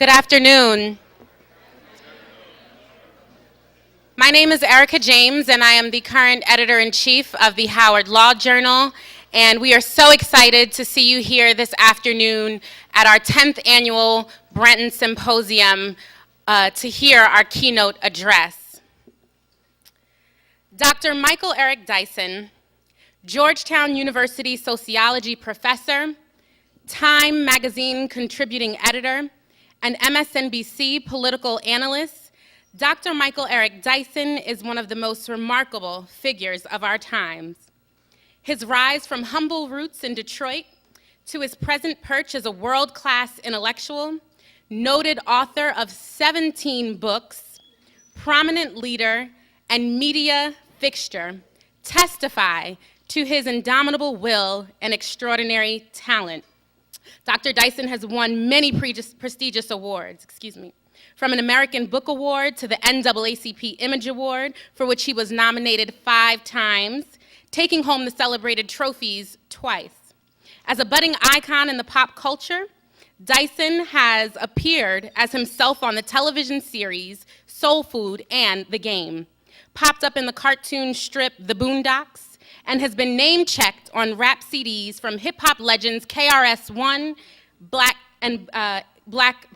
Good afternoon. My name is Erica James, and I am the current editor-in-chief of the Howard Law Journal, and we are so excited to see you here this afternoon at our 10th annual Branton Symposium to hear our keynote address. Dr. Michael Eric Dyson, Georgetown University sociology professor, Time magazine contributing editor, and MSNBC political analyst, Dr. Michael Eric Dyson is one of the most remarkable figures of our times. His rise from humble roots in Detroit to his present perch as a world-class intellectual, noted author of 17 books, prominent leader, and media fixture testify to his indomitable will and extraordinary talent. Dr. Dyson has won many prestigious awards, from an American Book Award to the NAACP Image Award, for which he was nominated 5 times, taking home the celebrated trophies twice. As a budding icon in the pop culture, Dyson has appeared as himself on the television series Soul Food and The Game, popped up in the cartoon strip The Boondocks, and has been name-checked on rap CDs from hip-hop legends KRS-One, Black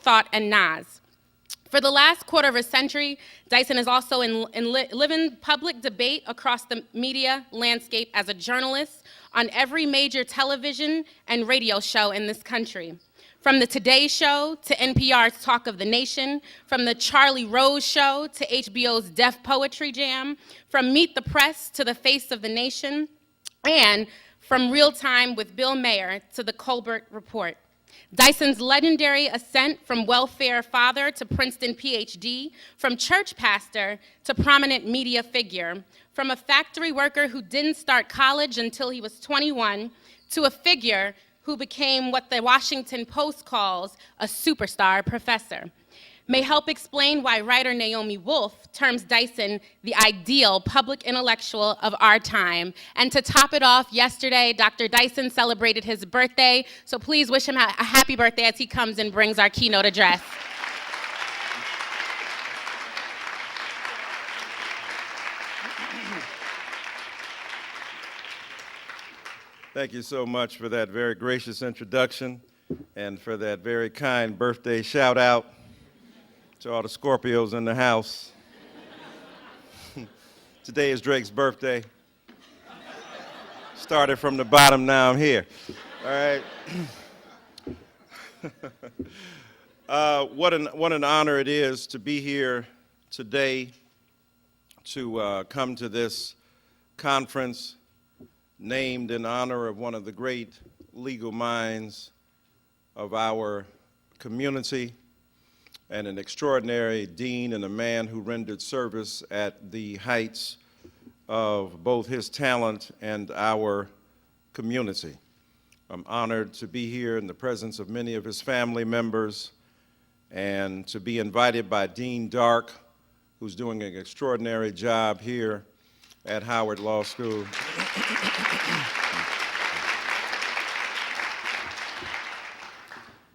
Thought, and Nas. For the last quarter of a century, Dyson is also living public debate across the media landscape as a journalist on every major television and radio show in this country. From the Today Show to NPR's Talk of the Nation, from the Charlie Rose Show to HBO's Def Poetry Jam, from Meet the Press to The Face of the Nation, and from Real Time with Bill Maher to the Colbert Report. Dyson's legendary ascent from welfare father to Princeton PhD, from church pastor to prominent media figure, from a factory worker who didn't start college until he was 21, to a figure who became what the Washington Post calls a superstar professor, may help explain why writer Naomi Wolf terms Dyson the ideal public intellectual of our time. And to top it off, yesterday, Dr. Dyson celebrated his birthday, so please wish him a happy birthday as he comes and brings our keynote address. Thank you so much for that very gracious introduction and for that very kind birthday shout out to all the Scorpios in the house. Today is Drake's birthday. Started from the bottom, now I'm here. All right. What an honor it is to be here today to come to this conference named in honor of one of the great legal minds of our community and an extraordinary dean and a man who rendered service at the heights of both his talent and our community. I'm honored to be here in the presence of many of his family members and to be invited by Dean Dark, who's doing an extraordinary job here at Howard Law School.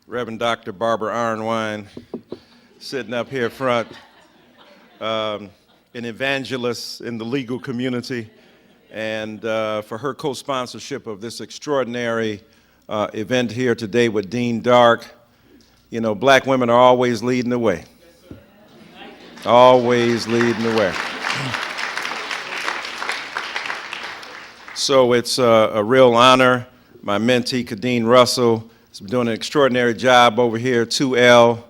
Reverend Dr. Barbara Arnwine, sitting up here front, an evangelist in the legal community, and for her co-sponsorship of this extraordinary event here today with Dean Dark. You know, black women are always leading the way. Always leading the way. So it's a real honor. My mentee, Kadeen Russell, has been doing an extraordinary job over here, 2L,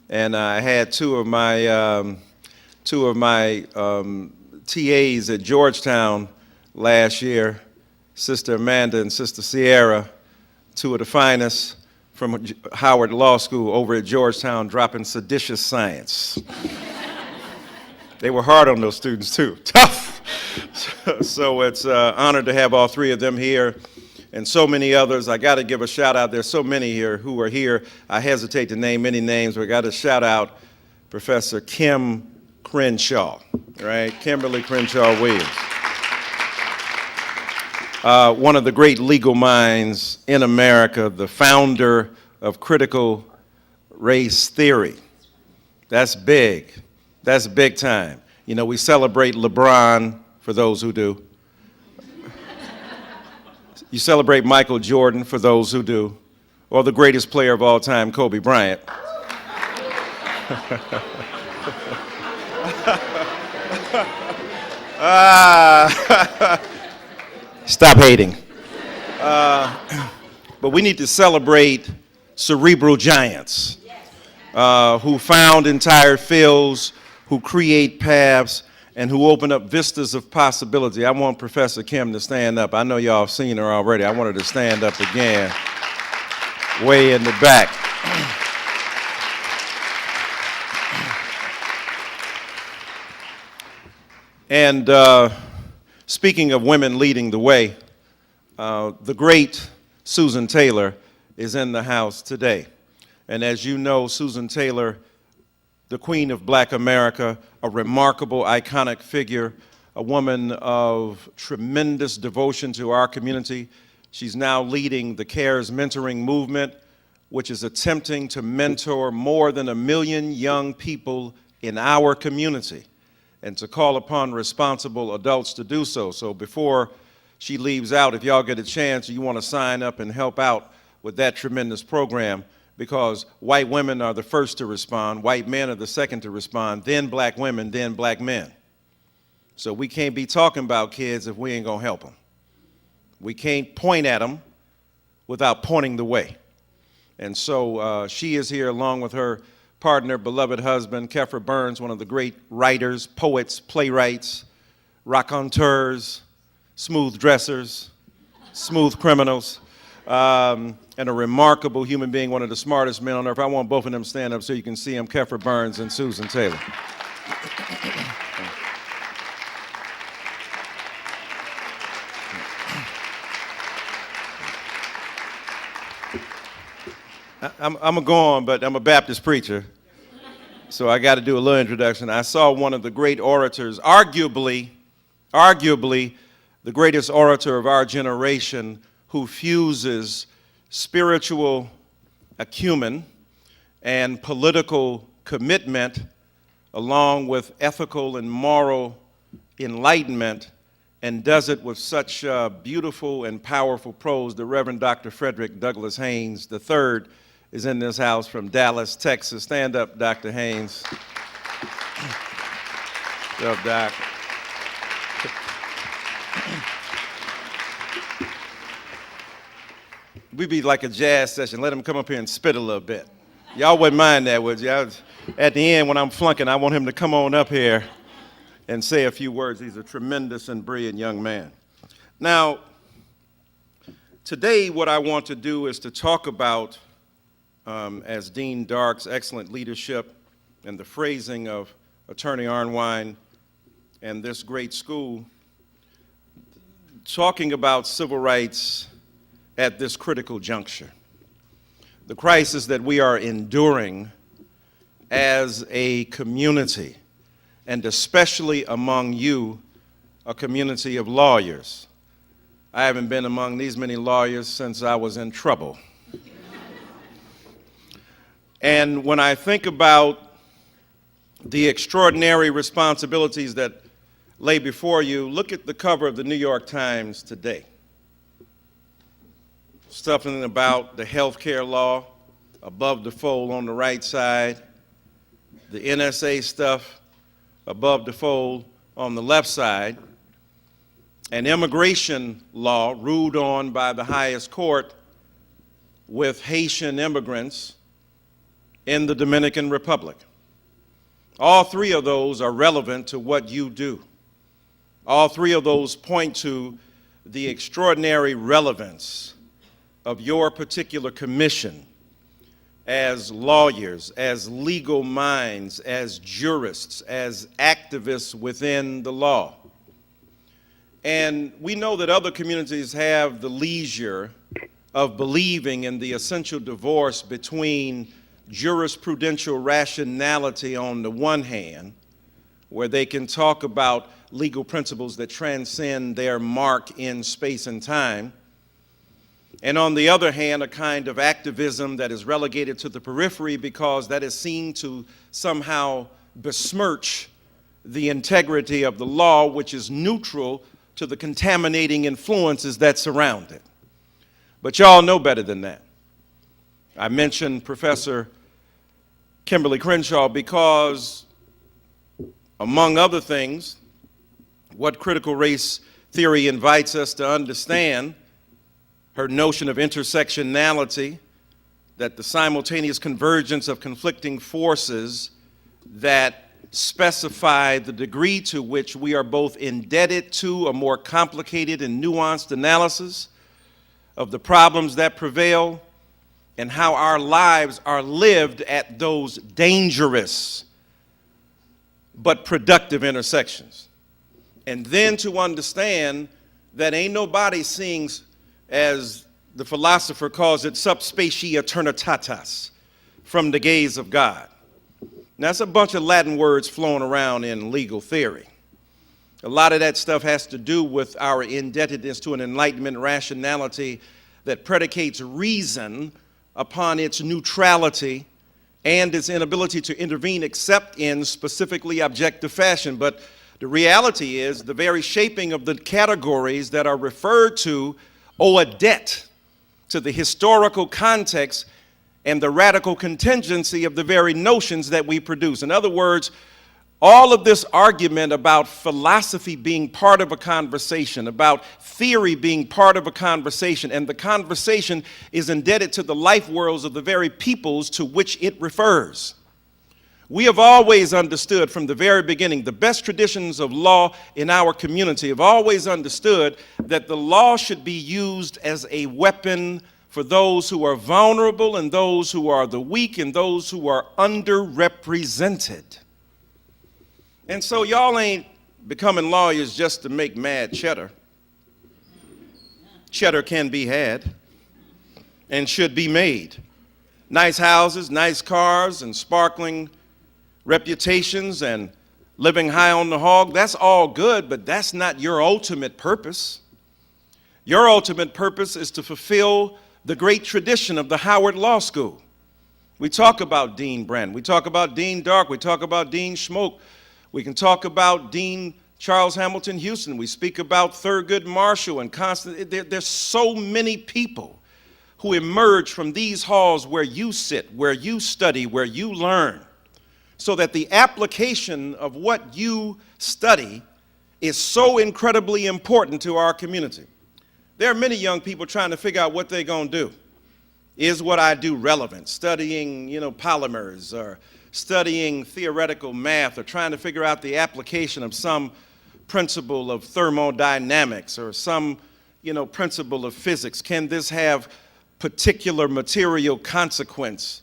and I had two of my TAs at Georgetown last year, Sister Amanda and Sister Sierra, two of the finest from Howard Law School over at Georgetown, dropping seditious science. They were hard on those students too, tough. So it's an honor to have all three of them here and so many others. I got to give a shout out. There's so many here who are here. I hesitate to name many names, but I got to shout out Professor Kim Crenshaw, right? Kimberly Crenshaw Williams. One of the great legal minds in America, the founder of critical race theory. That's big. That's big time. You know, we celebrate LeBron, for those who do. You celebrate Michael Jordan, for those who do, or the greatest player of all time, Kobe Bryant. Stop hating. But we need to celebrate cerebral giants who found entire fields, who create paths, and who open up vistas of possibility. I want Professor Kim to stand up. I know y'all have seen her already. I want her to stand up again, way in the back. And speaking of women leading the way, the great Susan Taylor is in the house today. And as you know, Susan Taylor, the Queen of Black America, a remarkable, iconic figure, a woman of tremendous devotion to our community. She's now leading the CARES mentoring movement, which is attempting to mentor more than 1 million young people in our community, and to call upon responsible adults to do so. So before she leaves out, if y'all get a chance, you want to sign up and help out with that tremendous program, because white women are the first to respond, white men are the second to respond, then black women, then black men. So we can't be talking about kids if we ain't gonna help them. We can't point at them without pointing the way. And so she is here along with her partner, beloved husband, Kefra Burns, one of the great writers, poets, playwrights, raconteurs, smooth dressers, smooth criminals, and a remarkable human being, one of the smartest men on earth. I want both of them to stand up so you can see them, Kefra Burns and Susan Taylor. I'm a go on, but I'm a Baptist preacher, so I got to do a little introduction. I saw one of the great orators, arguably the greatest orator of our generation, who fuses spiritual acumen and political commitment along with ethical and moral enlightenment, and does it with such beautiful and powerful prose. The Reverend Dr. Frederick Douglass Haynes III is in this house from Dallas, Texas. Stand up, Dr. Haynes. What's up, Doc? We'd be like a jazz session. Let him come up here and spit a little bit. Y'all wouldn't mind that, would you? At the end, when I'm flunking, I want him to come on up here and say a few words. He's a tremendous and brilliant young man. Now, today what I want to do is to talk about, as Dean Dark's excellent leadership and the phrasing of Attorney Arnwine and this great school, talking about civil rights at this critical juncture. The crisis that we are enduring as a community, and especially among you, a community of lawyers. I haven't been among these many lawyers since I was in trouble. And when I think about the extraordinary responsibilities that lay before you, look at the cover of the New York Times today. Something about the health care law above the fold on the right side, the NSA stuff above the fold on the left side, an immigration law ruled on by the highest court with Haitian immigrants in the Dominican Republic. All three of those are relevant to what you do. All three of those point to the extraordinary relevance of your particular commission as lawyers, as legal minds, as jurists, as activists within the law. And we know that other communities have the leisure of believing in the essential divorce between jurisprudential rationality on the one hand, where they can talk about legal principles that transcend their mark in space and time, And on the other hand, a kind of activism that is relegated to the periphery because that is seen to somehow besmirch the integrity of the law, which is neutral to the contaminating influences that surround it. But y'all know better than that. I mentioned Professor Kimberly Crenshaw because, among other things, what critical race theory invites us to understand, her notion of intersectionality, that the simultaneous convergence of conflicting forces that specify the degree to which we are both indebted to a more complicated and nuanced analysis of the problems that prevail and how our lives are lived at those dangerous but productive intersections. And then to understand that ain't nobody seeing, as the philosopher calls it, subspecie eternitatis, from the gaze of God. Now, that's a bunch of Latin words flowing around in legal theory. A lot of that stuff has to do with our indebtedness to an Enlightenment rationality that predicates reason upon its neutrality and its inability to intervene except in specifically objective fashion. But the reality is the very shaping of the categories that are referred to owe a debt to the historical context and the radical contingency of the very notions that we produce. In other words, all of this argument about philosophy being part of a conversation, about theory being part of a conversation, and the conversation is indebted to the life worlds of the very peoples to which it refers. We have always understood from the very beginning, the best traditions of law in our community have always understood that the law should be used as a weapon for those who are vulnerable and those who are the weak and those who are underrepresented. And so y'all ain't becoming lawyers just to make mad cheddar. Cheddar can be had and should be made. Nice houses, nice cars, and sparkling reputations and living high on the hog, that's all good, but that's not your ultimate purpose. Your ultimate purpose is to fulfill the great tradition of the Howard Law School. We talk about Dean Branton, we talk about Dean Dark, we talk about Dean Schmoke, we can talk about Dean Charles Hamilton Houston, we speak about Thurgood Marshall and there's so many people who emerge from these halls where you sit, where you study, where you learn, so that the application of what you study is so incredibly important to our community. There are many young people trying to figure out what they're going to do. Is what I do relevant? Studying, polymers, or studying theoretical math, or trying to figure out the application of some principle of thermodynamics or some, principle of physics. Can this have particular material consequence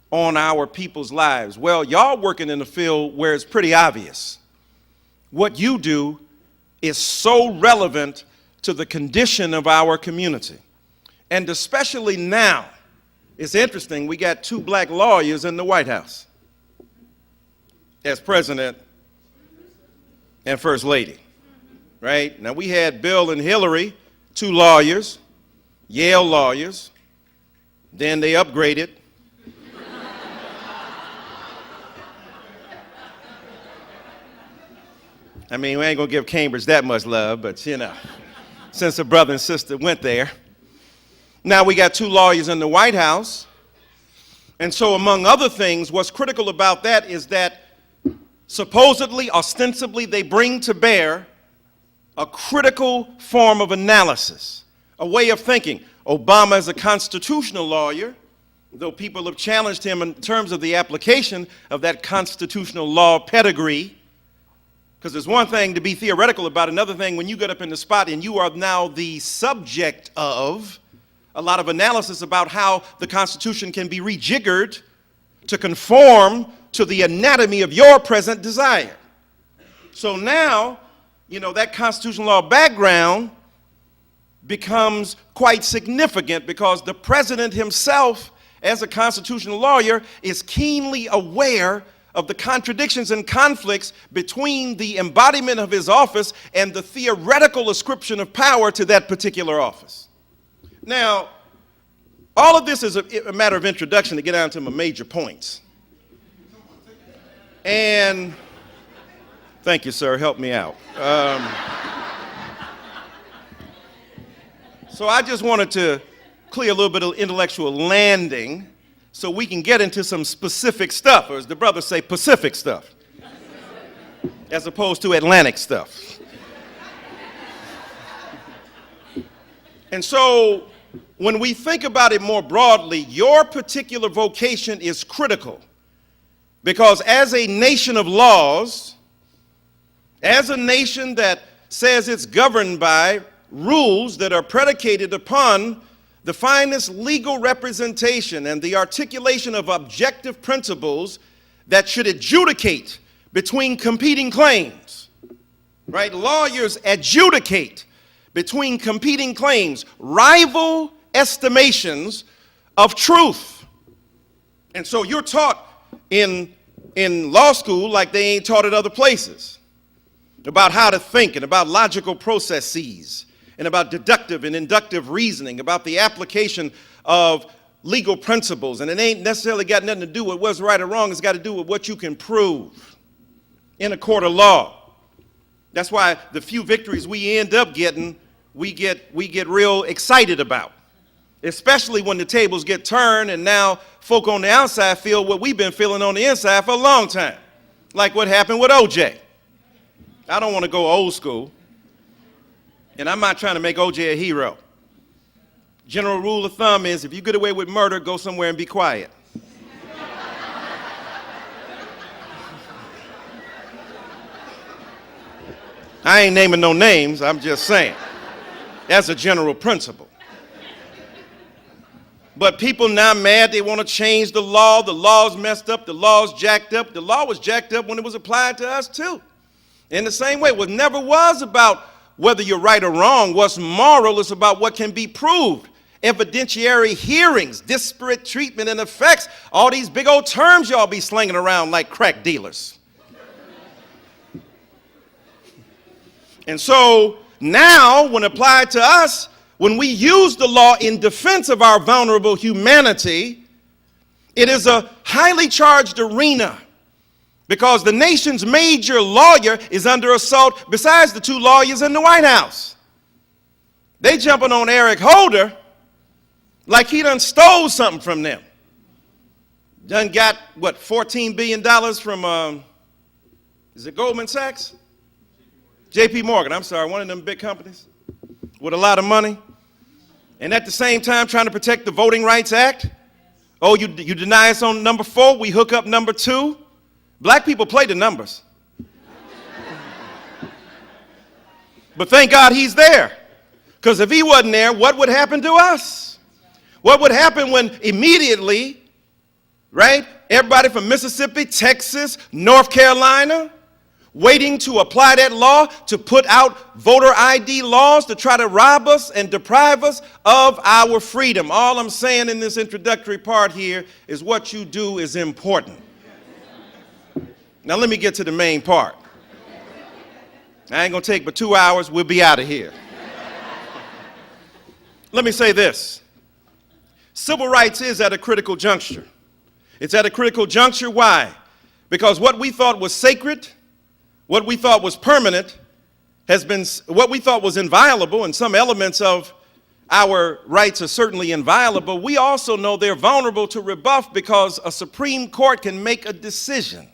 on our people's lives? Well, y'all working in a field where it's pretty obvious. What you do is so relevant to the condition of our community. And especially now, it's interesting, we got 2 black lawyers in the White House as president and first lady, right? Now, we had Bill and Hillary, 2 lawyers, Yale lawyers, then they upgraded. I mean, we ain't gonna give Cambridge that much love, but since a brother and sister went there. Now we got 2 lawyers in the White House. And so among other things, what's critical about that is that supposedly, ostensibly, they bring to bear a critical form of analysis, a way of thinking. Obama is a constitutional lawyer, though people have challenged him in terms of the application of that constitutional law pedigree. Because there's one thing to be theoretical about, another thing when you get up in the spot and you are now the subject of a lot of analysis about how the Constitution can be rejiggered to conform to the anatomy of your present desire. So now, that constitutional law background becomes quite significant because the president himself, as a constitutional lawyer, is keenly aware of the contradictions and conflicts between the embodiment of his office and the theoretical ascription of power to that particular office. Now, all of this is a matter of introduction to get down to my major points. And thank you, sir. Help me out. So I just wanted to clear a little bit of intellectual landing so we can get into some specific stuff, or as the brothers say, Pacific stuff, as opposed to Atlantic stuff. And so when we think about it more broadly, your particular vocation is critical, because as a nation of laws, as a nation that says it's governed by rules that are predicated upon the finest legal representation and the articulation of objective principles that should adjudicate between competing claims, right? Lawyers adjudicate between competing claims, rival estimations of truth. And so you're taught in law school like they ain't taught at other places about how to think and about logical processes and about deductive and inductive reasoning, about the application of legal principles. And it ain't necessarily got nothing to do with what's right or wrong. It's got to do with what you can prove in a court of law. That's why the few victories we end up getting, we get real excited about, especially when the tables get turned and now folk on the outside feel what we've been feeling on the inside for a long time, like what happened with OJ. I don't want to go old school, and I'm not trying to make OJ a hero. General rule of thumb is if you get away with murder, go somewhere and be quiet. I ain't naming no names, I'm just saying. That's a general principle. But people now mad, they want to change the law. The law's messed up, the law's jacked up. The law was jacked up when it was applied to us too. In the same way, it never was about whether you're right or wrong. What's moral is about what can be proved. Evidentiary hearings, disparate treatment and effects, all these big old terms y'all be slinging around like crack dealers. And so now, when applied to us, when we use the law in defense of our vulnerable humanity, it is a highly charged arena, because the nation's major lawyer is under assault besides the two lawyers in the White House. They jumping on Eric Holder like he done stole something from them. Done got, what, $14 billion from, is it Goldman Sachs? JP Morgan, I'm sorry, one of them big companies with a lot of money. And at the same time trying to protect the Voting Rights Act. Oh, you deny us on number 4, we hook up number 2. Black people play the numbers. But thank God he's there. Because if he wasn't there, what would happen to us? What would happen when immediately, right, everybody from Mississippi, Texas, North Carolina, waiting to apply that law to put out voter ID laws to try to rob us and deprive us of our freedom. All I'm saying in this introductory part here is what you do is important. Now let me get to the main part. I ain't gonna take but 2 hours, we'll be out of here. Let me say this. Civil rights is at a critical juncture. It's at a critical juncture, why? Because what we thought was sacred, what we thought was permanent, has been, what we thought was inviolable, and some elements of our rights are certainly inviolable. We also know they're vulnerable to rebuff because a Supreme Court can make a decision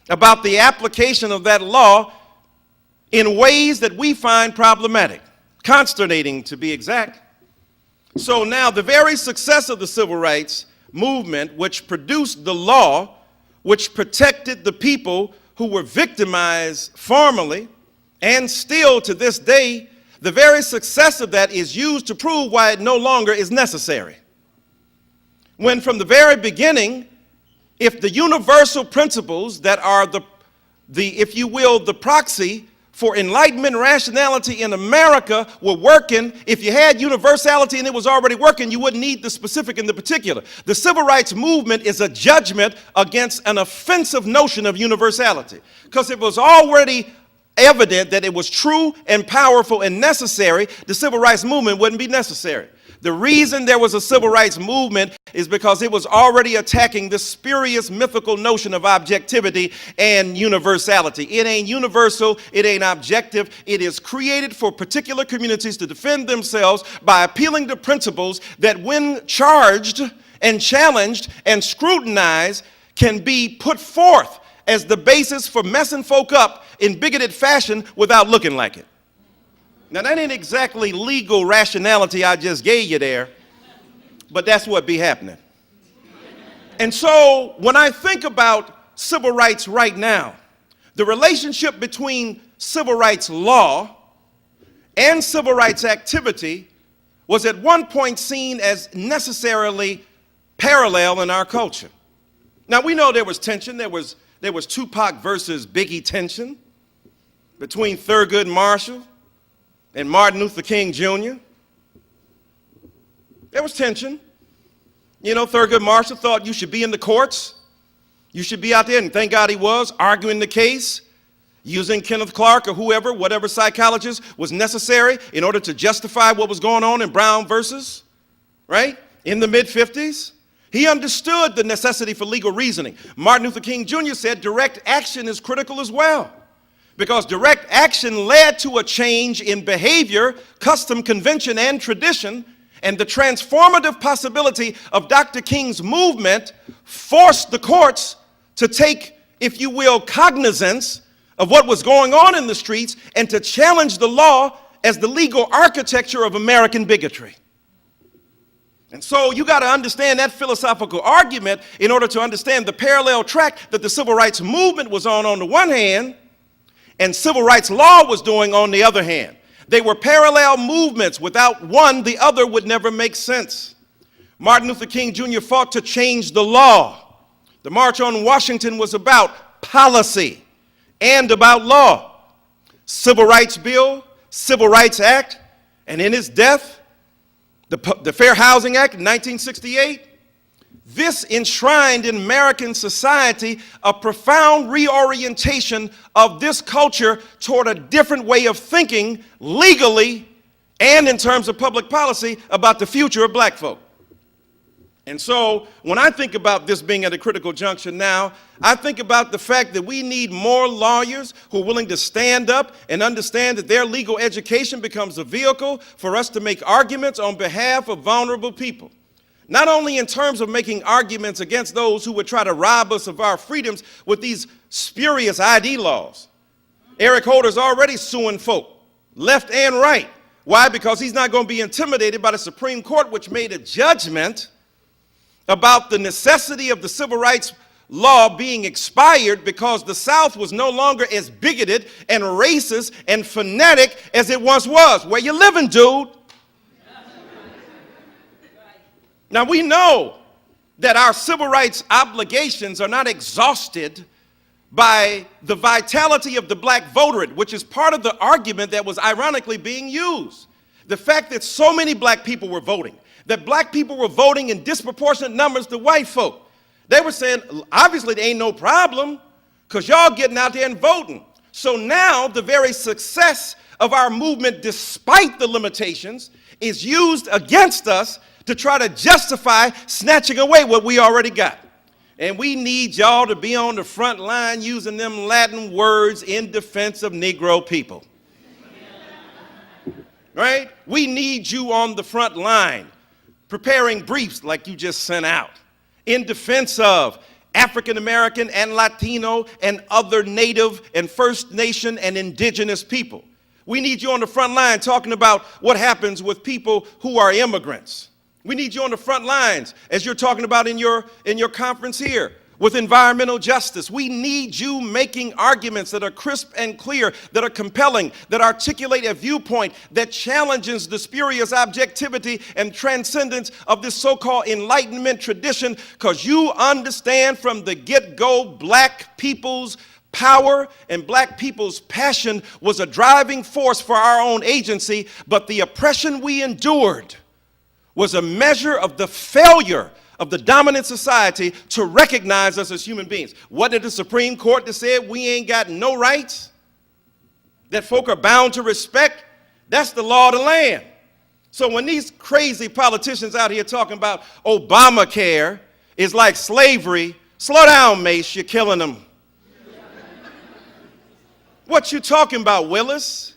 about the application of that law in ways that we find problematic, consternating to be exact. So now the very success of the civil rights movement, which produced the law, which protected the people who were victimized formerly, and still to this day, the very success of that is used to prove why it no longer is necessary. When from the very beginning, if the universal principles that are the if you will, the proxy for enlightenment and rationality in America were working, if you had universality and it was already working, you wouldn't need the specific and the particular. The civil rights movement is a judgment against an offensive notion of universality, because it was already evident that it was true and powerful and necessary, the civil rights movement wouldn't be necessary. The reason there was a civil rights movement is because it was already attacking this spurious mythical notion of objectivity and universality. It ain't universal, it ain't objective, it is created for particular communities to defend themselves by appealing to principles that when charged and challenged and scrutinized can be put forth as the basis for messing folk up in bigoted fashion without looking like it. Now, that ain't exactly legal rationality I just gave you there, but that's what be happening. And so, when I think about civil rights right now, the relationship between civil rights law and civil rights activity was at one point seen as necessarily parallel in our culture. Now, we know there was tension. There was Tupac versus Biggie tension between Thurgood Marshall and Martin Luther King Jr. There was tension. You know, Thurgood Marshall thought you should be in the courts. You should be out there, and thank God he was, arguing the case, using Kenneth Clark or whoever, whatever psychologist was necessary in order to justify what was going on in Brown versus, right, in the mid-50s. He understood the necessity for legal reasoning. Martin Luther King Jr. said direct action is critical as well, because direct action led to a change in behavior, custom, convention, and tradition, and the transformative possibility of Dr. King's movement forced the courts to take, if you will, cognizance of what was going on in the streets and to challenge the law as the legal architecture of American bigotry. And so you got to understand that philosophical argument in order to understand the parallel track that the civil rights movement was on the one hand, and civil rights law was doing on the other hand. They were parallel movements. Without one, the other would never make sense. Martin Luther King Jr. fought to change the law. The March on Washington was about policy and about law. Civil Rights Bill, Civil Rights Act, and in his death, the Fair Housing Act in 1968, this enshrined in American society a profound reorientation of this culture toward a different way of thinking legally and in terms of public policy about the future of black folk. And so when I think about this being at a critical junction now, I think about the fact that we need more lawyers who are willing to stand up and understand that their legal education becomes a vehicle for us to make arguments on behalf of vulnerable people. Not only in terms of making arguments against those who would try to rob us of our freedoms with these spurious ID laws. Eric Holder's already suing folk, left and right. Why? Because he's not going to be intimidated by the Supreme Court, which made a judgment about the necessity of the civil rights law being expired because the South was no longer as bigoted and racist and fanatic as it once was. Where you living, dude? Now, we know that our civil rights obligations are not exhausted by the vitality of the black voterate, which is part of the argument that was ironically being used. The fact that so many black people were voting, that black people were voting in disproportionate numbers to white folk. They were saying, obviously, there ain't no problem because y'all getting out there and voting. So now the very success of our movement, despite the limitations, is used against us to try to justify snatching away what we already got. And we need y'all to be on the front line using them Latin words in defense of Negro people. Right? We need you on the front line, preparing briefs like you just sent out, in defense of African American and Latino and other Native and First Nation and indigenous people. We need you on the front line talking about what happens with people who are immigrants. We need you on the front lines, as you're talking about in your conference here, with environmental justice. We need you making arguments that are crisp and clear, that are compelling, that articulate a viewpoint that challenges the spurious objectivity and transcendence of this so-called Enlightenment tradition, because you understand from the get-go black people's power and black people's passion was a driving force for our own agency, but the oppression we endured was a measure of the failure of the dominant society to recognize us as human beings. What did the Supreme Court that said we ain't got no rights? that folk are bound to respect, that's the law of the land. So when these crazy politicians out here talking about Obamacare is like slavery, slow down, Mace, you're killing them. What you talking about, Willis?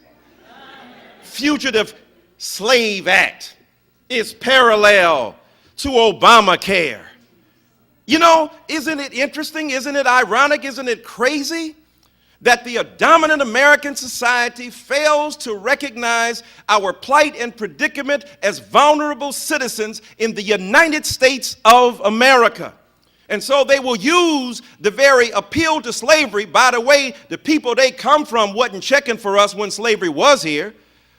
Fugitive Slave Act is parallel to Obamacare. You know, isn't it interesting? Isn't it ironic? Isn't it crazy that the dominant American society fails to recognize our plight and predicament as vulnerable citizens in the United States of America? And so they will use the very appeal to slavery. By the way, the people they come from wasn't checking for us when slavery was here.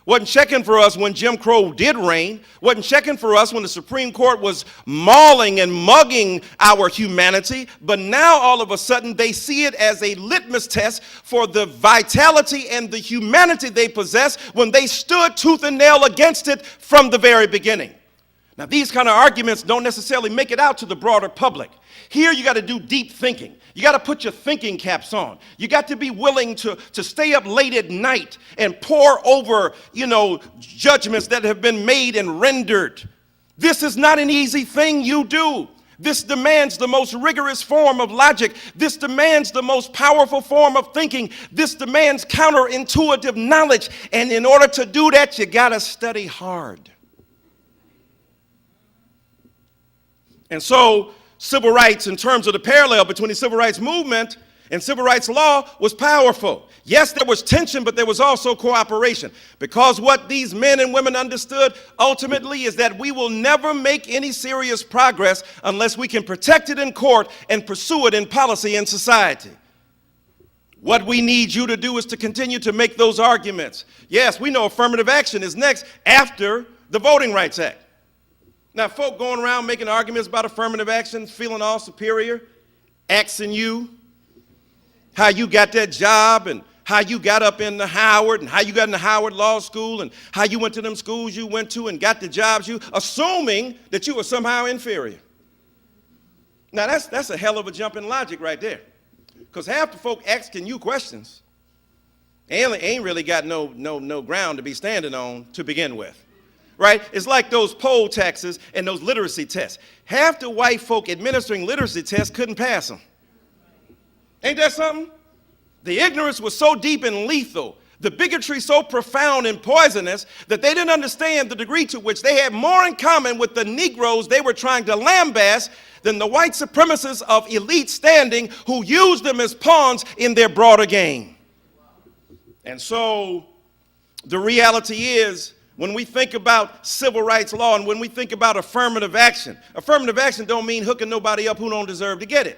Wasn't checking for us when Jim Crow did reign. Wasn't checking for us when the Supreme Court was mauling and mugging our humanity. But now all of a sudden they see it as a litmus test for the vitality and the humanity they possess when they stood tooth and nail against it from the very beginning. Now these kind of arguments don't necessarily make it out to the broader public. Here you got to do deep thinking. You got to put your thinking caps on. You got to be willing to stay up late at night and pore over, judgments that have been made and rendered. This is not an easy thing you do. This demands the most rigorous form of logic. This demands the most powerful form of thinking. This demands counterintuitive knowledge. And in order to do that, you got to study hard. And so, civil rights, in terms of the parallel between the civil rights movement and civil rights law, was powerful. Yes, there was tension, but there was also cooperation. Because what these men and women understood ultimately is that we will never make any serious progress unless we can protect it in court and pursue it in policy and society. What we need you to do is to continue to make those arguments. Yes, we know affirmative action is next after the Voting Rights Act. Now, folk going around making arguments about affirmative action, feeling all superior, asking you how you got that job and how you got up into Howard and how you got into Howard Law School and how you went to them schools you went to and got the jobs assuming that you were somehow inferior. Now, that's a hell of a jump in logic right there. Because half the folk asking you questions ain't really got no ground to be standing on to begin with. Right? It's like those poll taxes and those literacy tests. Half the white folk administering literacy tests couldn't pass them. Ain't that something? The ignorance was so deep and lethal, the bigotry so profound and poisonous that they didn't understand the degree to which they had more in common with the Negroes they were trying to lambast than the white supremacists of elite standing who used them as pawns in their broader game. And so the reality is, when we think about civil rights law and when we think about affirmative action don't mean hooking nobody up who don't deserve to get it.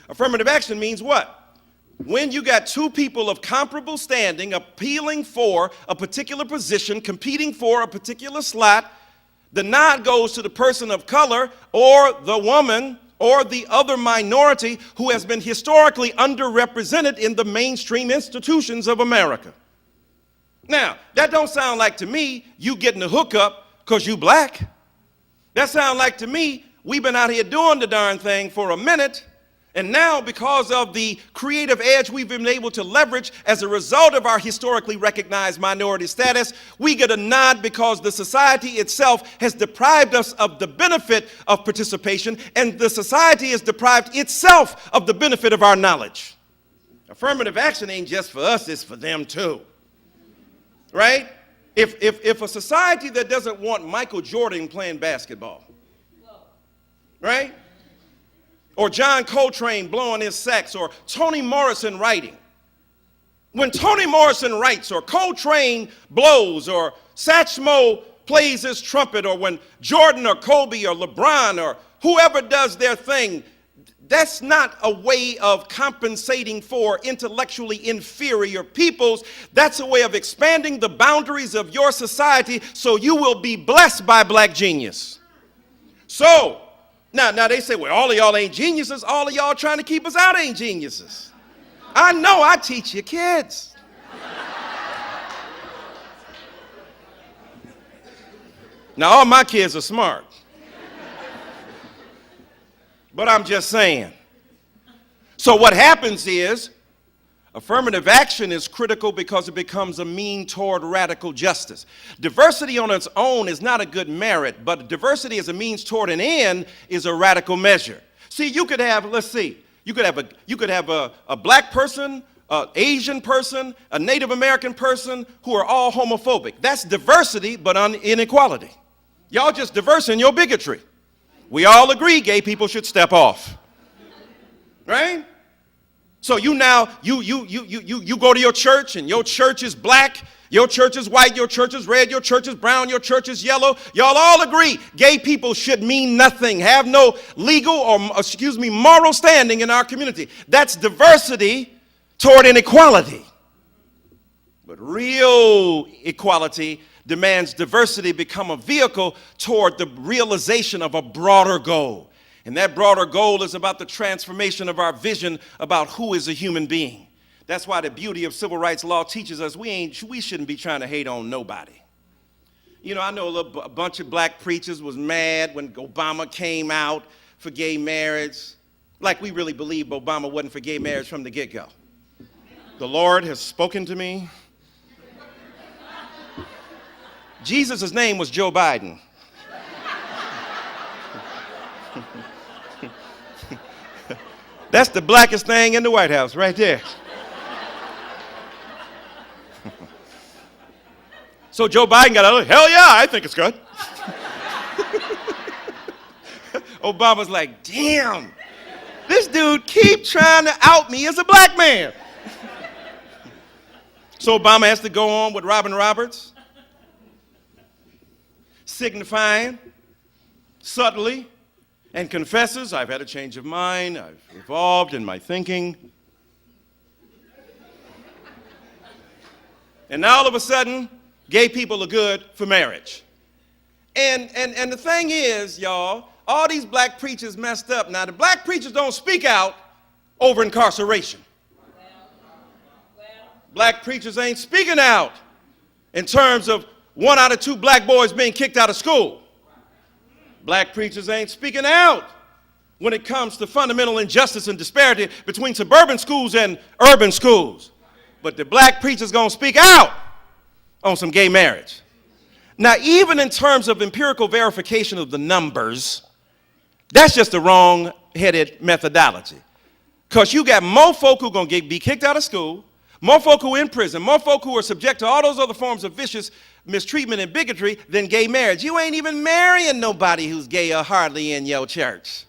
Affirmative action means what? When you got two people of comparable standing appealing for a particular position, competing for a particular slot, the nod goes to the person of color or the woman or the other minority who has been historically underrepresented in the mainstream institutions of America. Now, that don't sound like to me you getting the hookup because you black. That sounds like to me we've been out here doing the darn thing for a minute, and now because of the creative edge we've been able to leverage as a result of our historically recognized minority status, we get a nod because the society itself has deprived us of the benefit of participation, and the society has deprived itself of the benefit of our knowledge. Affirmative action ain't just for us, it's for them too. Right? If a society that doesn't want Michael Jordan playing basketball, right? Or John Coltrane blowing his sax, or Toni Morrison writing. When Toni Morrison writes, or Coltrane blows, or Satchmo plays his trumpet, or when Jordan or Kobe or LeBron or whoever does their thing, that's not a way of compensating for intellectually inferior peoples. That's a way of expanding the boundaries of your society so you will be blessed by black genius. So, now they say, well, all of y'all ain't geniuses. All of y'all trying to keep us out ain't geniuses. I know I teach your kids. Now, all my kids are smart. But I'm just saying. So what happens is Affirmative action is critical because it becomes a mean toward radical justice. Diversity on its own is not a good merit, but diversity as a means toward an end is a radical measure. See, you could have, let's see, you could have a black person, an Asian person, a Native American person who are all homophobic. That's diversity, but inequality. Y'all just diverse in your bigotry. We all agree gay people should step off. Right? So you now, you go to your church and your church is black, your church is white, your church is red, your church is brown, your church is yellow. Y'all all agree gay people should mean nothing, have no legal or, moral standing in our community. That's diversity toward inequality. But real equality demands diversity become a vehicle toward the realization of a broader goal. And that broader goal is about the transformation of our vision about who is a human being. That's why the beauty of civil rights law teaches us we shouldn't be trying to hate on nobody. You know, I know a bunch of black preachers was mad when Obama came out for gay marriage. Like we really believe Obama wasn't for gay marriage from the get-go. The Lord has spoken to me. Jesus' name was Joe Biden. That's the blackest thing in the White House right there. So Joe Biden got a hell yeah, I think it's good. Obama's like, damn, this dude keep trying to out me as a black man. So Obama has to go on with Robin Roberts, signifying subtly and confesses, I've had a change of mind, I've evolved in my thinking. And now all of a sudden, gay people are good for marriage. And the thing is, y'all, all these black preachers messed up. Now, the black preachers don't speak out over incarceration. Black preachers ain't speaking out in terms of 1 out of 2 black boys being kicked out of school. Black preachers ain't speaking out when it comes to fundamental injustice and disparity between suburban schools and urban schools. But the black preacher's gonna speak out on some gay marriage. Now, even in terms of empirical verification of the numbers, that's just the wrong-headed methodology. Because you got more folk who are gonna be kicked out of school, more folk who are in prison, more folk who are subject to all those other forms of vicious mistreatment and bigotry than gay marriage. You ain't even marrying nobody who's gay or hardly in your church.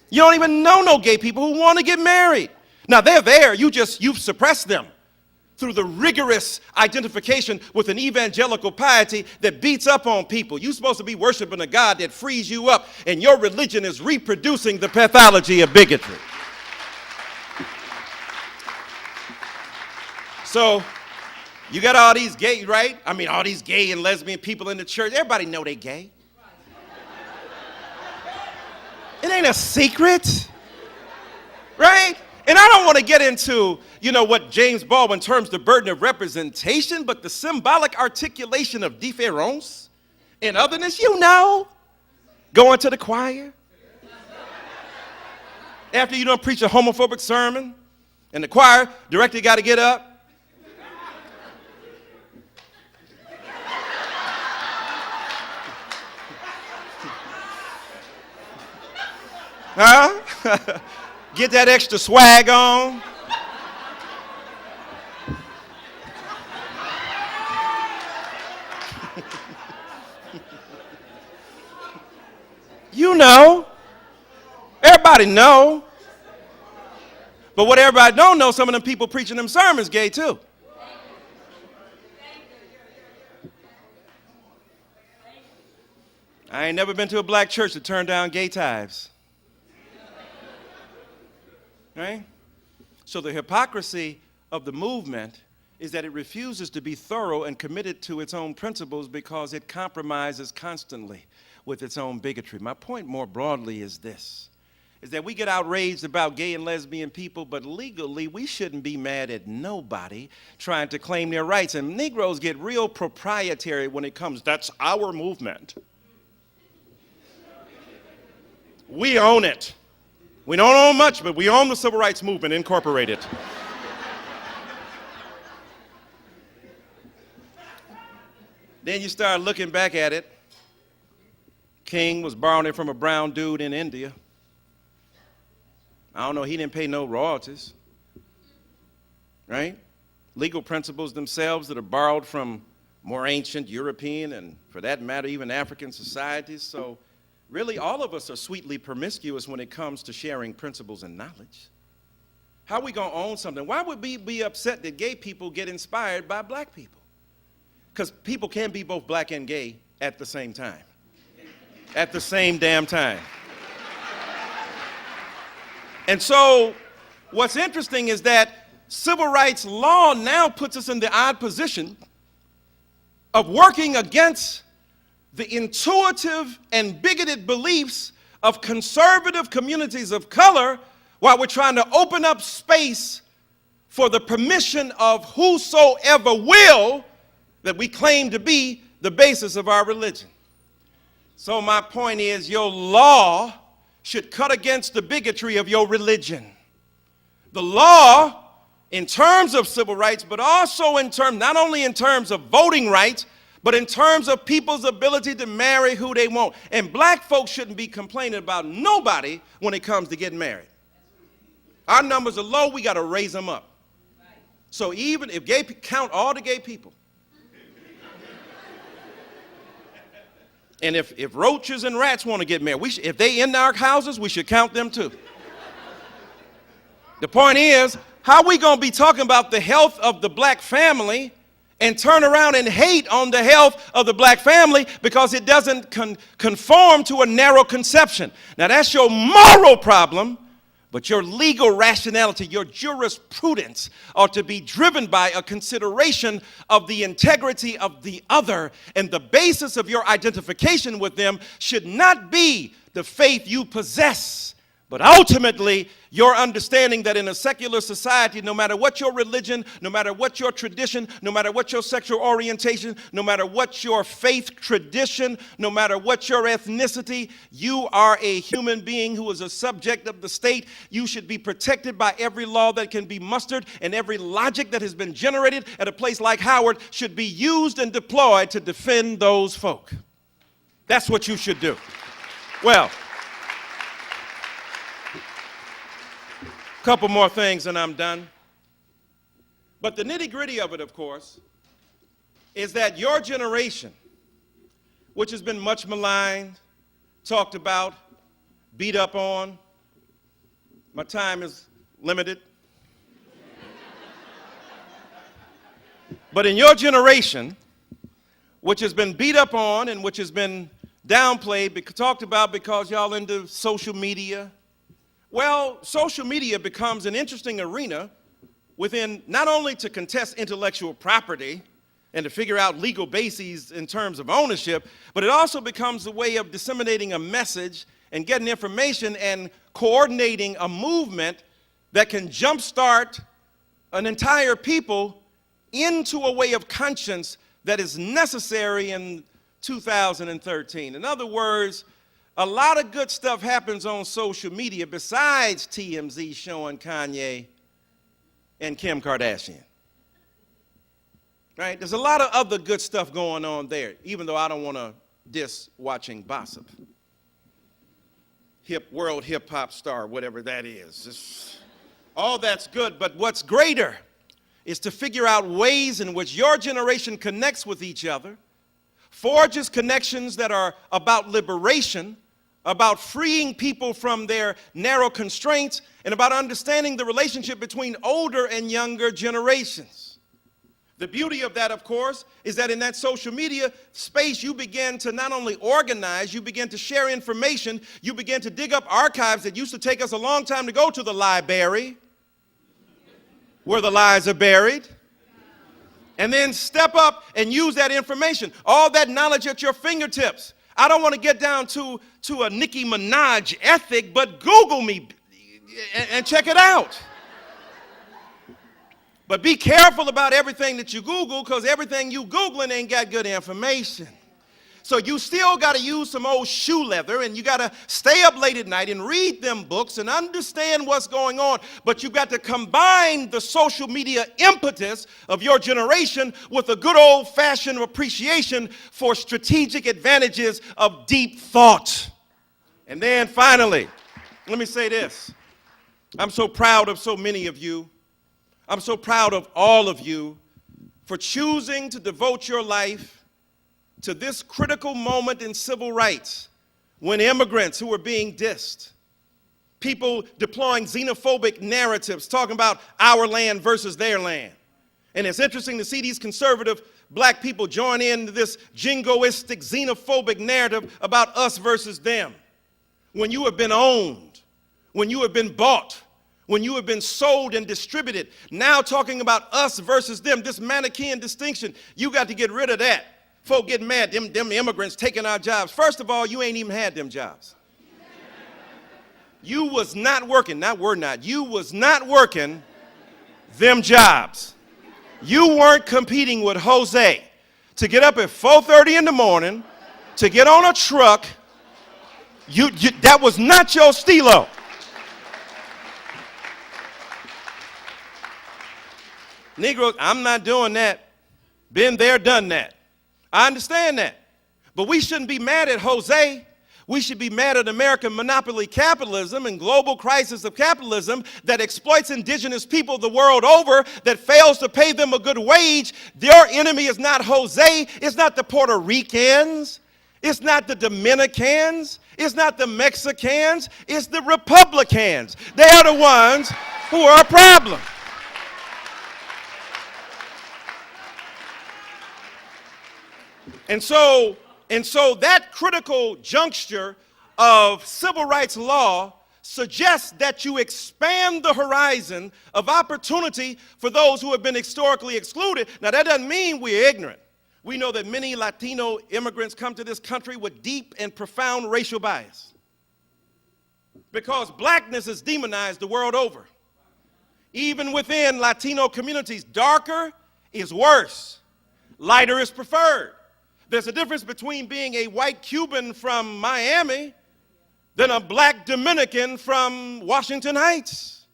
You don't even know no gay people who want to get married. Now they're there, you've suppressed them through the rigorous identification with an evangelical piety that beats up on people. You're supposed to be worshiping a God that frees you up, and your religion is reproducing the pathology of bigotry. So, you got all these gay, right? I mean, all these gay and lesbian people in the church. Everybody know they gay. It ain't a secret, right? And I don't want to get into, what James Baldwin terms the burden of representation, but the symbolic articulation of différance and otherness, going to the choir. After you don't preach a homophobic sermon, and the choir director got to get up. Huh? Get that extra swag on. Everybody know. But what everybody don't know, some of them people preaching them sermons gay too. I ain't never been to a black church that turned down gay tithes. Right? So the hypocrisy of the movement is that it refuses to be thorough and committed to its own principles because it compromises constantly with its own bigotry. My point more broadly is this, is that we get outraged about gay and lesbian people, but legally we shouldn't be mad at nobody trying to claim their rights. And Negroes get real proprietary when it comes, that's our movement. We own it. We don't own much, but we own the Civil Rights Movement, Incorporated. Then you start looking back at it. King was borrowing it from a brown dude in India. I don't know, he didn't pay no royalties, right? Legal principles themselves that are borrowed from more ancient European and, for that matter, even African societies. So really, all of us are sweetly promiscuous when it comes to sharing principles and knowledge. How are we going to own something? Why would we be upset that gay people get inspired by black people? Because people can be both black and gay at the same time. At the same damn time. And so what's interesting is that civil rights law now puts us in the odd position of working against the intuitive and bigoted beliefs of conservative communities of color while we're trying to open up space for the permission of whosoever will that we claim to be the basis of our religion. So my point is, your law should cut against the bigotry of your religion. The law, in terms of civil rights, but also in terms, not only in terms of voting rights, but in terms of people's ability to marry who they want. And black folks shouldn't be complaining about nobody when it comes to getting married. Our numbers are low, we got to raise them up. So even if count all the gay people, and if roaches and rats want to get married, if they in our houses, we should count them too. The point is, how are we going to be talking about the health of the black family and turn around and hate on the health of the black family because it doesn't conform to a narrow conception? Now that's your moral problem, but your legal rationality, your jurisprudence ought to be driven by a consideration of the integrity of the other, and the basis of your identification with them should not be the faith you possess, but ultimately your understanding that in a secular society, no matter what your religion, no matter what your tradition, no matter what your sexual orientation, no matter what your faith tradition, no matter what your ethnicity, you are a human being who is a subject of the state. You should be protected by every law that can be mustered, and every logic that has been generated at a place like Howard should be used and deployed to defend those folk. That's what you should do. Well, couple more things and I'm done. But the nitty-gritty of it, of course, is that your generation, which has been much maligned, talked about, beat up on, my time is limited. But in your generation, which has been beat up on and which has been downplayed, talked about because y'all into social media, well, social media becomes an interesting arena within not only to contest intellectual property and to figure out legal bases in terms of ownership, but it also becomes a way of disseminating a message and getting information and coordinating a movement that can jumpstart an entire people into a way of conscience that is necessary in 2013. In other words, a lot of good stuff happens on social media besides TMZ showing Kanye and Kim Kardashian. Right? There's a lot of other good stuff going on there, even though I don't want to diss watching gossip. World hip hop star, whatever that is. All that's good, but what's greater is to figure out ways in which your generation connects with each other, forges connections that are about liberation, about freeing people from their narrow constraints, and about understanding the relationship between older and younger generations. The beauty of that, of course, is that in that social media space, you begin to not only organize, you begin to share information, you begin to dig up archives that used to take us a long time to go to the library, where the lies are buried, and then step up and use that information, all that knowledge at your fingertips. I don't want to get down to a Nicki Minaj ethic, but Google me and check it out. But be careful about everything that you Google, because everything you Googling ain't got good information. So you still got to use some old shoe leather, and you got to stay up late at night and read them books and understand what's going on. But you've got to combine the social media impetus of your generation with a good old-fashioned appreciation for strategic advantages of deep thought. And then finally, let me say this. I'm so proud of so many of you. I'm so proud of all of you for choosing to devote your life to this critical moment in civil rights when immigrants who are being dissed, people deploying xenophobic narratives, talking about our land versus their land. And it's interesting to see these conservative black people join in this jingoistic, xenophobic narrative about us versus them. When you have been owned, when you have been bought, when you have been sold and distributed, now talking about us versus them, this Manichaean distinction, you got to get rid of that. Folk get mad, them immigrants taking our jobs. First of all, you ain't even had them jobs. You was not working, you was not working them jobs. You weren't competing with Jose to get up at 4:30 in the morning, to get on a truck. That was not your stilo. Negroes, I'm not doing that. Been there, done that. I understand that. But we shouldn't be mad at Jose. We should be mad at American monopoly capitalism and global crisis of capitalism that exploits indigenous people the world over, that fails to pay them a good wage. Your enemy is not Jose. It's not the Puerto Ricans. It's not the Dominicans. It's not the Mexicans. It's the Republicans. They are the ones who are a problem. And so that critical juncture of civil rights law suggests that you expand the horizon of opportunity for those who have been historically excluded. Now, that doesn't mean we're ignorant. We know that many Latino immigrants come to this country with deep and profound racial bias because blackness is demonized the world over. Even within Latino communities, darker is worse, lighter is preferred. There's a difference between being a white Cuban from Miami than a black Dominican from Washington Heights.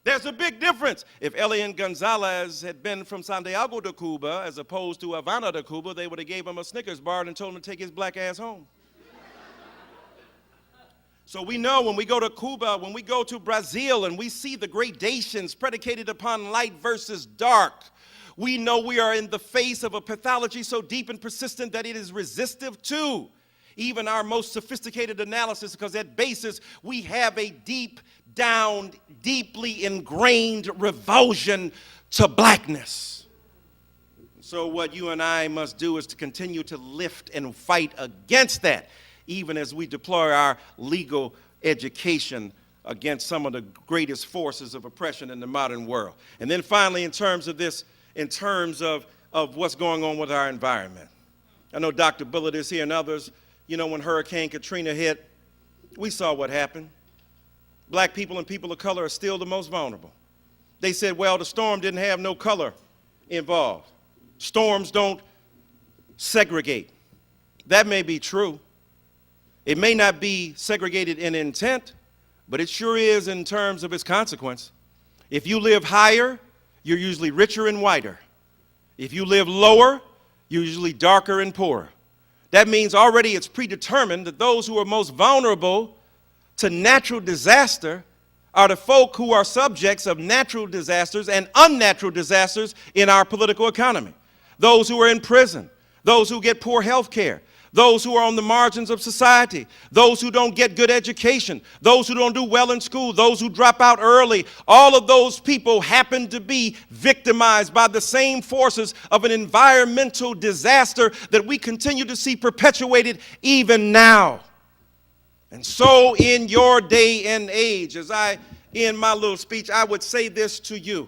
There's a big difference. If Elian Gonzalez had been from Santiago de Cuba as opposed to Havana de Cuba, they would have gave him a Snickers bar and told him to take his black ass home. So we know when we go to Cuba, when we go to Brazil, and we see the gradations predicated upon light versus dark, we know we are in the face of a pathology so deep and persistent that it is resistive to even our most sophisticated analysis, because at basis we have a deep down, deeply ingrained revulsion to blackness. So what you and I must do is to continue to lift and fight against that, even as we deploy our legal education against some of the greatest forces of oppression in the modern world. And then finally, in terms of what's going on with our environment. I know Dr. Bullitt is here and others. You know, when Hurricane Katrina hit, we saw what happened. Black people and people of color are still the most vulnerable. They said, well, the storm didn't have no color involved. Storms don't segregate. That may be true. It may not be segregated in intent, but it sure is in terms of its consequence. If you live higher, you're usually richer and whiter. If you live lower, you're usually darker and poorer. That means already it's predetermined that those who are most vulnerable to natural disaster are the folk who are subjects of natural disasters and unnatural disasters in our political economy. Those who are in prison, those who get poor health care, those who are on the margins of society, those who don't get good education, those who don't do well in school, those who drop out early. All of those people happen to be victimized by the same forces of an environmental disaster that we continue to see perpetuated even now. And so in your day and age, as I end my little speech, I would say this to you.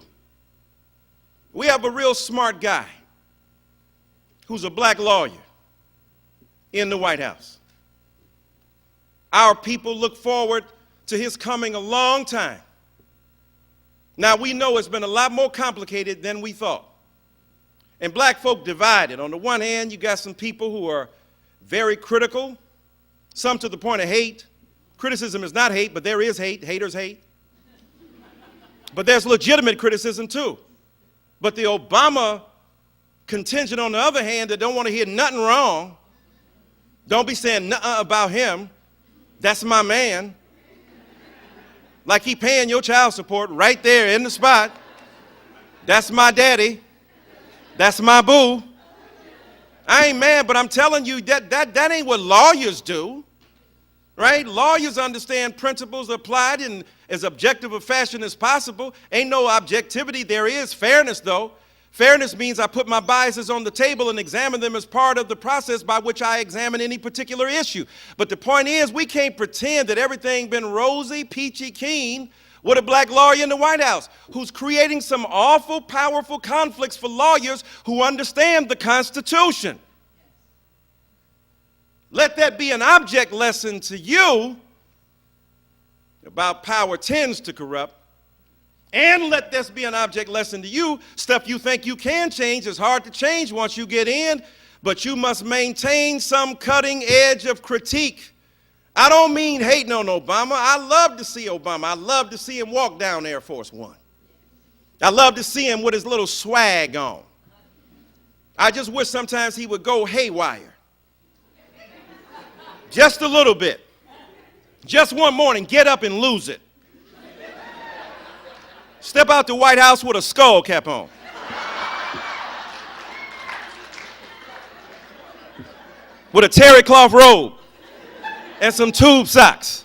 We have a real smart guy who's a black lawyer in the White House. Our people look forward to his coming a long time. Now, we know it's been a lot more complicated than we thought. And black folk divided. On the one hand, you got some people who are very critical, some to the point of hate. Criticism is not hate, but there is hate. Haters hate. But there's legitimate criticism too. But the Obama contingent, on the other hand, that don't want to hear nothing wrong, don't be saying nothing about him. That's my man. Like he paying your child support right there in the spot. That's my daddy. That's my boo. I ain't mad, but I'm telling you that ain't what lawyers do, right? Lawyers understand principles applied in as objective a fashion as possible. Ain't no objectivity. There is fairness, though. Fairness means I put my biases on the table and examine them as part of the process by which I examine any particular issue. But the point is, we can't pretend that everything been rosy, peachy keen with a black lawyer in the White House who's creating some awful, powerful conflicts for lawyers who understand the Constitution. Let that be an object lesson to you about power tends to corrupt. And let this be an object lesson to you. Stuff you think you can change is hard to change once you get in, but you must maintain some cutting edge of critique. I don't mean hating on Obama. I love to see Obama. I love to see him walk down Air Force One. I love to see him with his little swag on. I just wish sometimes he would go haywire. Just a little bit. Just one morning, get up and lose it. Step out the White House with a skull cap on. With a terry cloth robe and some tube socks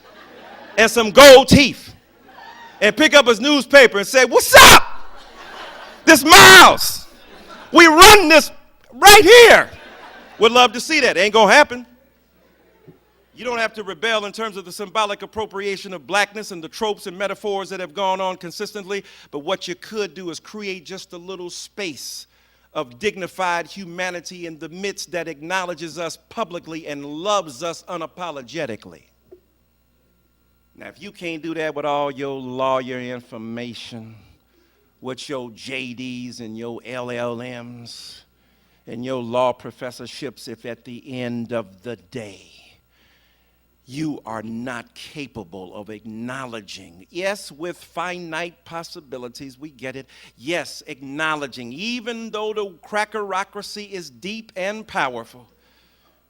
and some gold teeth, and pick up his newspaper and say, "What's up? This my house. We run this right here." Would love to see that. Ain't gonna happen. You don't have to rebel in terms of the symbolic appropriation of blackness and the tropes and metaphors that have gone on consistently, but what you could do is create just a little space of dignified humanity in the midst that acknowledges us publicly and loves us unapologetically. Now, if you can't do that with all your lawyer information, with your JDs and your LLMs and your law professorships, if at the end of the day you are not capable of acknowledging, yes, with finite possibilities, we get it, yes, acknowledging, even though the crackerocracy is deep and powerful.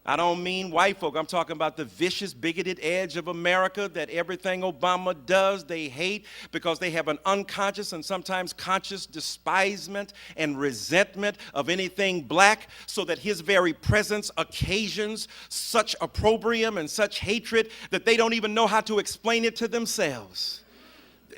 I don't mean white folk. I'm talking about the vicious, bigoted edge of America that everything Obama does, they hate because they have an unconscious and sometimes conscious despisement and resentment of anything black, so that his very presence occasions such opprobrium and such hatred that they don't even know how to explain it to themselves.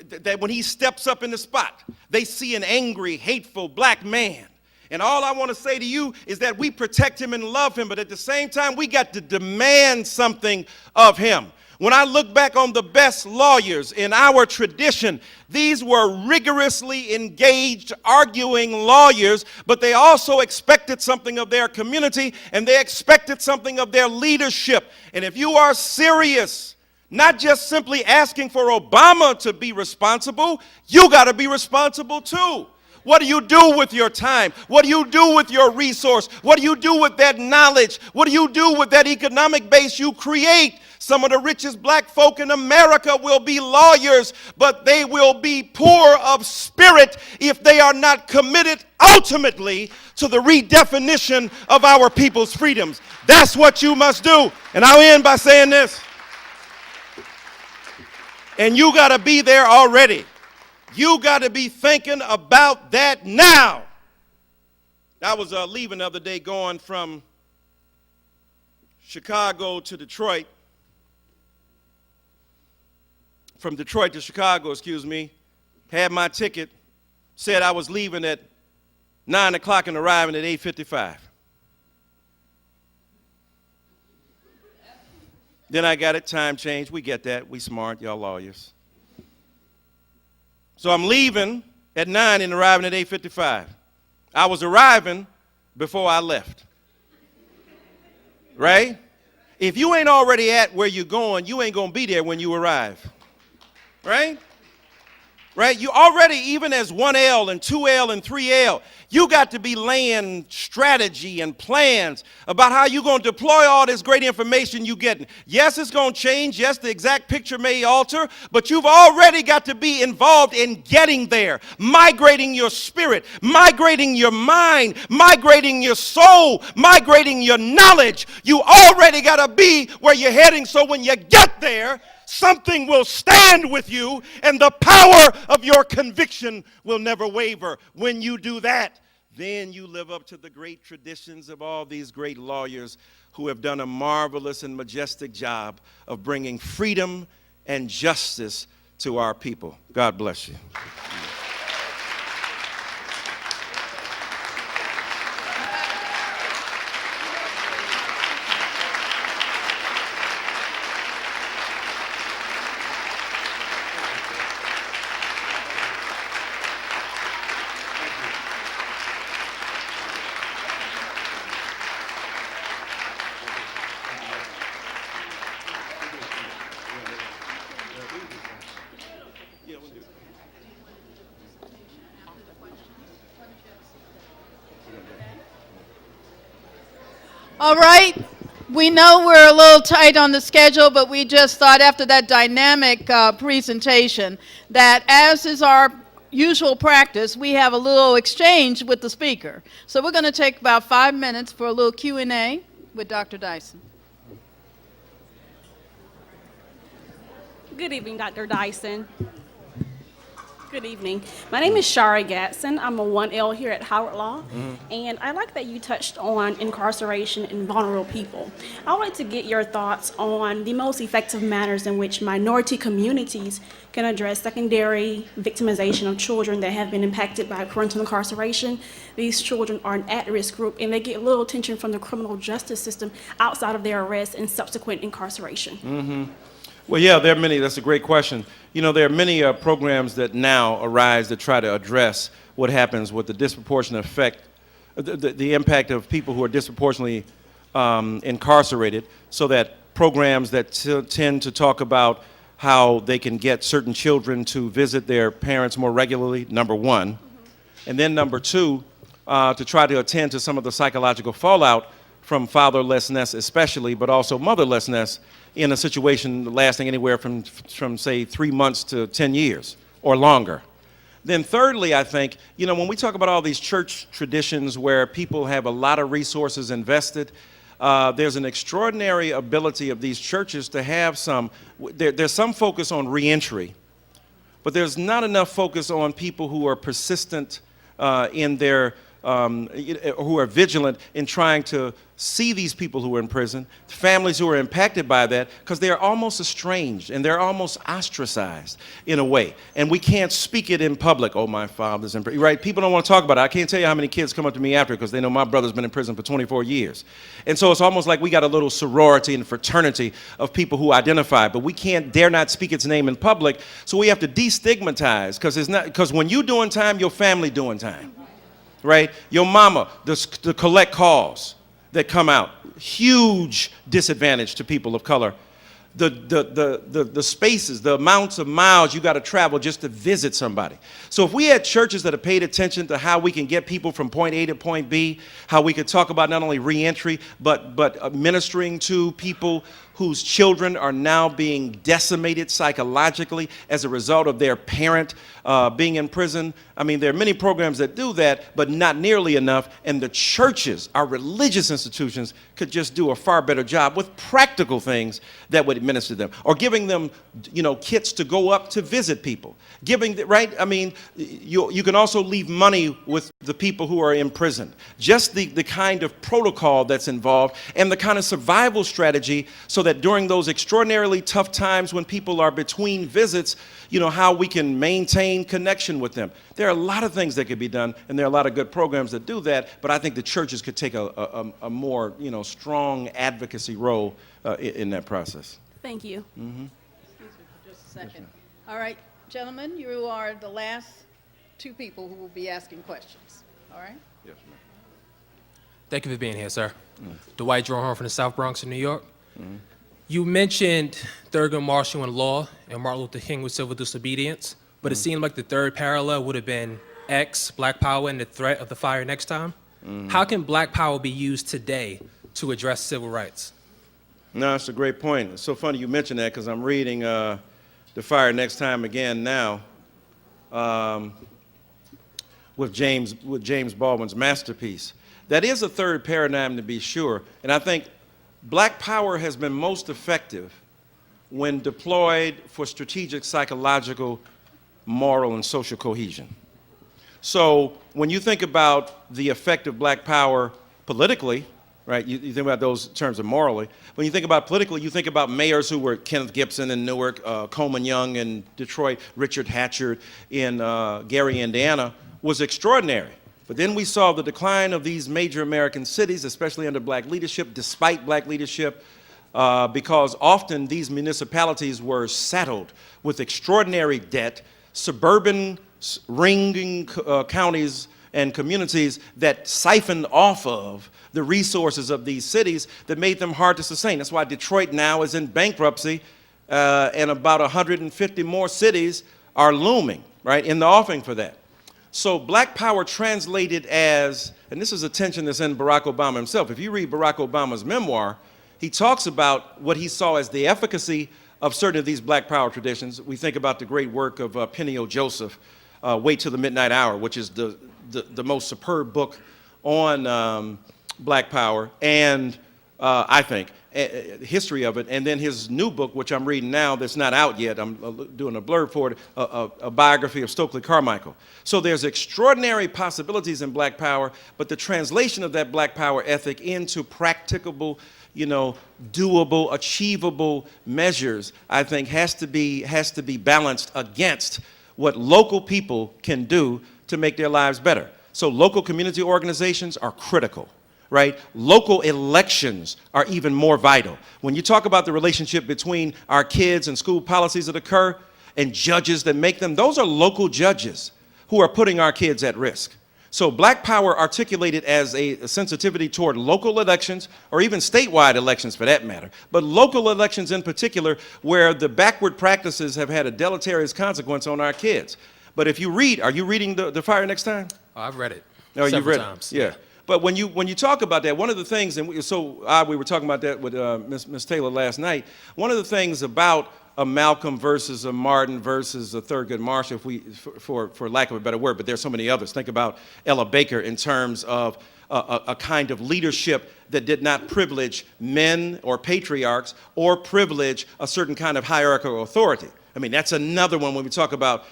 That when he steps up in the spot, they see an angry, hateful black man. And all I want to say to you is that we protect him and love him, but at the same time, we got to demand something of him. When I look back on the best lawyers in our tradition, these were rigorously engaged, arguing lawyers, but they also expected something of their community, and they expected something of their leadership. And if you are serious, not just simply asking for Obama to be responsible, you got to be responsible too. What do you do with your time? What do you do with your resource? What do you do with that knowledge? What do you do with that economic base you create? Some of the richest black folk in America will be lawyers, but they will be poor of spirit if they are not committed ultimately to the redefinition of our people's freedoms. That's what you must do. And I'll end by saying this. And you got to be there already. You got to be thinking about that now. I was leaving the other day going from Chicago to Detroit. From Detroit to Chicago, had my ticket, said I was leaving at 9 o'clock and arriving at 8:55. Then I got it, time change. We get that. We smart, y'all lawyers. So I'm leaving at 9 and arriving at 8:55. I was arriving before I left. Right? If you ain't already at where you're going, you ain't going to be there when you arrive. Right? right? You already, even as 1L and 2L and 3L, you got to be laying strategy and plans about how you're going to deploy all this great information you're getting. Yes, it's going to change. Yes, the exact picture may alter, but you've already got to be involved in getting there, migrating your spirit, migrating your mind, migrating your soul, migrating your knowledge. You already got to be where you're heading, so when you get there, something will stand with you, and the power of your conviction will never waver. When you do that, then you live up to the great traditions of all these great lawyers who have done a marvelous and majestic job of bringing freedom and justice to our people. God bless you. All right, we know we're a little tight on the schedule, but we just thought after that dynamic presentation that, as is our usual practice, we have a little exchange with the speaker. So we're going to take about 5 minutes for a little Q&A with Dr. Dyson. Good evening, Dr. Dyson. Good evening. My name is Shari Gatson. I'm a 1L here at Howard Law, and I like that you touched on incarceration and vulnerable people. I would like to get your thoughts on the most effective manners in which minority communities can address secondary victimization of children that have been impacted by parental incarceration. These children are an at-risk group, and they get little attention from the criminal justice system outside of their arrest and subsequent incarceration. Well, yeah, there are many. That's a great question. You know, there are many programs that now arise that try to address what happens with the disproportionate effect, the impact of people who are disproportionately incarcerated, so that programs that tend to talk about how they can get certain children to visit their parents more regularly, number one. And then number two, to try to attend to some of the psychological fallout from fatherlessness especially, but also motherlessness in a situation lasting anywhere from say 3 months to 10 years or longer. Then thirdly, I think, you know, when we talk about all these church traditions where people have a lot of resources invested, there's an extraordinary ability of these churches to have there's some focus on reentry, but there's not enough focus on people who are persistent in their who are vigilant in trying to see these people who are in prison, families who are impacted by that, because they're almost estranged and they're almost ostracized in a way. And we can't speak it in public. Oh, my father's in prison, right? People don't want to talk about it. I can't tell you how many kids come up to me after because they know my brother's been in prison for 24 years. And so it's almost like we got a little sorority and fraternity of people who identify, but we dare not speak its name in public. So we have to destigmatize, because when you doing time, your family doing time. Right? Your mama, the collect calls that come out, huge disadvantage to people of color. The spaces, the amounts of miles you got to travel just to visit somebody. So if we had churches that have paid attention to how we can get people from point A to point B, how we could talk about not only reentry, but ministering to people whose children are now being decimated psychologically as a result of their parent being in prison. I mean, there are many programs that do that, but not nearly enough. And the churches, our religious institutions, could just do a far better job with practical things that would administer them, or giving them, you know, kits to go up to visit people. Right? I mean, you can also leave money with the people who are in prison. Just the kind of protocol that's involved and the kind of survival strategy, so that during those extraordinarily tough times when people are between visits, you know, how we can maintain connection with them. There are a lot of things that could be done, and there are a lot of good programs that do that, but I think the churches could take a more, you know, strong advocacy role in that process. Thank you. Excuse me for just a second. All right, gentlemen, you are the last two people who will be asking questions. All right? Yes, ma'am. Thank you for being here, sir. Dwight Jordan from the South Bronx of New York. You mentioned Thurgood Marshall and law and Martin Luther King with civil disobedience. but it seemed like the third parallel would have been X, Black Power, and the threat of the fire next time. How can Black Power be used today to address civil rights? No, that's a great point. It's so funny you mentioned that because I'm reading The Fire Next Time again now with James Baldwin's masterpiece. That is a third paradigm to be sure, and I think Black Power has been most effective when deployed for strategic, psychological, moral, and social cohesion. So when you think about the effect of Black Power politically, right, you think about those in terms of morally. When you think about politically, you think about mayors who were Kenneth Gibson in Newark, Coleman Young in Detroit, Richard Hatchard in Gary, Indiana, was extraordinary. But then we saw the decline of these major American cities, especially under Black leadership, despite Black leadership, because often these municipalities were saddled with extraordinary debt, suburban ringing counties and communities that siphoned off of the resources of these cities that made them hard to sustain. That's why Detroit now is in bankruptcy, and about 150 more cities are looming, right, in the offing for that. So Black Power translated as, and this is a tension that's in Barack Obama himself. If you read Barack Obama's memoir, he talks about what he saw as the efficacy of certain of these Black Power traditions. We think about the great work of Penny Joseph, Wait Till the Midnight Hour, which is the most superb book on Black Power, and I think history of it. And then his new book, which I'm reading now, that's not out yet. I'm doing a blurb for it, a biography of Stokely Carmichael. So there's extraordinary possibilities in Black Power, but the translation of that Black Power ethic into practicable, doable, achievable measures, I think has to be balanced against what local people can do to make their lives better. So local community organizations are critical, right? Local elections are even more vital. When you talk about the relationship between our kids and school policies that occur and judges that make them, those are local judges who are putting our kids at risk. So Black Power articulated as a sensitivity toward local elections, or even statewide elections for that matter, but local elections in particular, where the backward practices have had a deleterious consequence on our kids. But if you read, are you reading The Fire Next Time? Oh, I've read it several times. Yeah. But when you talk about that, one of the things, and we were talking about that with Ms. Taylor last night, one of the things about a Malcolm versus a Martin versus a Thurgood Marshall, for lack of a better word, but there's so many others. Think about Ella Baker in terms of a kind of leadership that did not privilege men or patriarchs or privilege a certain kind of hierarchical authority. I mean, that's another one when we talk about,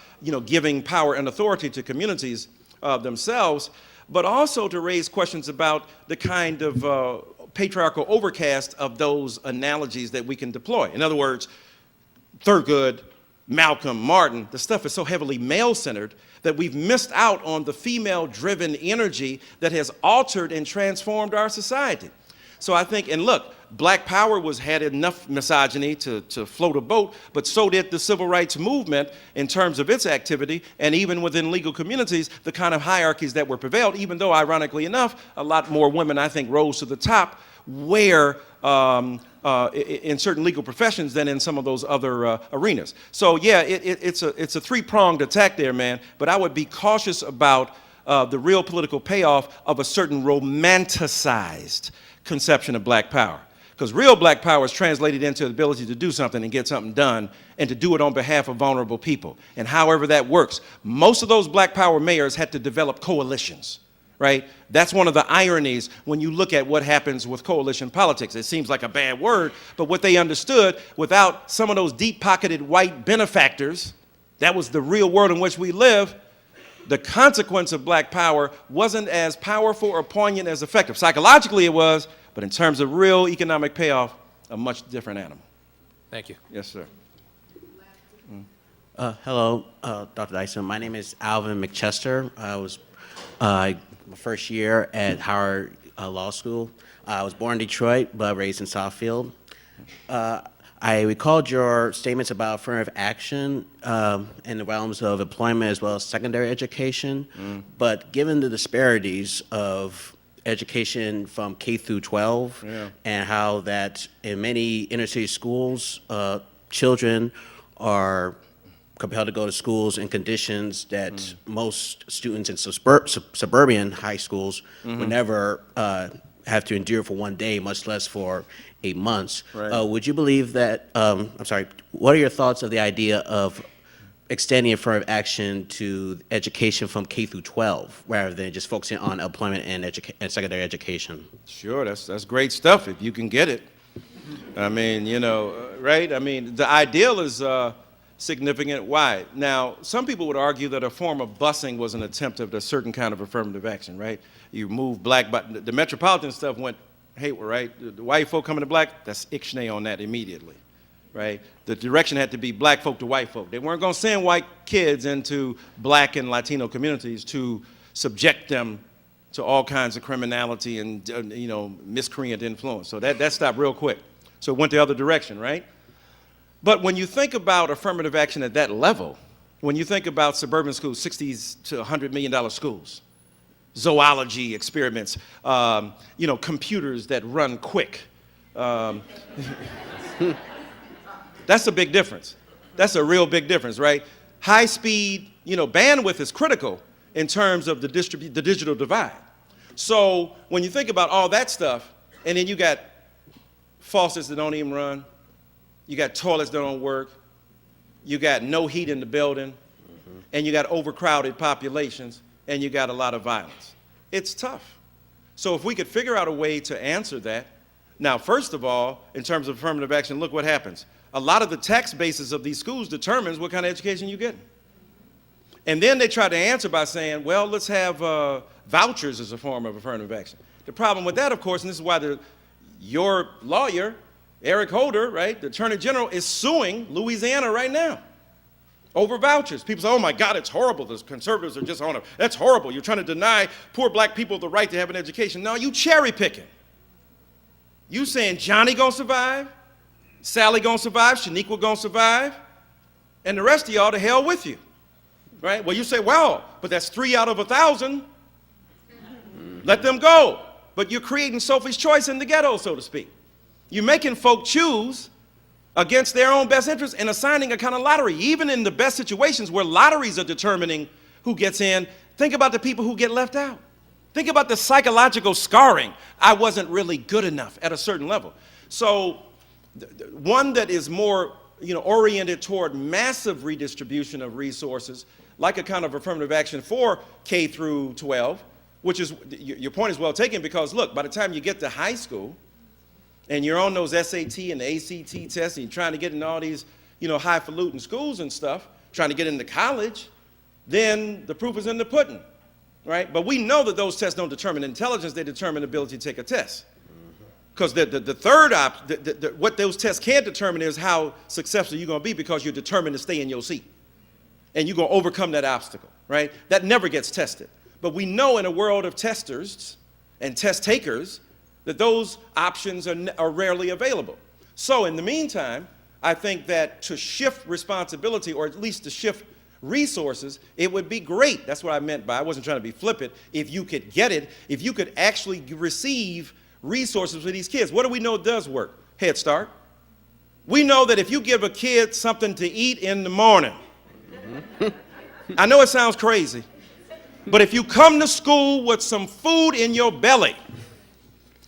giving power and authority to communities themselves, but also to raise questions about the kind of patriarchal overcast of those analogies that we can deploy. In other words, Thurgood, Malcolm, Martin, the stuff is so heavily male-centered that we've missed out on the female-driven energy that has altered and transformed our society. So I think, and look, Black Power had enough misogyny to float a boat, but so did the civil rights movement in terms of its activity, and even within legal communities, the kind of hierarchies that were prevailed, even though, ironically enough, a lot more women, I think, rose to the top where in certain legal professions than in some of those other arenas. So yeah, it's a three-pronged attack there, man, but I would be cautious about the real political payoff of a certain romanticized conception of Black Power. Because real Black Power is translated into the ability to do something and get something done, and to do it on behalf of vulnerable people. And however that works, most of those Black Power mayors had to develop coalitions, right? That's one of the ironies when you look at what happens with coalition politics. It seems like a bad word, but what they understood, without some of those deep-pocketed white benefactors, that was the real world in which we live, the consequence of Black Power wasn't as powerful or poignant as effective. Psychologically it was, but in terms of real economic payoff, a much different animal. Thank you. Yes, sir. Hello, Dr. Dyson. My name is Alvin McChester. I was my first year at Howard Law School. I was born in Detroit, but raised in Southfield. I recalled your statements about affirmative action in the realms of employment as well as secondary education. But given the disparities of education from K through 12, and how that in many inner city schools, children are compelled to go to schools in conditions that most students in suburban high schools would never have to endure for one day, much less for 8 months. Right. Would you believe that, what are your thoughts of the idea of extending affirmative action to education from K through 12, rather than just focusing on employment and secondary education? Sure, that's great stuff if you can get it. I mean, right? I mean, the ideal is significant. Why? Now, some people would argue that a form of busing was an attempt at a certain kind of affirmative action, right? You move black, but the metropolitan stuff went haywire, right? The white folk coming to black, that's ixnay on that immediately, right? The direction had to be black folk to white folk. They weren't going to send white kids into black and Latino communities to subject them to all kinds of criminality and, miscreant influence. So that stopped real quick. So it went the other direction, right? But when you think about affirmative action at that level, when you think about suburban schools, $60 to $100 million schools, zoology experiments, computers that run quick, that's a big difference. That's a real big difference, right? High speed, bandwidth is critical in terms of the digital divide. So when you think about all that stuff, and then you got faucets that don't even run, you got toilets that don't work, you got no heat in the building, and you got overcrowded populations, and you got a lot of violence. It's tough. So if we could figure out a way to answer that, now, first of all, in terms of affirmative action, look what happens. A lot of the tax basis of these schools determines what kind of education you get. And then they try to answer by saying, well, let's have vouchers as a form of affirmative action. The problem with that, of course, and this is why your lawyer, Eric Holder, right, the Attorney General, is suing Louisiana right now over vouchers. People say, oh my God, it's horrible. The conservatives are just on it. That's horrible. You're trying to deny poor black people the right to have an education. No, you cherry picking. You saying Johnny gonna survive, Sally gonna survive, Shaniqua gonna survive, and the rest of y'all to hell with you, right? Well, you say, well, but that's 3 out of 1,000. Let them go. But you're creating Sophie's choice in the ghetto, so to speak. You're making folk choose against their own best interests and assigning a kind of lottery. Even in the best situations where lotteries are determining who gets in, think about the people who get left out. Think about the psychological scarring. I wasn't really good enough at a certain level. So one that is more oriented toward massive redistribution of resources, like a kind of affirmative action for K through 12, which is, your point is well taken, because look, by the time you get to high school and you're on those SAT and the ACT tests and you're trying to get in all these highfalutin schools and stuff, trying to get into college, then the proof is in the pudding, right? But we know that those tests don't determine intelligence, they determine ability to take a test. Because the third what those tests can't determine is how successful you're going to be, because you're determined to stay in your seat. And you're going to overcome that obstacle, right? That never gets tested. But we know in a world of testers and test takers that those options are rarely available. So in the meantime, I think that to shift responsibility, or at least to shift resources, it would be great. That's what I meant by, I wasn't trying to be flippant, if you could get it, if you could actually receive resources for these kids. What do we know does work? Head Start. We know that if you give a kid something to eat in the morning, I know it sounds crazy, but if you come to school with some food in your belly,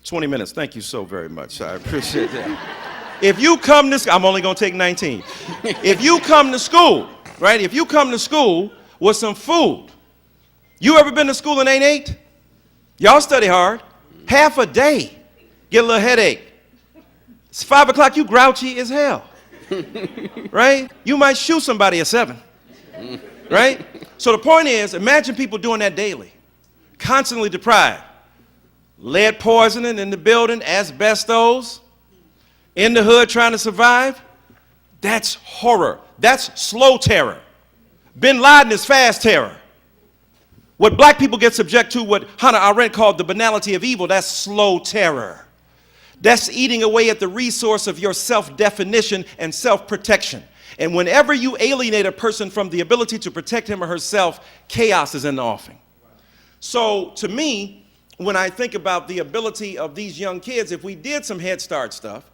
20 minutes, thank you so very much, I appreciate that. If you come to, I'm only gonna take 19. If you come to school, right, if you come to school with some food, you ever been to school and ain't ate? Y'all study hard. Half a day, get a little headache. It's 5 o'clock, you grouchy as hell, right? You might shoot somebody at 7, right? So the point is, imagine people doing that daily, constantly deprived. Lead poisoning in the building, asbestos, in the hood trying to survive. That's horror. That's slow terror. Bin Laden is fast terror. What black people get subject to, what Hannah Arendt called the banality of evil, that's slow terror. That's eating away at the resource of your self-definition and self-protection. And whenever you alienate a person from the ability to protect him or herself, chaos is in the offing. So to me, when I think about the ability of these young kids, if we did some Head Start stuff,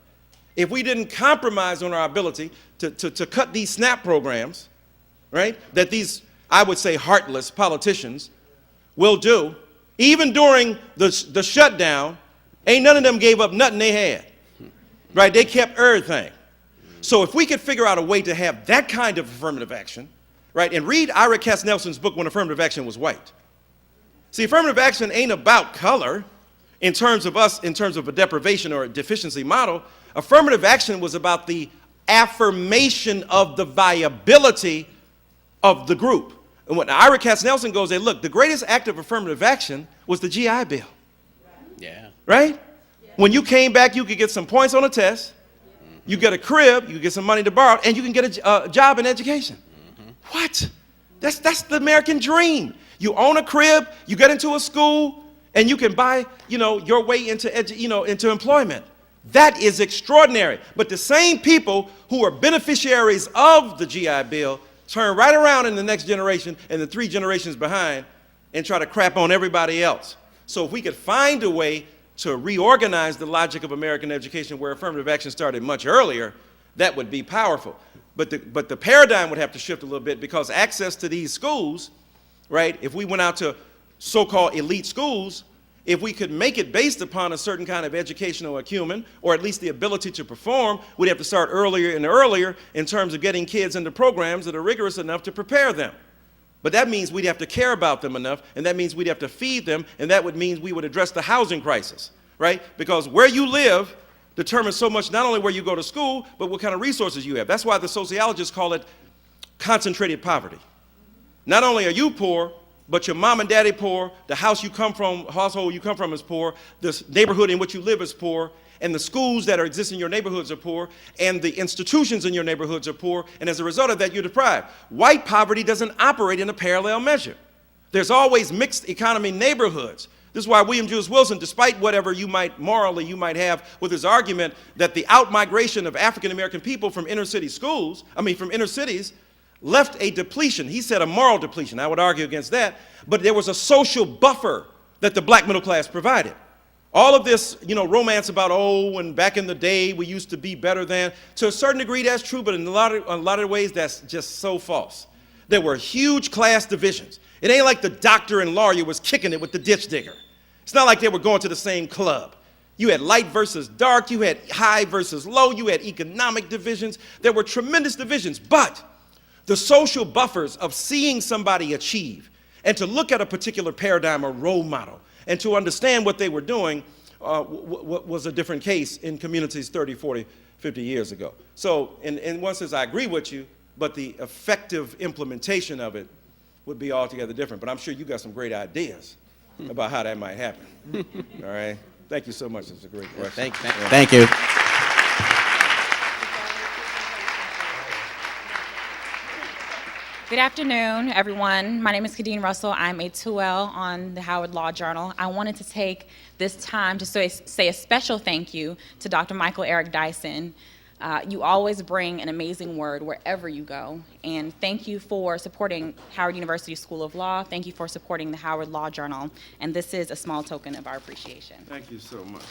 if we didn't compromise on our ability to cut these SNAP programs, right, that these, I would say, heartless politicians will do, even during the shutdown, ain't none of them gave up nothing they had, right? They kept everything. So if we could figure out a way to have that kind of affirmative action, right, and read Ira Katznelson's book, When Affirmative Action Was White. See, affirmative action ain't about color in terms of us, in terms of a deprivation or a deficiency model. Affirmative action was about the affirmation of the viability of the group. And when Ira Katznelson goes there, look, the greatest act of affirmative action was the GI Bill. Yeah. Right? When you came back, you could get some points on a test, you get a crib, you could get some money to borrow, and you can get a job in education. What? That's the American dream. You own a crib, you get into a school, and you can buy, your way into employment. That is extraordinary. But the same people who are beneficiaries of the GI Bill turn right around in the next generation and the 3 generations behind and try to crap on everybody else. So if we could find a way to reorganize the logic of American education where affirmative action started much earlier, that would be powerful. But the paradigm would have to shift a little bit, because access to these schools, right, if we went out to so-called elite schools, if we could make it based upon a certain kind of educational acumen, or at least the ability to perform, we'd have to start earlier and earlier in terms of getting kids into programs that are rigorous enough to prepare them. But that means we'd have to care about them enough, and that means we'd have to feed them, and that would mean we would address the housing crisis, right? Because where you live determines so much, not only where you go to school, but what kind of resources you have. That's why the sociologists call it concentrated poverty. Not only are you poor, but your mom and daddy poor, the household you come from is poor, the neighborhood in which you live is poor, and the schools that exist in your neighborhoods are poor, and the institutions in your neighborhoods are poor, and as a result of that, you're deprived. White poverty doesn't operate in a parallel measure. There's always mixed economy neighborhoods. This is why William Jewis Wilson, despite whatever you might have with his argument that the outmigration of African American people from inner cities, left a depletion. He said a moral depletion. I would argue against that. But there was a social buffer that the black middle class provided. All of this, romance about, and back in the day we used to be better than, to a certain degree that's true, but in a lot of ways that's just so false. There were huge class divisions. It ain't like the doctor and lawyer was kicking it with the ditch digger. It's not like they were going to the same club. You had light versus dark, you had high versus low, you had economic divisions. There were tremendous divisions, but the social buffers of seeing somebody achieve and to look at a particular paradigm or role model and to understand what they were doing was a different case in communities 30, 40, 50 years ago. So in one sense, I agree with you, but the effective implementation of it would be altogether different. But I'm sure you got some great ideas about how that might happen. All right? Thank you so much. It's a great question. Thank you. Good afternoon, everyone. My name is Kadeen Russell. I'm a 2L on the Howard Law Journal. I wanted to take this time to say a special thank you to Dr. Michael Eric Dyson. You always bring an amazing word wherever you go. And thank you for supporting Howard University School of Law. Thank you for supporting the Howard Law Journal. And this is a small token of our appreciation. Thank you so much.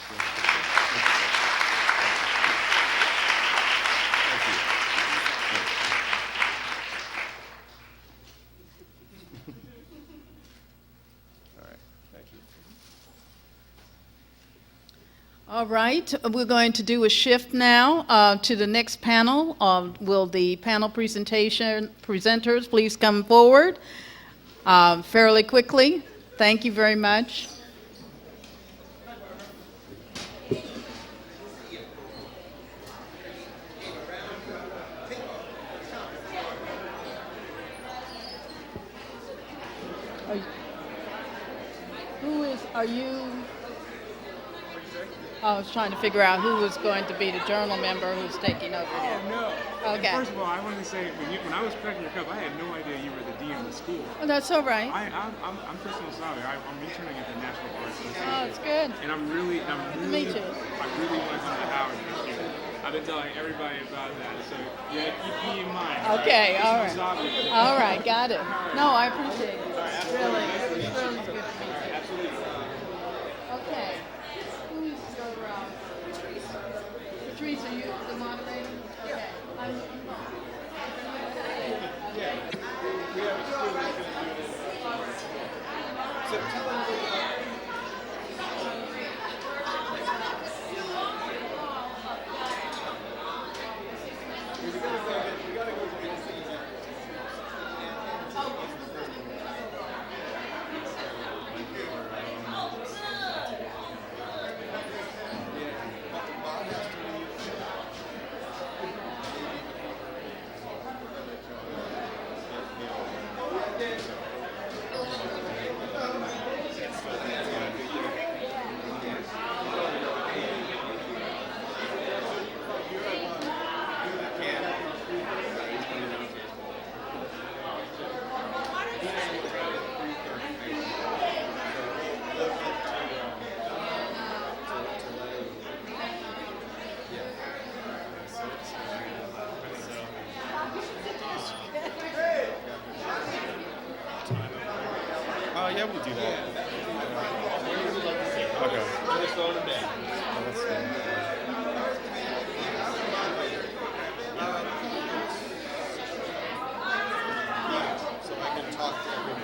All right, we're going to do a shift now to the next panel. Will the panel presenters please come forward fairly quickly? Thank you very much. Are you? I was trying to figure out who was going to be the journal member who's taking over here. No. Okay. First of all, I wanted to say, when I was correcting your cup, I had no idea you were the dean of the school. Oh, that's all right. I'm Christian Sabe. I'm returning at the National Bar Association. Oh, it's good. And I'm really, to meet you. I really want to come to Howard this year. I've been telling everybody about that, so yeah, keep me in mind. Okay, all right. Sabe. All right, got it. No, I appreciate it. Really good to meet you. Absolutely. Okay. Who's your, Patrice, are you the moderator? Okay. Okay. could do that. Okay. Just slow them down. So I can talk to everybody.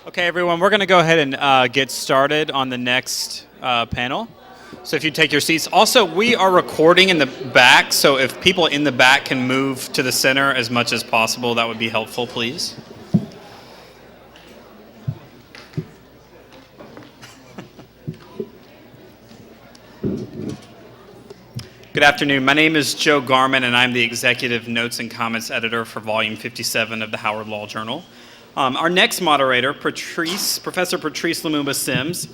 Okay, everyone, we're going to go ahead and get started on the next panel. So if you take your seats. Also, we are recording in the back, so if people in the back can move to the center as much as possible, that would be helpful, please. Good afternoon. My name is Joe Garman, and I'm the Executive Notes and Comments Editor for Volume 57 of the Howard Law Journal. Our next moderator, Professor Patrice Lumumba Sims,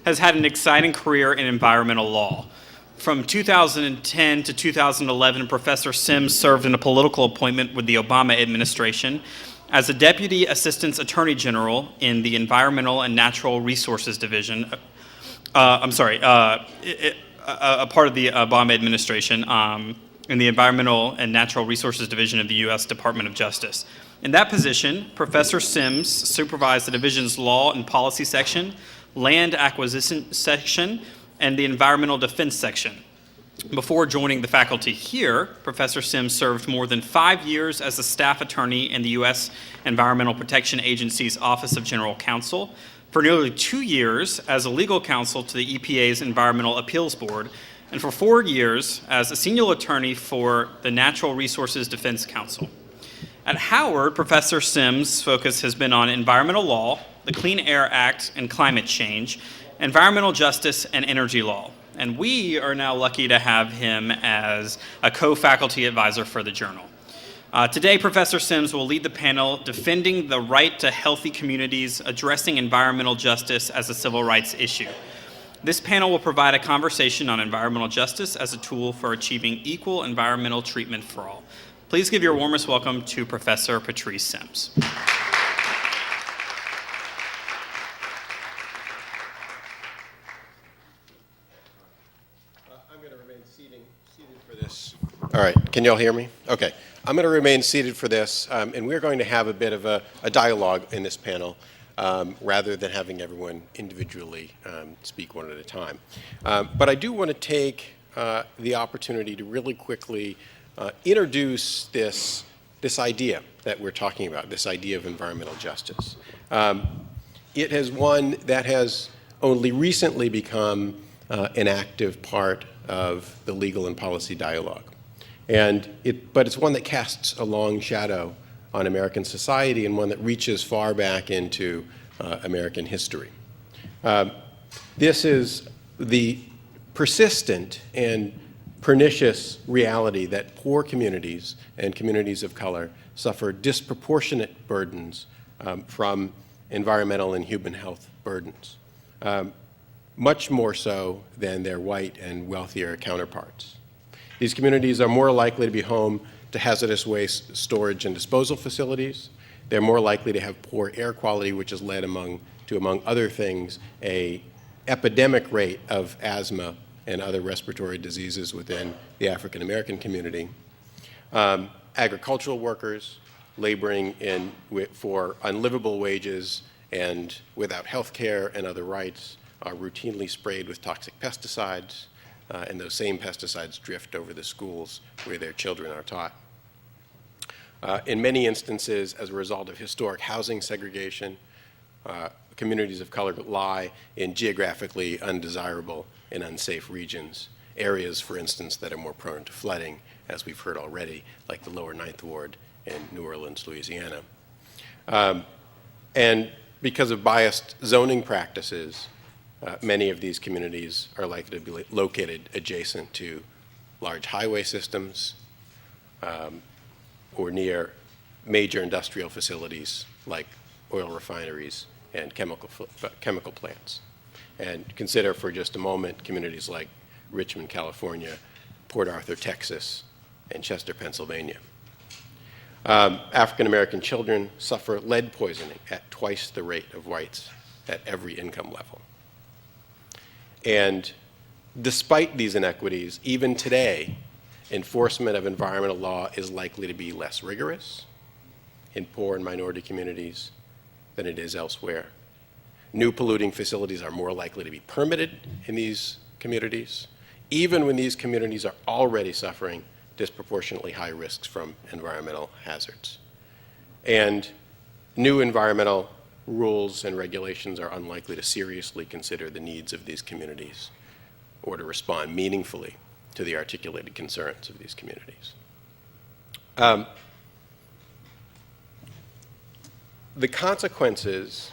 has had an exciting career in environmental law. From 2010 to 2011, Professor Sims served in a political appointment with the Obama administration as a Deputy Assistant Attorney General in the Environmental and Natural Resources Division. A part of the Obama administration in the Environmental and Natural Resources Division of the U.S. Department of Justice. In that position, Professor Sims supervised the division's Law and Policy section, Land Acquisition section, and the Environmental Defense section. Before joining the faculty here, Professor Sims served more than 5 years as a staff attorney in the U.S. Environmental Protection Agency's Office of General Counsel, for nearly 2 years as a legal counsel to the EPA's Environmental Appeals Board, and for 4 years as a senior attorney for the Natural Resources Defense Council. At Howard, Professor Sims' focus has been on environmental law, the Clean Air Act and climate change, environmental justice, and energy law. And we are now lucky to have him as a co-faculty advisor for the journal. Today, Professor Sims will lead the panel defending the right to healthy communities, addressing environmental justice as a civil rights issue. This panel will provide a conversation on environmental justice as a tool for achieving equal environmental treatment for all. Please give your warmest welcome to Professor Patrice Sims. I'm going to remain seated for this. All right, can you all hear me? Okay. I'm going to remain seated for this, and we're going to have a bit of a dialogue in this panel rather than having everyone individually speak one at a time. But I do want to take the opportunity to really quickly introduce this idea that we're talking about, this idea of environmental justice. It has one that has only recently become an active part of the legal and policy dialogue. But it's one that casts a long shadow on American society and one that reaches far back into American history. This is the persistent and pernicious reality that poor communities and communities of color suffer disproportionate burdens from environmental and human health burdens, much more so than their white and wealthier counterparts. These communities are more likely to be home to hazardous waste storage and disposal facilities. They're more likely to have poor air quality, which has led, among other things, an epidemic rate of asthma and other respiratory diseases within the African American community. Agricultural workers laboring for unlivable wages and without health care and other rights are routinely sprayed with toxic pesticides, and those same pesticides drift over the schools where their children are taught. In many instances, as a result of historic housing segregation, communities of color lie in geographically undesirable and unsafe regions, areas, for instance, that are more prone to flooding, as we've heard already, like the lower Ninth Ward in New Orleans, Louisiana. And because of biased zoning practices, many of these communities are likely to be located adjacent to large highway systems, or near major industrial facilities like oil refineries and chemical plants. And consider for just a moment communities like Richmond, California, Port Arthur, Texas, and Chester, Pennsylvania. African American children suffer lead poisoning at twice the rate of whites at every income level. And despite these inequities, even today, enforcement of environmental law is likely to be less rigorous in poor and minority communities than it is elsewhere. New polluting facilities are more likely to be permitted in these communities, even when these communities are already suffering disproportionately high risks from environmental hazards. And new environmental rules and regulations are unlikely to seriously consider the needs of these communities or to respond meaningfully to the articulated concerns of these communities. The consequences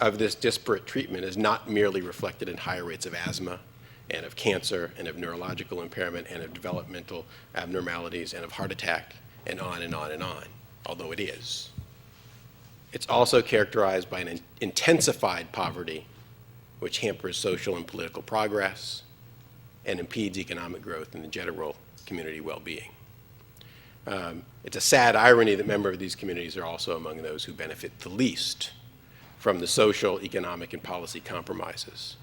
of this disparate treatment is not merely reflected in higher rates of asthma and of cancer and of neurological impairment and of developmental abnormalities and of heart attack and on and on and on, although it is. It's also characterized by an intensified poverty which hampers social and political progress and impedes economic growth and the general community well-being. It's a sad irony that members of these communities are also among those who benefit the least from the social, economic, and policy compromises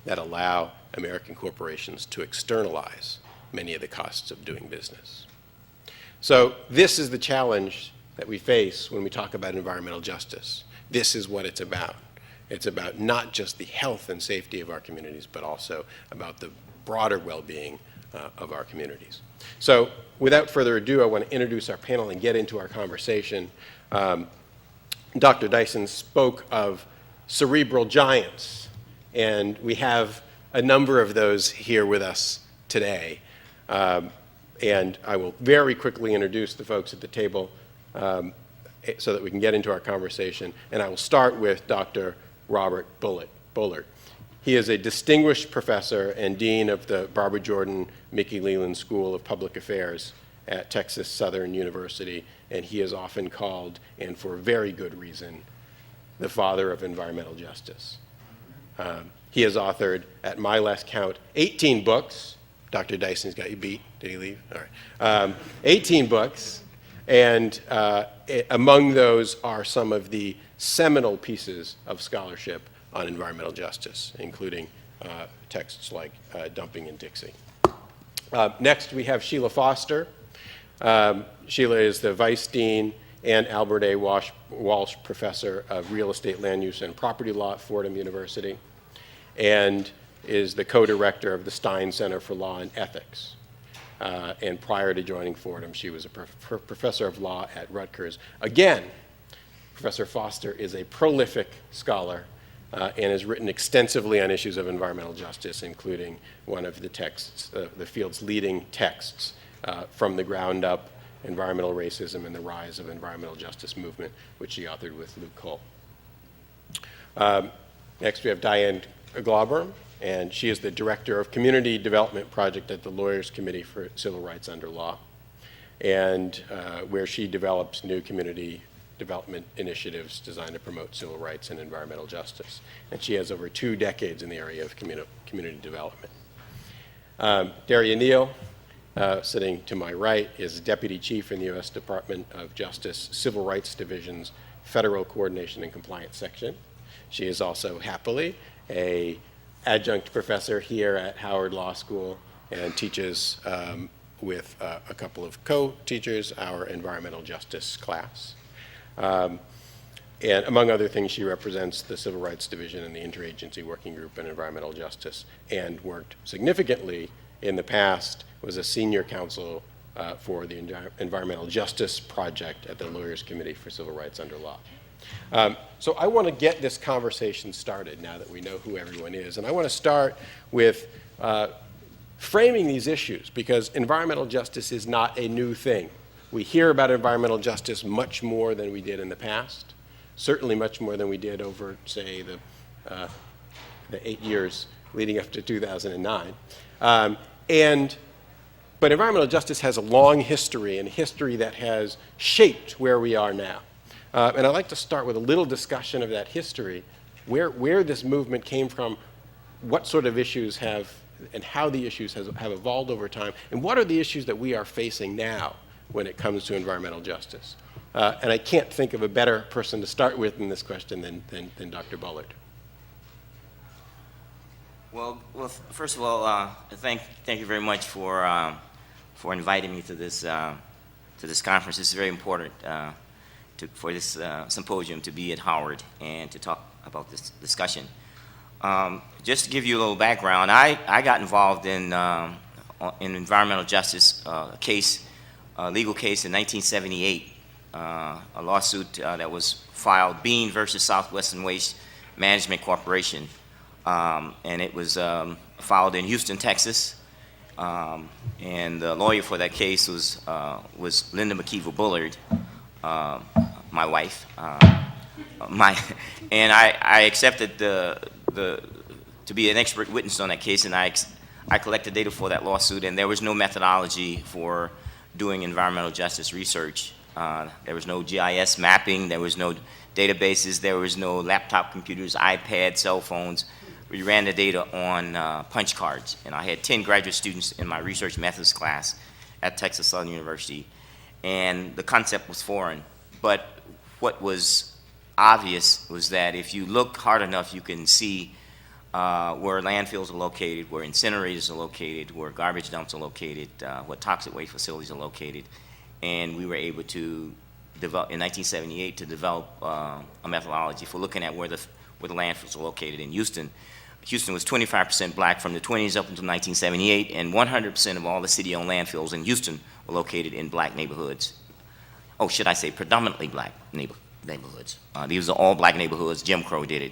that allow American corporations to externalize many of the costs of doing business. So this is the challenge that we face when we talk about environmental justice. This is what it's about. It's about not just the health and safety of our communities, but also about the broader well-being of our communities. So without further ado, I want to introduce our panel and get into our conversation. Dr. Dyson spoke of cerebral giants, and we have a number of those here with us today. And I will very quickly introduce the folks at the table so that we can get into our conversation. And I will start with Dr. Robert Bullard. He is a distinguished professor and dean of the Barbara Jordan Mickey Leland School of Public Affairs at Texas Southern University, and he is often called, and for very good reason, the father of environmental justice. He has authored, at my last count, 18 books. Dr. Dyson's got you beat. Did he leave? All right. 18 books, and among those are some of the seminal pieces of scholarship on environmental justice, including texts like Dumping in Dixie. Next, we have Sheila Foster. Sheila is the Vice Dean and Albert A. Walsh Professor of Real Estate, Land Use, and Property Law at Fordham University, and is the co-director of the Stein Center for Law and Ethics. And prior to joining Fordham, she was a professor of law at Rutgers. Again, Professor Foster is a prolific scholar and has written extensively on issues of environmental justice, including one of the texts, the field's leading texts, From the Ground Up, Environmental Racism and the Rise of Environmental Justice Movement, which she authored with Luke Cole. Next, we have Diane Glauber, and she is the Director of Community Development Project at the Lawyers Committee for Civil Rights Under Law, and where she develops new community development initiatives designed to promote civil rights and environmental justice. And she has over 2 decades in the area of community development. Daria Neal, sitting to my right, is Deputy Chief in the U.S. Department of Justice Civil Rights Division's Federal Coordination and Compliance Section. She is also, happily, an adjunct professor here at Howard Law School and teaches with a couple of co-teachers our environmental justice class. And among other things, she represents the Civil Rights Division and the Interagency Working Group on Environmental Justice, and worked significantly in the past, was a senior counsel for the Environmental Justice Project at the Lawyers Committee for Civil Rights Under Law. So I want to get this conversation started now that we know who everyone is. And I want to start with framing these issues, because environmental justice is not a new thing. We hear about environmental justice much more than we did in the past, certainly much more than we did over, say, the 8 years leading up to 2009. But But environmental justice has a long history, and a history that has shaped where we are now. And I'd like to start with a little discussion of that history, where this movement came from, what sort of issues have, and how the issues have evolved over time, and what are the issues that we are facing now when it comes to environmental justice. And I can't think of a better person to start with in this question than Dr. Bullard. Well, first of all, thank you very much for inviting me to this conference. It's very important for this symposium to be at Howard and to talk about this discussion. Just to give you a little background, I got involved in environmental justice legal case in 1978, a lawsuit that was filed, Bean versus Southwestern Waste Management Corporation, and it was filed in Houston, Texas. And the lawyer for that case was Linda McKeever Bullard, my wife. And I accepted to be an expert witness on that case, and I collected data for that lawsuit, and there was no methodology for doing environmental justice research. There was no GIS mapping, there was no databases, there was no laptop computers, iPads, cell phones. We ran the data on punch cards, and I had 10 graduate students in my research methods class at Texas Southern University, and the concept was foreign. But what was obvious was that if you look hard enough, you can see where landfills are located, where incinerators are located, where garbage dumps are located, what toxic waste facilities are located. And we were able to develop, in 1978, to develop a methodology for looking at where the landfills are located in Houston. Houston was 25% black from the 20s up until 1978, and 100% of all the city-owned landfills in Houston were located in black neighborhoods. Oh, should I say predominantly black neighborhoods. These are all black neighborhoods. Jim Crow did it.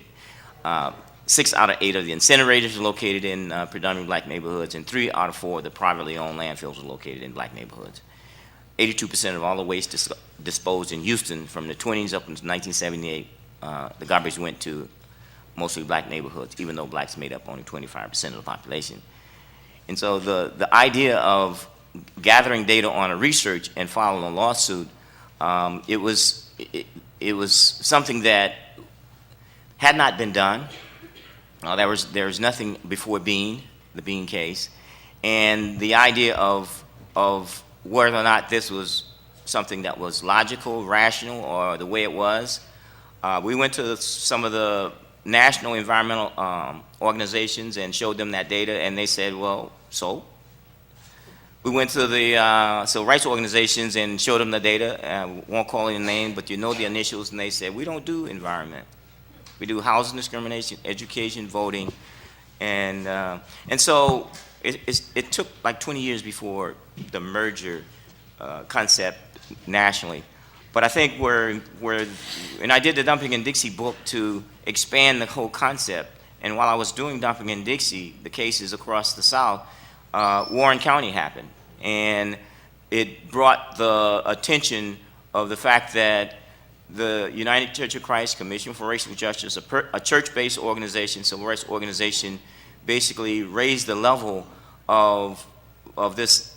6 out of 8 of the incinerators are located in predominantly black neighborhoods, and 3 out of 4 of the privately owned landfills are located in black neighborhoods. 82% of all the waste disposed in Houston from the 20s up until 1978, the garbage went to mostly black neighborhoods, even though blacks made up only 25% of the population. And so the idea of gathering data on a research and filing a lawsuit, it was something that had not been done. There was nothing before the Bean case, and the idea of whether or not this was something that was logical, rational, or the way it was. We went to some of the national environmental organizations and showed them that data, and they said, well, so? We went to the civil rights organizations and showed them the data. Won't call any name, but you know the initials, and they said, we don't do environment. We do housing discrimination, education, voting, and so it took like 20 years before the merger concept nationally. But I think and I did the Dumping in Dixie book to expand the whole concept. And while I was doing Dumping in Dixie, the cases across the South, Warren County happened. And it brought the attention of the fact that the United Church of Christ Commission for Racial Justice, a church-based organization, civil rights organization, basically raised the level of this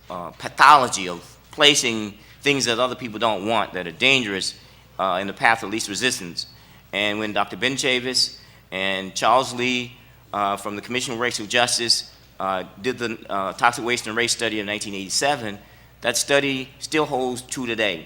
pathology of placing things that other people don't want, that are dangerous, in the path of least resistance. And when Dr. Ben Chavis and Charles Lee from the Commission for Racial Justice did the toxic waste and race study in 1987, that study still holds true today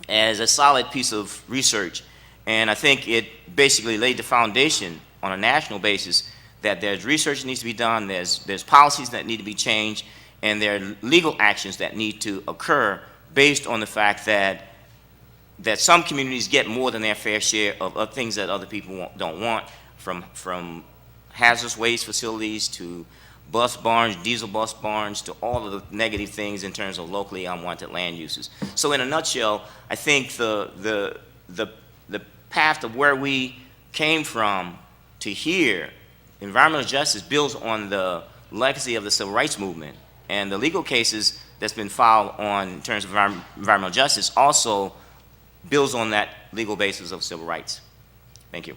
as a solid piece of research. And I think it basically laid the foundation on a national basis that there's research that needs to be done, there's policies that need to be changed, and there are legal actions that need to occur based on the fact that some communities get more than their fair share of things that other people don't want, from hazardous waste facilities to bus barns, diesel bus barns, to all of the negative things in terms of locally unwanted land uses. So in a nutshell, I think the path of where we came from to here, environmental justice builds on the legacy of the civil rights movement, and the legal cases that's been filed on in terms of environmental justice also builds on that legal basis of civil rights. Thank you.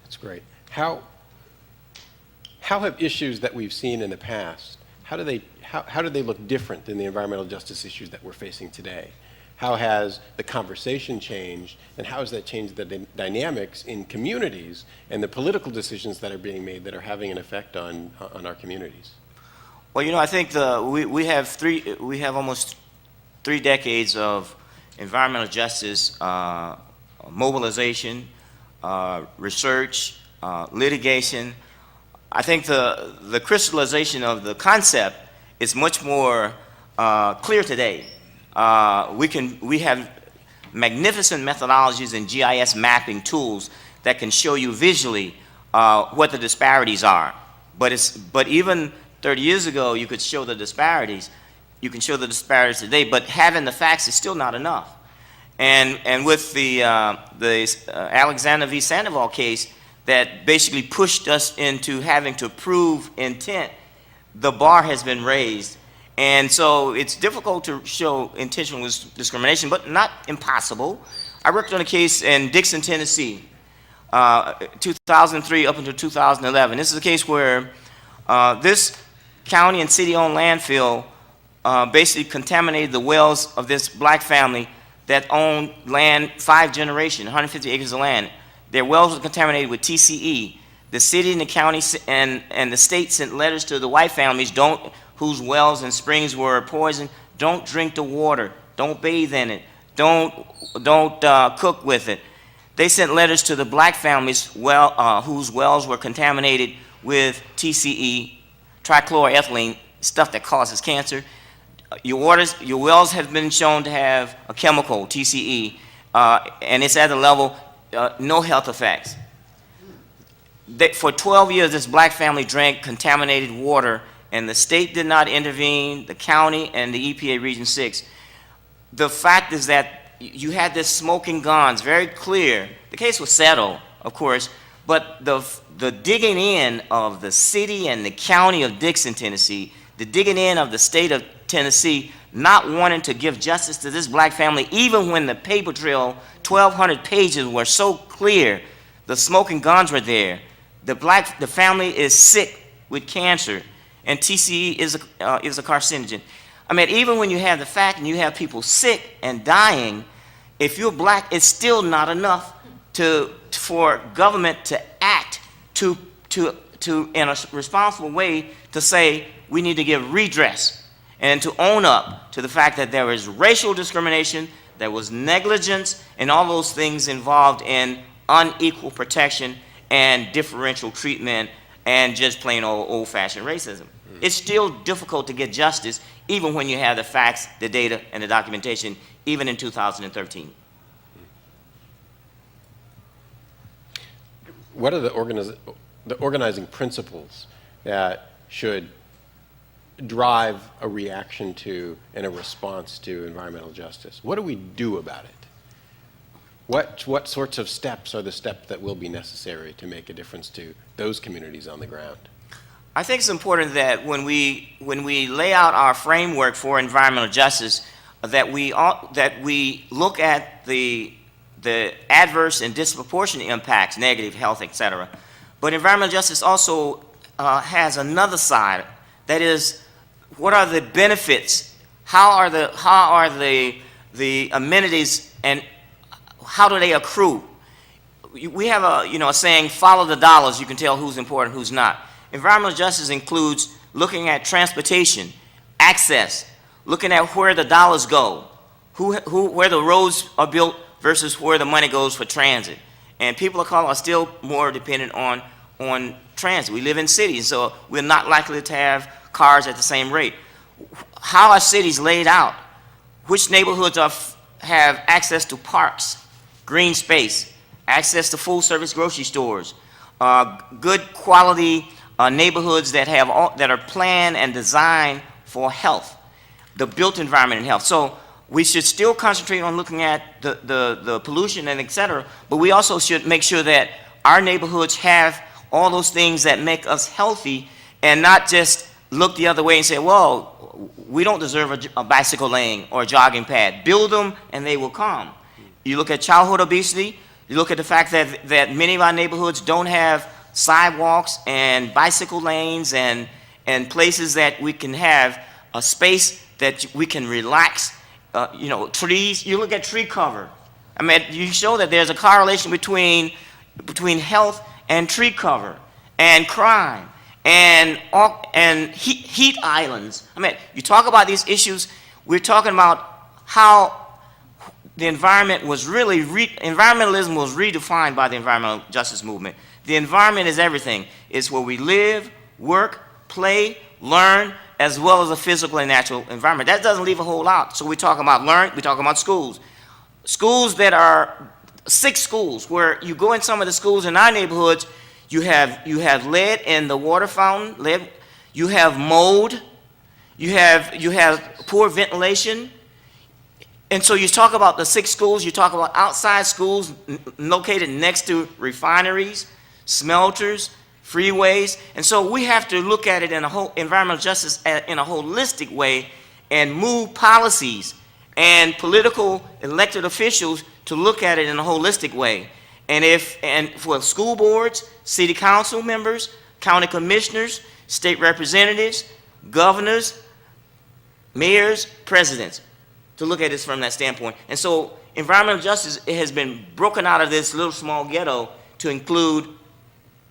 That's great. How how have issues that we've seen in the past, how do they look different than the environmental justice issues that we're facing today? How has the conversation changed, and how has that changed the dynamics in communities and the political decisions that are being made that are having an effect on our communities? Well, you know, I think we have almost 3 decades of environmental justice mobilization, research, litigation. I think the crystallization of the concept is much more clear today. We have magnificent methodologies and GIS mapping tools that can show you visually what the disparities are. But even 30 years ago, you could show the disparities. You can show the disparities today, but having the facts is still not enough. And with the Alexander v. Sandoval case that basically pushed us into having to prove intent, the bar has been raised. And so it's difficult to show intentional discrimination, but not impossible. I worked on a case in Dixon, Tennessee, 2003 up until 2011. This is a case where this county and city-owned landfill basically contaminated the wells of this black family that owned land 5 generations, 150 acres of land. Their wells were contaminated with TCE. The city and the county and the state sent letters to the white families whose wells and springs were poisoned. Don't drink the water. Don't bathe in it. Don't cook with it. They sent letters to the black families whose wells were contaminated with TCE, trichloroethylene, stuff that causes cancer. Your wells have been shown to have a chemical, TCE, and it's at a level, no health effects. For 12 years, this black family drank contaminated water, and the state did not intervene, the county and the EPA Region 6. The fact is that you had this smoking guns, very clear. The case was settled, of course, but the digging in of the city and the county of Dixon, Tennessee, the digging in of the state of Tennessee, not wanting to give justice to this black family, even when the paper trail, 1,200 pages, were so clear, the smoking guns were there. The family is sick with cancer, and TCE is a carcinogen. I mean, even when you have the fact and you have people sick and dying, if you're black, it's still not enough for government to act in a responsible way to say we need to give redress and to own up to the fact that there is racial discrimination, there was negligence, and all those things involved in unequal protection and differential treatment and just plain old-fashioned racism. It's still difficult to get justice even when you have the facts, the data, and the documentation, even in 2013. What are the organizing principles that should drive a reaction to and a response to environmental justice? What do we do about it? What sorts of steps are the steps that will be necessary to make a difference to those communities on the ground? I think it's important that when we lay out our framework for environmental justice, that we look at the adverse and disproportionate impacts, negative health, etc. But environmental justice also has another side, that is, what are the benefits? How are the amenities, and how do they accrue? We have a saying, follow the dollars, you can tell who's important, who's not. Environmental justice includes looking at transportation, access, looking at where the dollars go, where the roads are built versus where the money goes for transit. And people of color are still more dependent on transit. We live in cities, so we're not likely to have cars at the same rate. How are cities laid out? Which neighborhoods have access to parks, green space, access to full-service grocery stores, good quality neighborhoods that are planned and designed for health, the built environment and health. So we should still concentrate on looking at the pollution and et cetera, but we also should make sure that our neighborhoods have all those things that make us healthy, and not just look the other way and say, well, we don't deserve a bicycle lane or a jogging pad. Build them and they will come. You look at childhood obesity, you look at the fact that many of our neighborhoods don't have sidewalks and bicycle lanes and places that we can have a space that we can relax. Trees, you look at tree cover. I mean, you show that there's a correlation between health and tree cover and crime and heat islands. I mean, you talk about these issues, we're talking about how the environment was environmentalism was redefined by the environmental justice movement. The environment is everything. It's where we live, work, play, learn, as well as a physical and natural environment. That doesn't leave a whole lot. So we talk about we talk about schools. Schools that are 6 schools, where you go in some of the schools in our neighborhoods, you have lead in the water fountain, you have mold, you have poor ventilation. And so you talk about the 6 schools, you talk about outside schools located next to refineries, smelters, freeways. And so we have to look at it in a whole environmental justice in a holistic way and move policies and political elected officials to look at it in a holistic way. And for school boards, city council members, county commissioners, state representatives, governors, mayors, presidents, to look at this from that standpoint. And so environmental justice has been broken out of this little small ghetto to include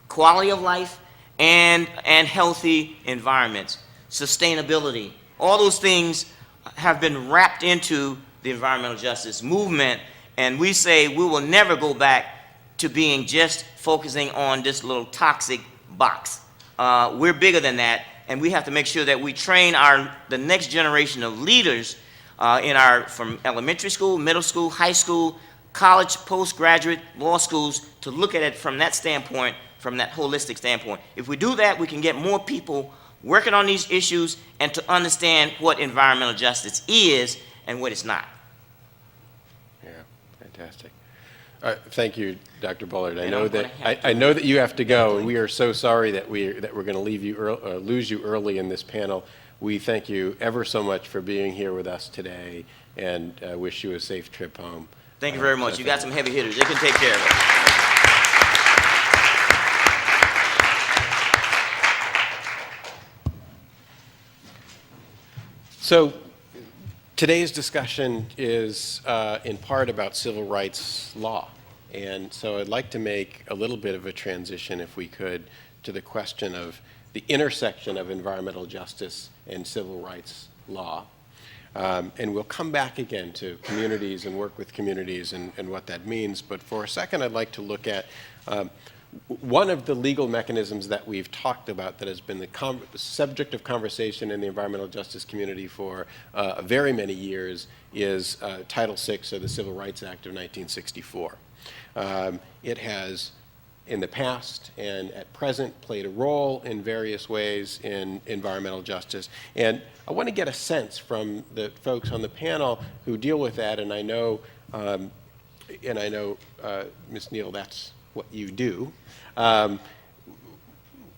quality of life and healthy environments, sustainability. All those things have been wrapped into the environmental justice movement, and we say we will never go back to being just focusing on this little toxic box. We're bigger than that, and we have to make sure that we train the next generation of leaders from elementary school, middle school, high school, college, postgraduate, law schools, to look at it from that standpoint, from that holistic standpoint. If we do that, we can get more people working on these issues and to understand what environmental justice is and what it's not. Yeah, fantastic. Thank you, Dr. Bullard. I know that you have to go, and we are so sorry that we're going to lose you early in this panel. We thank you ever so much for being here with us today, and wish you a safe trip home. Thank you very much. You got some heavy hitters. They can take care of it. So today's discussion is in part about civil rights law. And so I'd like to make a little bit of a transition, if we could, to the question of the intersection of environmental justice and civil rights law. And we'll come back again to communities and work with communities and what that means. But for a second, I'd like to look at one of the legal mechanisms that we've talked about that has been the subject of conversation in the environmental justice community for very many years is Title VI of the Civil Rights Act of 1964. It has, in the past and at present, played a role in various ways in environmental justice. And I want to get a sense from the folks on the panel who deal with that, and I know, Ms. Neal, that's what you do.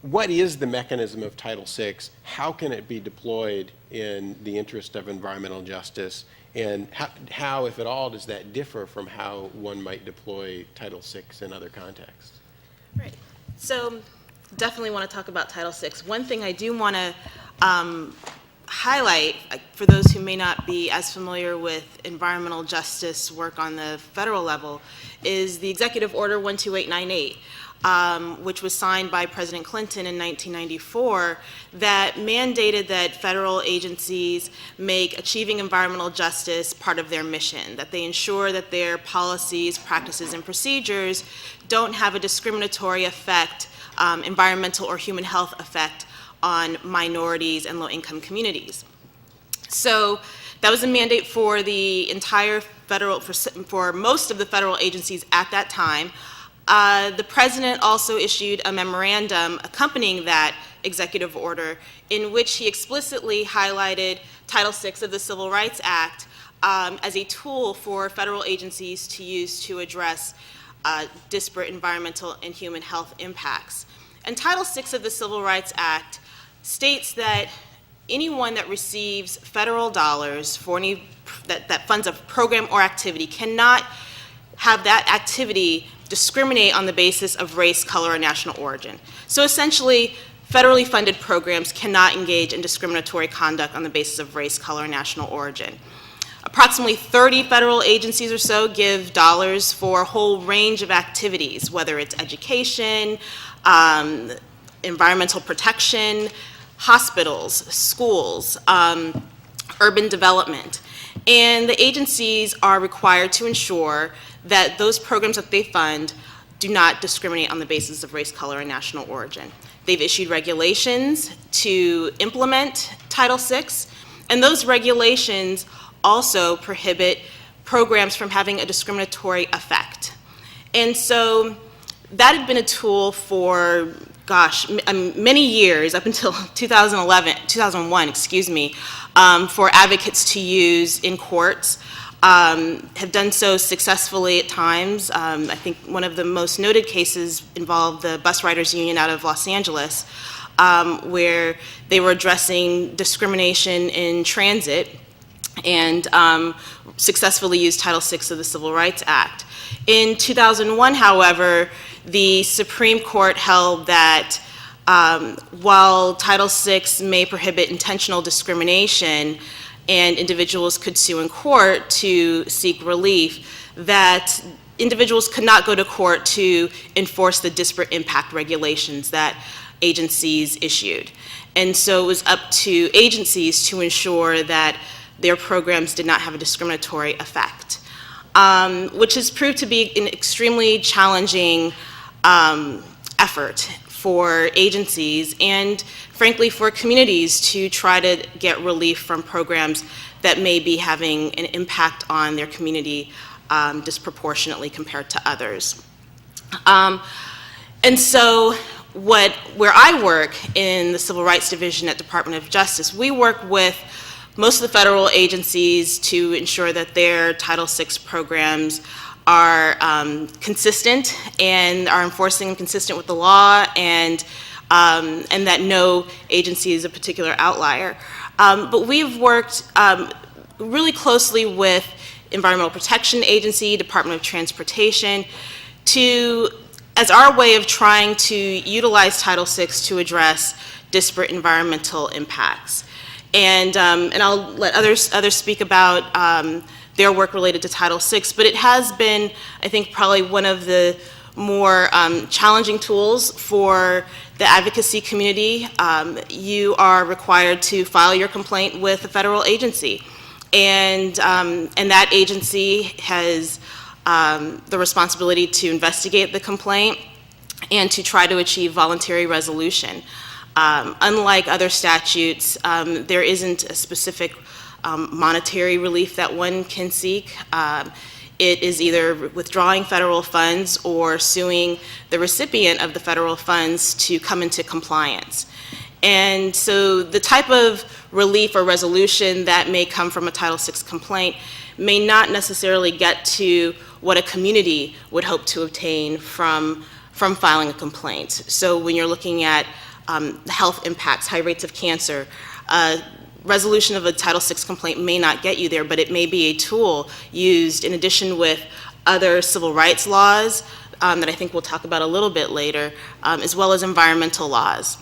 What is the mechanism of Title VI? How can it be deployed in the interest of environmental justice? And how, if at all, does that differ from how one might deploy Title VI in other contexts? Right. So definitely want to talk about Title VI. One thing I do want to highlight, for those who may not be as familiar with environmental justice work on the federal level, is the Executive Order 12898. Which was signed by President Clinton in 1994, that mandated that federal agencies make achieving environmental justice part of their mission, that they ensure that their policies, practices, and procedures don't have a discriminatory effect, environmental or human health effect, on minorities and low-income communities. So that was a mandate for the entire federal, for most of the federal agencies at that time. The president also issued a memorandum accompanying that executive order in which he explicitly highlighted Title VI of the Civil Rights Act as a tool for federal agencies to use to address disparate environmental and human health impacts. And Title VI of the Civil Rights Act states that anyone that receives federal dollars for that funds a program or activity cannot have that activity discriminate on the basis of race, color, or national origin. So essentially, federally funded programs cannot engage in discriminatory conduct on the basis of race, color, or national origin. Approximately 30 federal agencies or so give dollars for a whole range of activities, whether it's education, environmental protection, hospitals, schools, urban development. And the agencies are required to ensure that those programs that they fund do not discriminate on the basis of race, color, and national origin. They've issued regulations to implement Title VI, and those regulations also prohibit programs from having a discriminatory effect. And so that had been a tool for, many years, up until 2001, for advocates to use in courts. Have done so successfully at times. I think one of the most noted cases involved the bus riders union out of Los Angeles, where they were addressing discrimination in transit and successfully used Title VI of the Civil Rights Act. In 2001, however, the Supreme Court held that while Title VI may prohibit intentional discrimination and individuals could sue in court to seek relief, that individuals could not go to court to enforce the disparate impact regulations that agencies issued. And so it was up to agencies to ensure that their programs did not have a discriminatory effect, which has proved to be an extremely challenging effort for agencies and, frankly, for communities to try to get relief from programs that may be having an impact on their community disproportionately compared to others. And so where I work in the Civil Rights Division at Department of Justice, we work with most of the federal agencies to ensure that their Title VI programs are consistent and are enforcing them consistent with the law, and that no agency is a particular outlier. But we've worked really closely with Environmental Protection Agency, Department of Transportation, as our way of trying to utilize Title VI to address disparate environmental impacts. And I'll let others speak about their work related to Title VI, but it has been, I think, probably one of the more challenging tools for the advocacy community. You are required to file your complaint with a federal agency, and that agency has the responsibility to investigate the complaint and to try to achieve voluntary resolution. Unlike other statutes, there isn't a specific monetary relief that one can seek. It is either withdrawing federal funds or suing the recipient of the federal funds to come into compliance. And so the type of relief or resolution that may come from a Title VI complaint may not necessarily get to what a community would hope to obtain from filing a complaint. So when you're looking at health impacts, high rates of cancer, resolution of a Title VI complaint may not get you there, but it may be a tool used in addition with other civil rights laws that I think we'll talk about a little bit later, as well as environmental laws.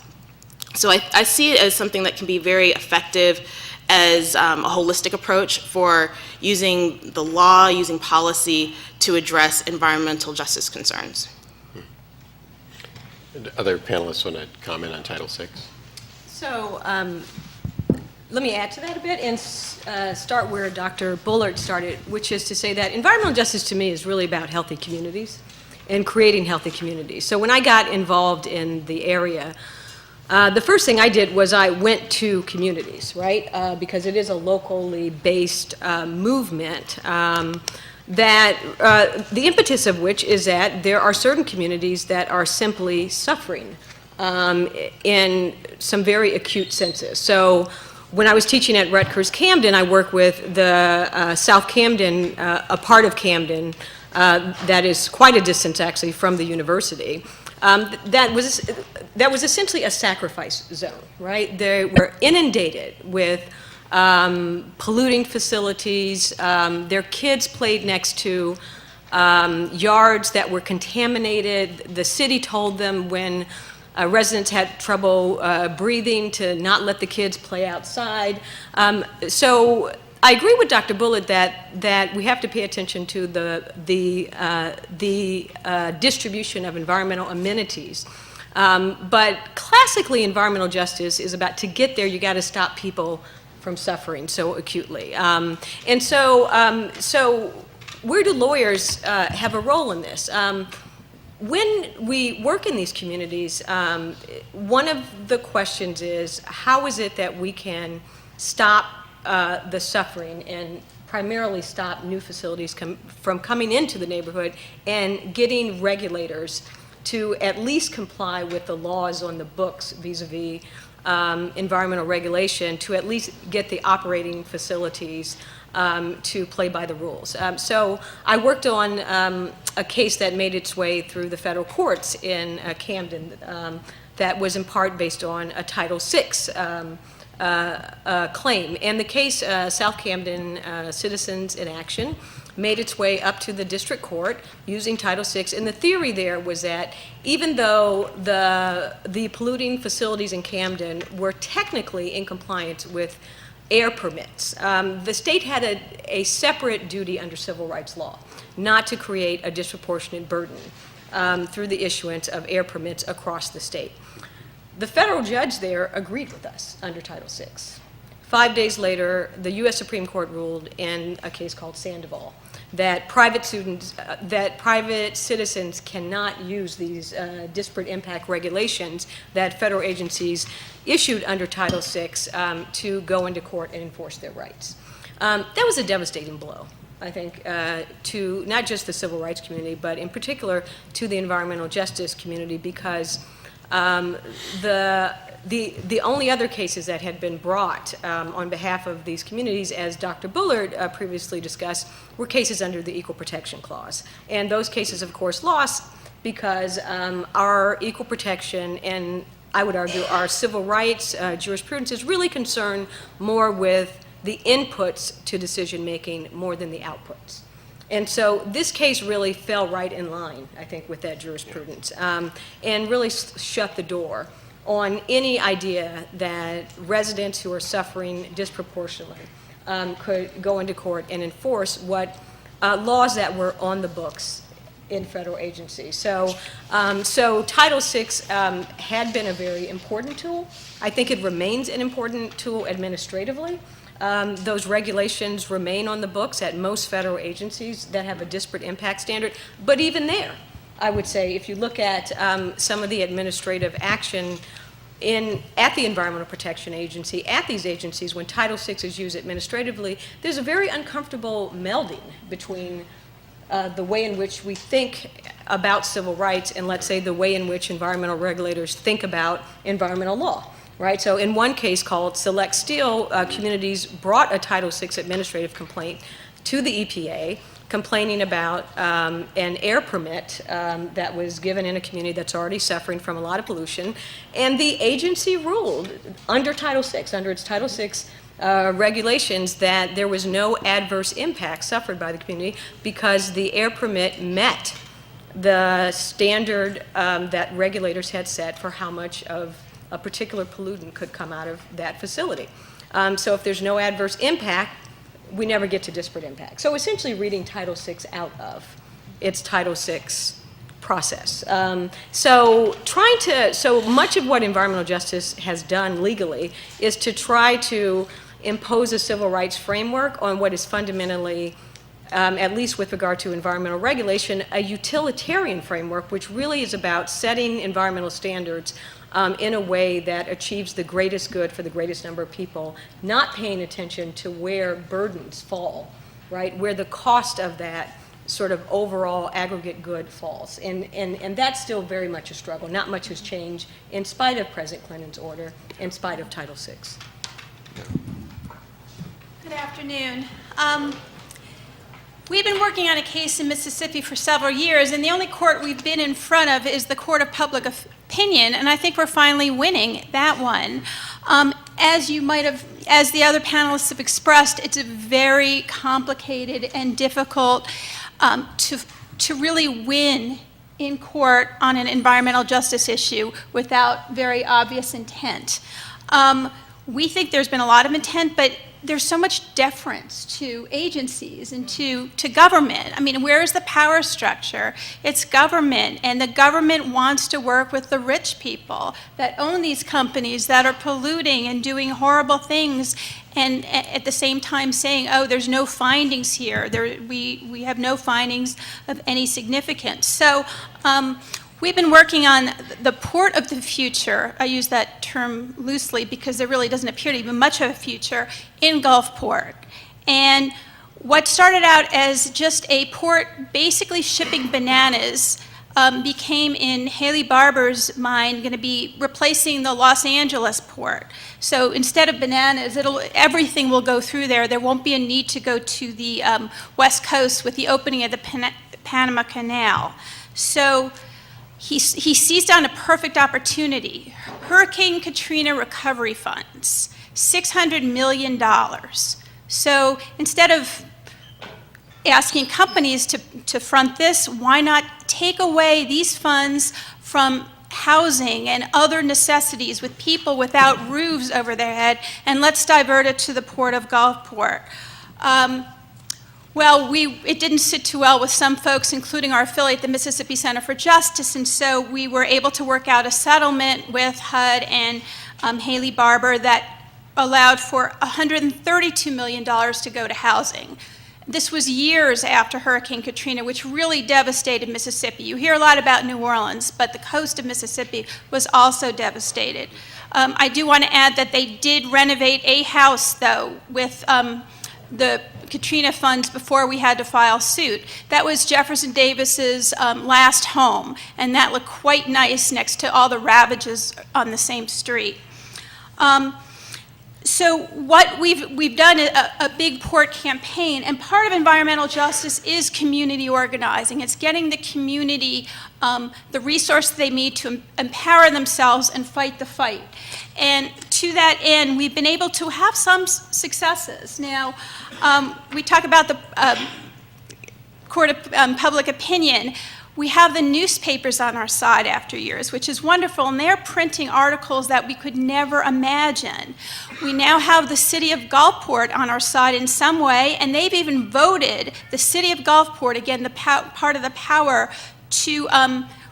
So I see it as something that can be very effective as a holistic approach for using the law, using policy to address environmental justice concerns. And other panelists want to comment on Title VI? So let me add to that a bit and start where Dr. Bullard started, which is to say that environmental justice to me is really about healthy communities and creating healthy communities. So when I got involved in the area, the first thing I did was I went to communities, right? Because it is a locally based movement that the impetus of which is that there are certain communities that are simply suffering in some very acute senses. So when I was teaching at Rutgers Camden, I worked with the South Camden, a part of Camden that is quite a distance actually from the university. That was essentially a sacrifice zone, right? They were inundated with polluting facilities. Their kids played next to yards that were contaminated. The city told them when residents had trouble breathing to not let the kids play outside. So I agree with Dr. Bullitt that we have to pay attention to the distribution of environmental amenities. But classically, environmental justice is about to get there, you got to stop people from suffering so acutely. And so where do lawyers have a role in this? When we work in these communities, one of the questions is, how is it that we can stop the suffering and primarily stop new facilities from coming into the neighborhood and getting regulators to at least comply with the laws on the books vis-a-vis environmental regulation, to at least get the operating facilities to play by the rules. So I worked on a case that made its way through the federal courts in Camden that was in part based on a Title VI claim. And the case, South Camden Citizens in Action, made its way up to the district court using Title VI. And the theory there was that even though the polluting facilities in Camden were technically in compliance with air permits, the state had a separate duty under civil rights law not to create a disproportionate burden through the issuance of air permits across the state. The federal judge there agreed with us under Title VI. 5 days later, the U.S. Supreme Court ruled in a case called Sandoval that private citizens cannot use these disparate impact regulations that federal agencies issued under Title VI to go into court and enforce their rights. That was a devastating blow, I think, to not just the civil rights community, but in particular to the environmental justice community, because the only other cases that had been brought on behalf of these communities, as Dr. Bullard previously discussed, were cases under the Equal Protection Clause. And those cases, of course, lost because our equal protection and, I would argue, our civil rights jurisprudence is really concerned more with the inputs to decision-making more than the outputs. And so this case really fell right in line, I think, with that jurisprudence, and really shut the door on any idea that residents who are suffering disproportionately could go into court and enforce what laws that were on the books in federal agencies. So Title VI had been a very important tool. I think it remains an important tool administratively. Those regulations remain on the books at most federal agencies that have a disparate impact standard. But even there, I would say, if you look at some of the administrative action at the Environmental Protection Agency, at these agencies, when Title VI is used administratively, there's a very uncomfortable melding between the way in which we think about civil rights and, let's say, the way in which environmental regulators think about environmental law. Right, so in one case called Select Steel, communities brought a Title VI administrative complaint to the EPA complaining about an air permit that was given in a community that's already suffering from a lot of pollution. And the agency ruled under Title VI, under its Title VI regulations, that there was no adverse impact suffered by the community because the air permit met the standard that regulators had set for how much of a particular pollutant could come out of that facility. So if there's no adverse impact, we never get to disparate impact. So essentially reading Title VI out of its Title VI process. So much of what environmental justice has done legally is to try to impose a civil rights framework on what is fundamentally, at least with regard to environmental regulation, a utilitarian framework, which really is about setting environmental standards in a way that achieves the greatest good for the greatest number of people, not paying attention to where burdens fall, right? Where the cost of that sort of overall aggregate good falls. And that's still very much a struggle. Not much has changed in spite of President Clinton's order, in spite of Title VI. Good afternoon. We've been working on a case in Mississippi for several years, and the only court we've been in front of is the Court of Public Opinion, and I think we're finally winning that one. As you might have, as the other panelists have expressed, it's a very complicated and difficult to really win in court on an environmental justice issue without very obvious intent. We think there's been a lot of intent, but there's so much deference to agencies and to government. I mean, where is the power structure? It's government, and the government wants to work with the rich people that own these companies that are polluting and doing horrible things, and at the same time saying, oh, there's no findings here. We have no findings of any significance. So we've been working on the port of the future. I use that term loosely because there really doesn't appear to be much of a future in Gulfport. And what started out as just a port basically shipping bananas became, in Haley Barber's mind, going to be replacing the Los Angeles port. So instead of bananas, everything will go through there. There won't be a need to go to the West Coast with the opening of the Panama Canal. So he seized on a perfect opportunity. Hurricane Katrina recovery funds, $600 million. So instead of asking companies to front this, why not take away these funds from housing and other necessities with people without roofs over their head, and let's divert it to the port of Gulfport. Well, it didn't sit too well with some folks, including our affiliate, the Mississippi Center for Justice, and so we were able to work out a settlement with HUD and Haley Barber that allowed for $132 million to go to housing. This was years after Hurricane Katrina, which really devastated Mississippi. You hear a lot about New Orleans, but the coast of Mississippi was also devastated. I do want to add that they did renovate a house, though, with the Katrina funds before we had to file suit. That was Jefferson Davis's last home, and that looked quite nice next to all the ravages on the same street. So what we've done a big port campaign, and part of environmental justice is community organizing. It's getting the community the resources they need to empower themselves and fight the fight. And to that end, we've been able to have some successes. Now, we talk about the court of public opinion. We have the newspapers on our side after years, which is wonderful, and they're printing articles that we could never imagine. We now have the city of Gulfport on our side in some way, and they've even voted the city of Gulfport, again, the part of the power, to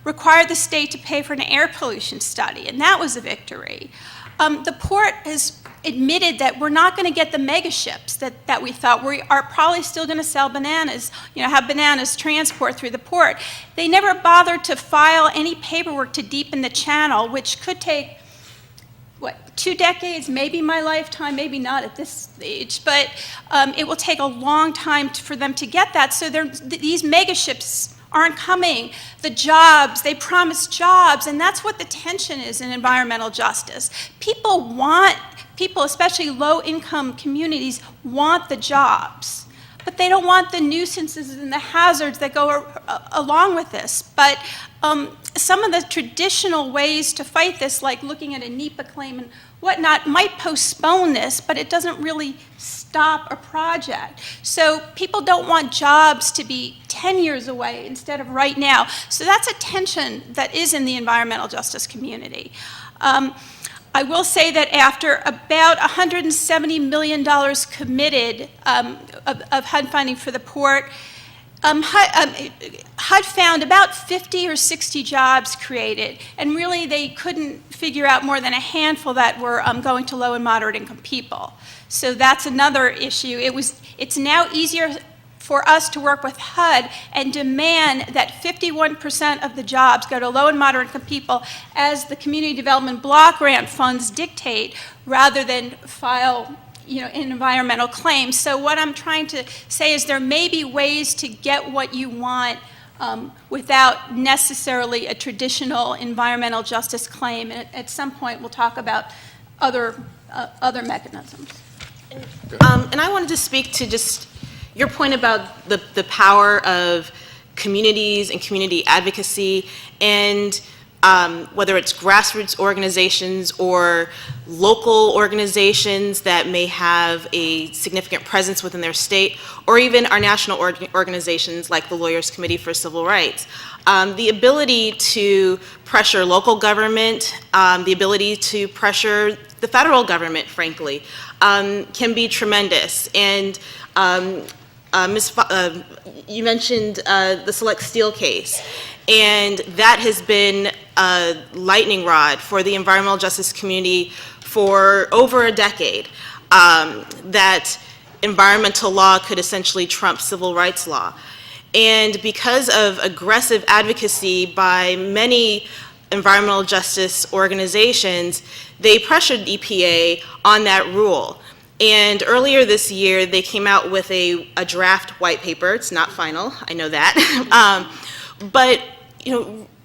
require the state to pay for an air pollution study, and that was a victory. The port has admitted that we're not going to get the mega ships that we thought. We are probably still going to sell bananas, have bananas transport through the port. They never bothered to file any paperwork to deepen the channel, which could take, 2 decades, maybe my lifetime, maybe not at this stage, but it will take a long time for them to get that. So these mega ships aren't coming. The jobs, they promise jobs, and that's what the tension is in environmental justice. People, especially low-income communities, want the jobs, but they don't want the nuisances and the hazards that go along with this. But some of the traditional ways to fight this, like looking at a NEPA claim and whatnot, might postpone this, but it doesn't really stop a project. So people don't want jobs to be 10 years away instead of right now. So that's a tension that is in the environmental justice community. I will say that after about $170 million committed of HUD funding for the port, HUD found about 50 or 60 jobs created, and really they couldn't figure out more than a handful that were going to low and moderate income people. So that's another issue. It's now easier for us to work with HUD and demand that 51% of the jobs go to low and moderate income people as the community development block grant funds dictate, rather than file an environmental claim. So what I'm trying to say is there may be ways to get what you want without necessarily a traditional environmental justice claim. And at some point we'll talk about other mechanisms. And I wanted to speak to just your point about the power of communities and community advocacy. And whether it's grassroots organizations or local organizations that may have a significant presence within their state, or even our national organizations like the Lawyers Committee for Civil Rights. The ability to pressure local government, the ability to pressure the federal government, frankly, can be tremendous. And you mentioned the Select Steel case, and that has been a lightning rod for the environmental justice community for over a decade, that environmental law could essentially trump civil rights law. And because of aggressive advocacy by many environmental justice organizations, they pressured EPA on that rule. And earlier this year, they came out with a draft white paper. It's not final, I know that. But,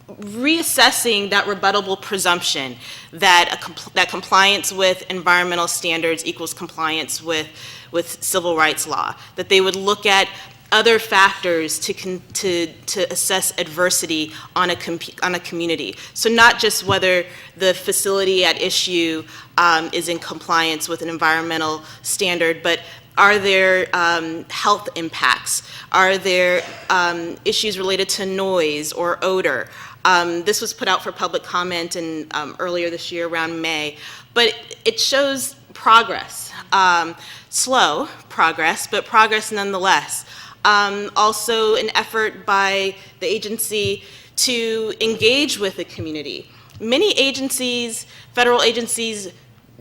reassessing that rebuttable presumption that that compliance with environmental standards equals compliance with civil rights law, that they would look at other factors to assess adversity on a community. So not just whether the facility at issue is in compliance with an environmental standard, but are there health impacts? Are there issues related to noise or odor? This was put out for public comment earlier this year around May, but it shows progress, slow progress, but progress nonetheless. Also an effort by the agency to engage with the community. Many agencies, federal agencies,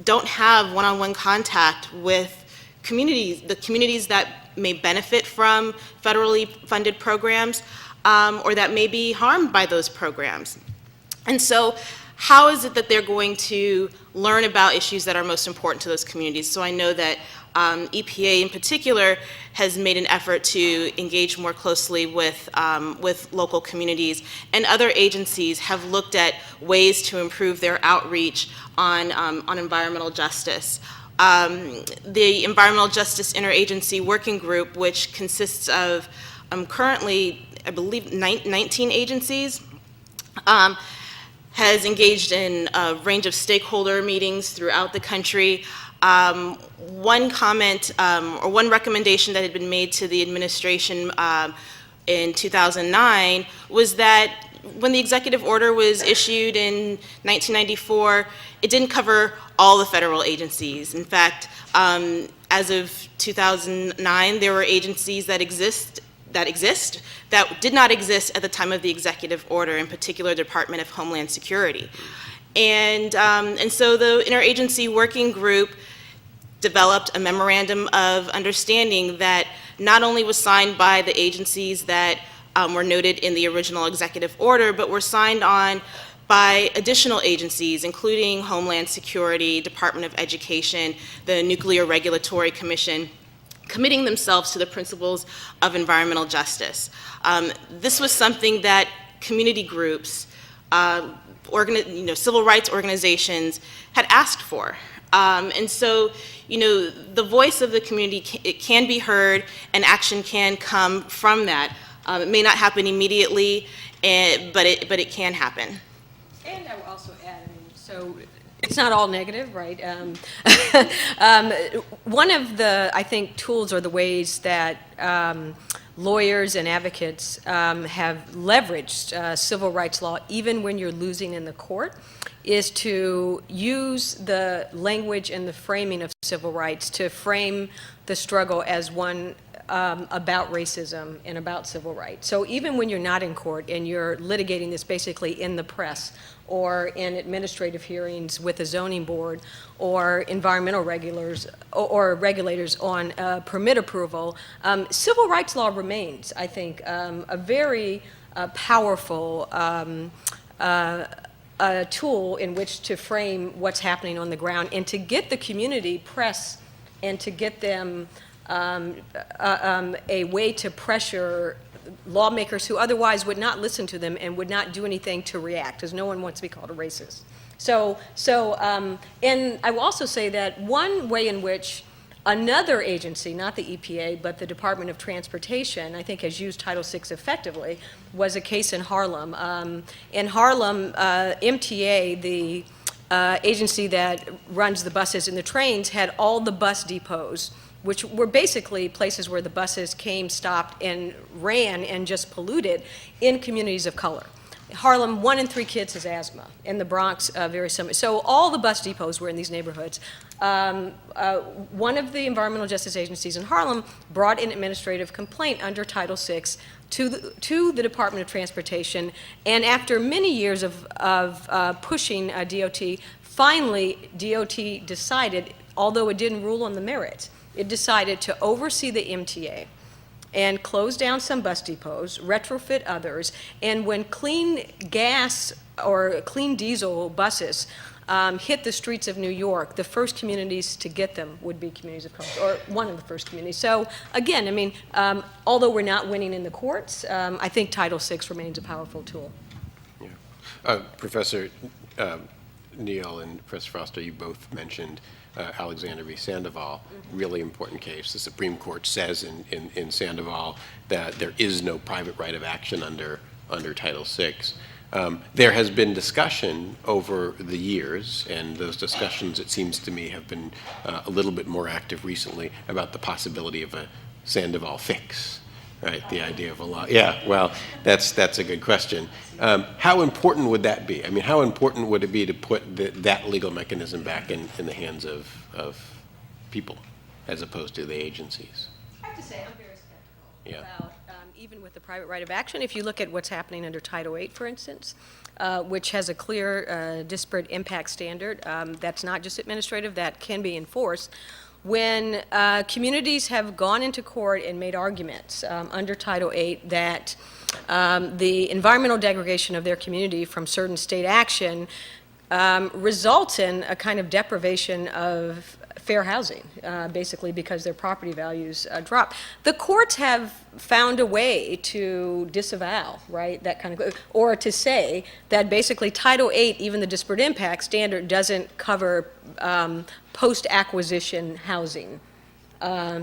don't have one-on-one contact with communities, the communities that may benefit from federally funded programs, or that may be harmed by those programs. And so how is it that they're going to learn about issues that are most important to those communities? So I know that EPA in particular has made an effort to engage more closely with local communities, and other agencies have looked at ways to improve their outreach on environmental justice. The Environmental Justice Interagency Working Group, which consists of currently, I believe, 19 agencies, has engaged in a range of stakeholder meetings throughout the country. One comment or one recommendation that had been made to the administration in 2009 was that when the executive order was issued in 1994, it didn't cover all the federal agencies. In fact, as of 2009, there were agencies that did not exist at the time of the executive order, in particular Department of Homeland Security. And so the Interagency Working Group developed a memorandum of understanding that not only was signed by the agencies that were noted in the original executive order, but were signed on by additional agencies, including Homeland Security, Department of Education, the Nuclear Regulatory Commission, committing themselves to the principles of environmental justice. This was something that community groups, civil rights organizations had asked for. And so, the voice of the community, it can be heard, and action can come from that. It may not happen immediately, but it can happen. And I will also add, so it's not all negative, right? One of the, I think, tools or the ways that lawyers and advocates have leveraged civil rights law, even when you're losing in the court, is to use the language and the framing of civil rights to frame the struggle as one about racism and about civil rights. So even when you're not in court and you're litigating this basically in the press or in administrative hearings with a zoning board or environmental regulators or regulators on permit approval, civil rights law remains, I think, a very powerful tool in which to frame what's happening on the ground and to get the community press and to get them a way to pressure lawmakers who otherwise would not listen to them and would not do anything to react, because no one wants to be called a racist. And I will also say that one way in which Another agency, not the EPA, but the Department of Transportation, I think has used Title VI effectively, was a case in Harlem. In Harlem, MTA, the agency that runs the buses and the trains, had all the bus depots, which were basically places where the buses came, stopped, and ran and just polluted, in communities of color. Harlem, 1 in 3 kids has asthma. In the Bronx, very similar. So all the bus depots were in these neighborhoods. One of the environmental justice agencies in Harlem brought an administrative complaint under Title VI to the Department of Transportation, and after many years of pushing DOT, finally DOT decided, although it didn't rule on the merits, it decided to oversee the MTA and close down some bus depots, retrofit others, and when clean gas or clean diesel buses hit the streets of New York, the first communities to get them would be communities of color, or one of the first communities. So again, I mean, although we're not winning in the courts, I think Title VI remains a powerful tool. Yeah. Professor Neal and Professor Foster, you both mentioned Alexander v. Sandoval, really important case. The Supreme Court says in Sandoval that there is no private right of action under Title VI. There has been discussion over the years, and those discussions, it seems to me, have been a little bit more active recently about the possibility of a Sandoval fix, right? The idea of a law. Yeah, well, that's a good question. How important would that be? I mean, how important would it be to put that legal mechanism back in the hands of people as opposed to the agencies? I have to say, I'm very skeptical about, even with the private right of action, if you look at what's happening under Title VIII, for instance, which has a clear disparate impact standard that's not just administrative, that can be enforced. When communities have gone into court and made arguments under Title VIII that the environmental degradation of their community from certain state action results in a kind of deprivation of fair housing, basically because their property values drop. The courts have found a way to disavow, right, that kind of, or to say that basically Title VIII, even the disparate impact standard, doesn't cover post-acquisition housing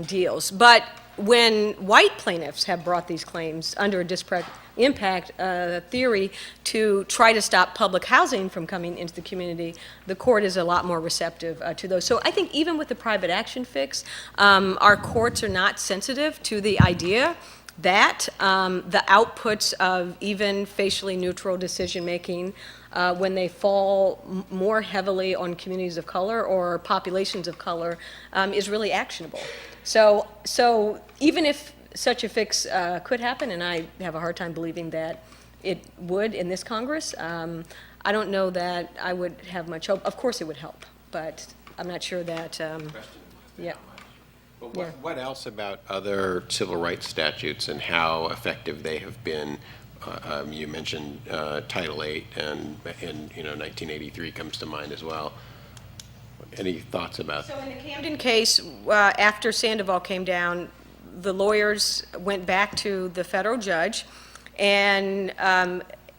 deals. But when white plaintiffs have brought these claims under a disparate impact theory to try to stop public housing from coming into the community, the court is a lot more receptive to those. So I think even with the private action fix, our courts are not sensitive to the idea that the outputs of even facially neutral decision-making, when they fall more heavily on communities of color or populations of color, is really actionable. So even if such a fix could happen, and I have a hard time believing that it would in this Congress, I don't know that I would have much hope. Of course it would help, but I'm not sure that, yeah. But what else about other civil rights statutes and how effective they have been? You mentioned Title VIII, and 1983 comes to mind as well. Any thoughts about that? So in the Camden case, after Sandoval came down, the lawyers went back to the federal judge and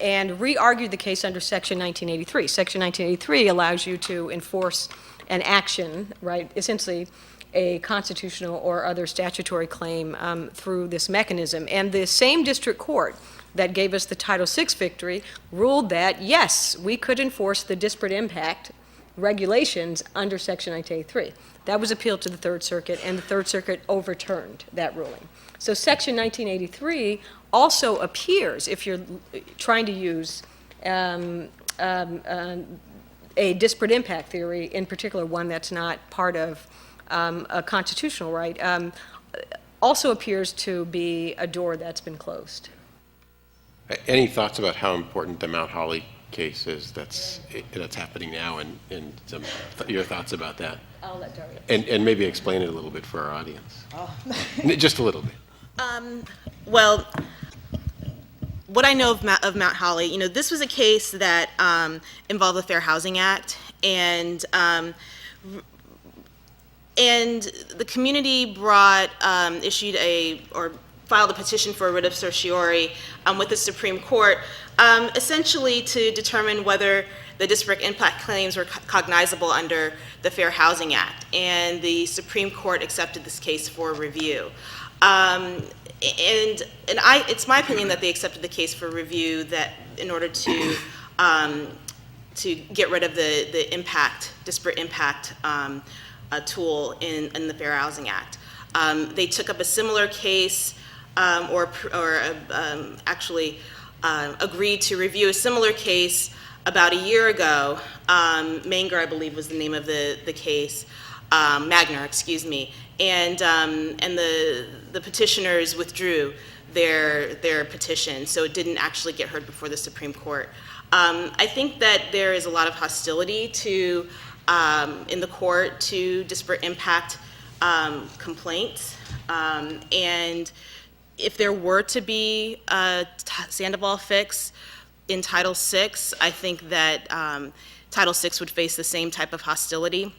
re-argued the case under Section 1983. Section 1983 allows you to enforce an action, right, essentially a constitutional or other statutory claim through this mechanism. And the same district court that gave us the Title VI victory ruled that, yes, we could enforce the disparate impact regulations under Section 1983. That was appealed to the Third Circuit, and the Third Circuit overturned that ruling. So Section 1983 also appears, if you're trying to use a disparate impact theory, in particular one that's not part of a constitutional right, also appears to be a door that's been closed. Any thoughts about how important the Mount Holly case is that's happening now, and your thoughts about that? I'll let Daria. And maybe explain it a little bit for our audience. Oh. Just a little bit. Well, what I know of Mount Holly, this was a case that involved the Fair Housing Act, and the community issued filed a petition for writ of certiorari with the Supreme Court, essentially to determine whether the disparate impact claims were cognizable under the Fair Housing Act, and the Supreme Court accepted this case for review. It's my opinion that they accepted the case for review that in order to get rid of the disparate impact tool in the Fair Housing Act. They took up a similar case, actually agreed to review a similar case about a year ago. Manger, I believe, was the name of the case. Magner, excuse me. And the petitioners withdrew their petition, so it didn't actually get heard before the Supreme Court. I think that there is a lot of hostility in the court to disparate impact complaints, and if there were to be a Sandoval fix in Title VI, I think that Title VI would face the same type of hostility.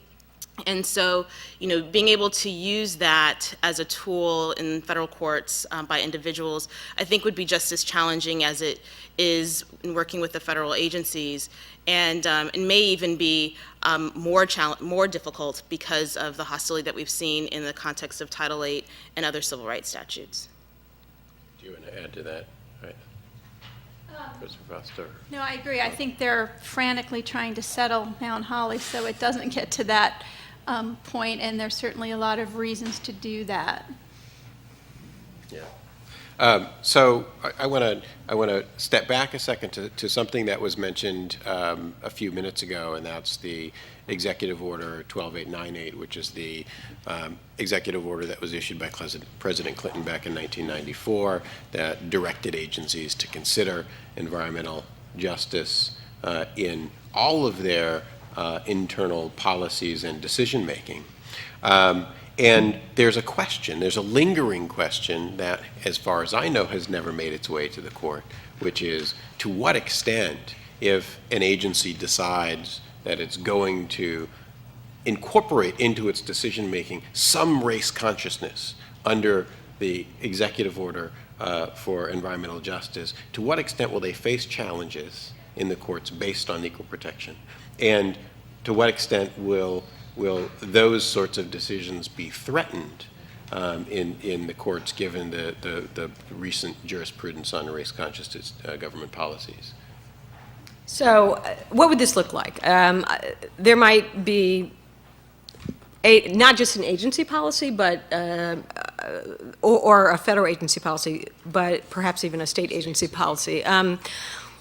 And so, being able to use that as a tool in federal courts by individuals, I think would be just as challenging as it is in working with the federal agencies, and may even be more difficult because of the hostility that we've seen in the context of Title VIII and other civil rights statutes. Do you want to add to that? Right. Professor Foster. No, I agree. I think they're frantically trying to settle Mount Holly so it doesn't get to that point, and there's certainly a lot of reasons to do that. Yeah. So I want to step back a second to something that was mentioned a few minutes ago, and that's the Executive Order 12898, which is the executive order that was issued by President Clinton back in 1994 that directed agencies to consider environmental justice in all of their internal policies and decision-making. And there's a lingering question that, as far as I know, has never made its way to the court, which is, to what extent, if an agency decides that it's going to incorporate into its decision-making some race consciousness under the executive order for environmental justice, to what extent will they face challenges in the courts based on equal protection? And to what extent will those sorts of decisions be threatened in the courts given the recent jurisprudence on race-conscious government policies? So what would this look like? There might be not just an agency policy, but or a federal agency policy, but perhaps even a state agency policy.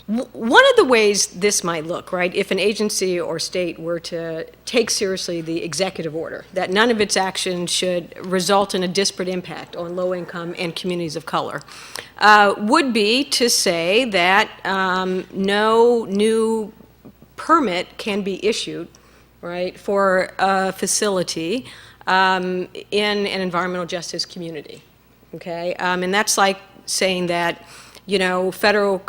One of the ways this might look, right, if an agency or state were to take seriously the executive order, that none of its actions should result in a disparate impact on low-income and communities of color, would be to say that no new permit can be issued, right, for a facility in an environmental justice community, okay? And that's like saying that, federal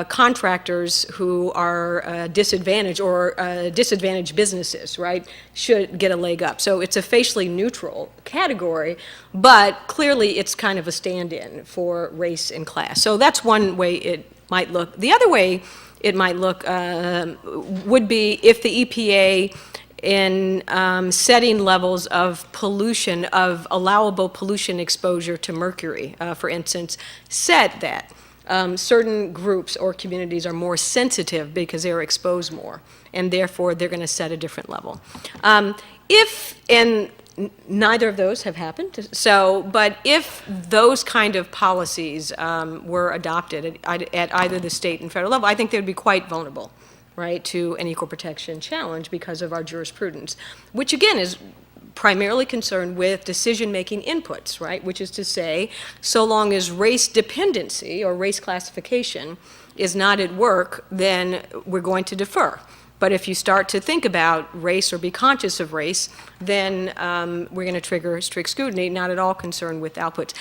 contractors who are disadvantaged or disadvantaged businesses, right, should get a leg up. So it's a facially neutral category, but clearly it's kind of a stand-in for race and class. So that's one way it might look. The other way it might look would be if the EPA, in setting levels of pollution, of allowable pollution exposure to mercury, for instance, said that certain groups or communities are more sensitive because they're exposed more, and therefore they're going to set a different level. And neither of those have happened, but if those kind of policies were adopted at either the state and federal level, I think they would be quite vulnerable, right, to an equal protection challenge because of our jurisprudence, which again is primarily concerned with decision-making inputs, right, which is to say, so long as race dependency or race classification is not at work, then we're going to defer. But if you start to think about race or be conscious of race, then we're going to trigger strict scrutiny, not at all concerned with outputs.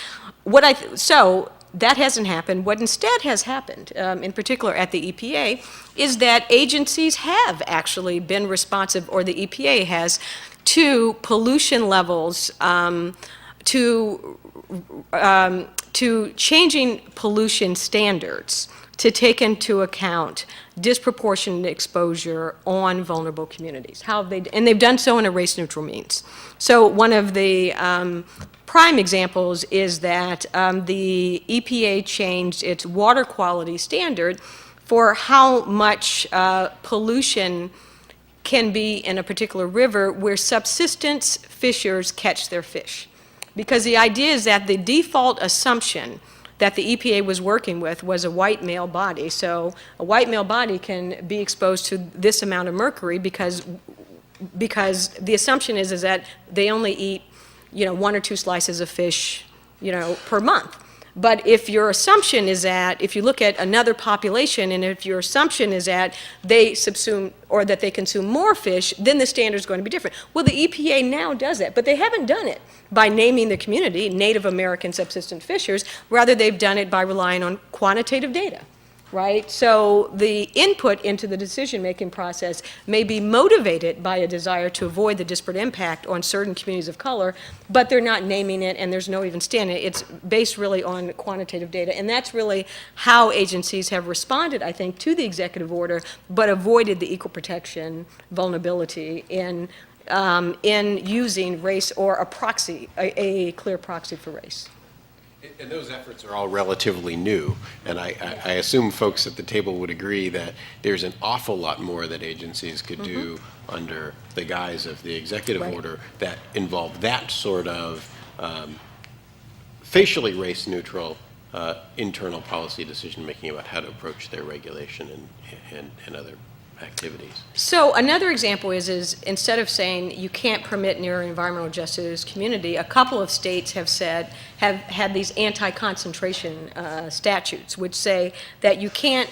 So that hasn't happened. What instead has happened, in particular at the EPA, is that agencies have actually been responsive, or the EPA has, to pollution levels, to changing pollution standards to take into account disproportionate exposure on vulnerable communities. And they've done so in a race-neutral means. So one of the prime examples is that the EPA changed its water quality standard for how much pollution can be in a particular river where subsistence fishers catch their fish. Because the idea is that the default assumption that the EPA was working with was a white male body. So a white male body can be exposed to this amount of mercury because the assumption is that they only eat, 1 or 2 slices of fish, per month. But if your assumption is that, if you look at another population, and if your assumption is that they subsume or that they consume more fish, then the standard is going to be different. Well, the EPA now does that, but they haven't done it by naming the community Native American subsistence fishers. Rather, they've done it by relying on quantitative data. Right? So the input into the decision-making process may be motivated by a desire to avoid the disparate impact on certain communities of color, but they're not naming it and there's no even standing. It's based really on quantitative data. And that's really how agencies have responded, I think, to the executive order, but avoided the equal protection vulnerability in using race or a proxy, a clear proxy for race. And those efforts are all relatively new, and I assume folks at the table would agree that there's an awful lot more that agencies could do under the guise of the executive order that involve that sort of facially race-neutral internal policy decision-making about how to approach their regulation and other activities. So another example is instead of saying you can't permit near environmental justice community, a couple of states have had these anti-concentration statutes, which say that you can't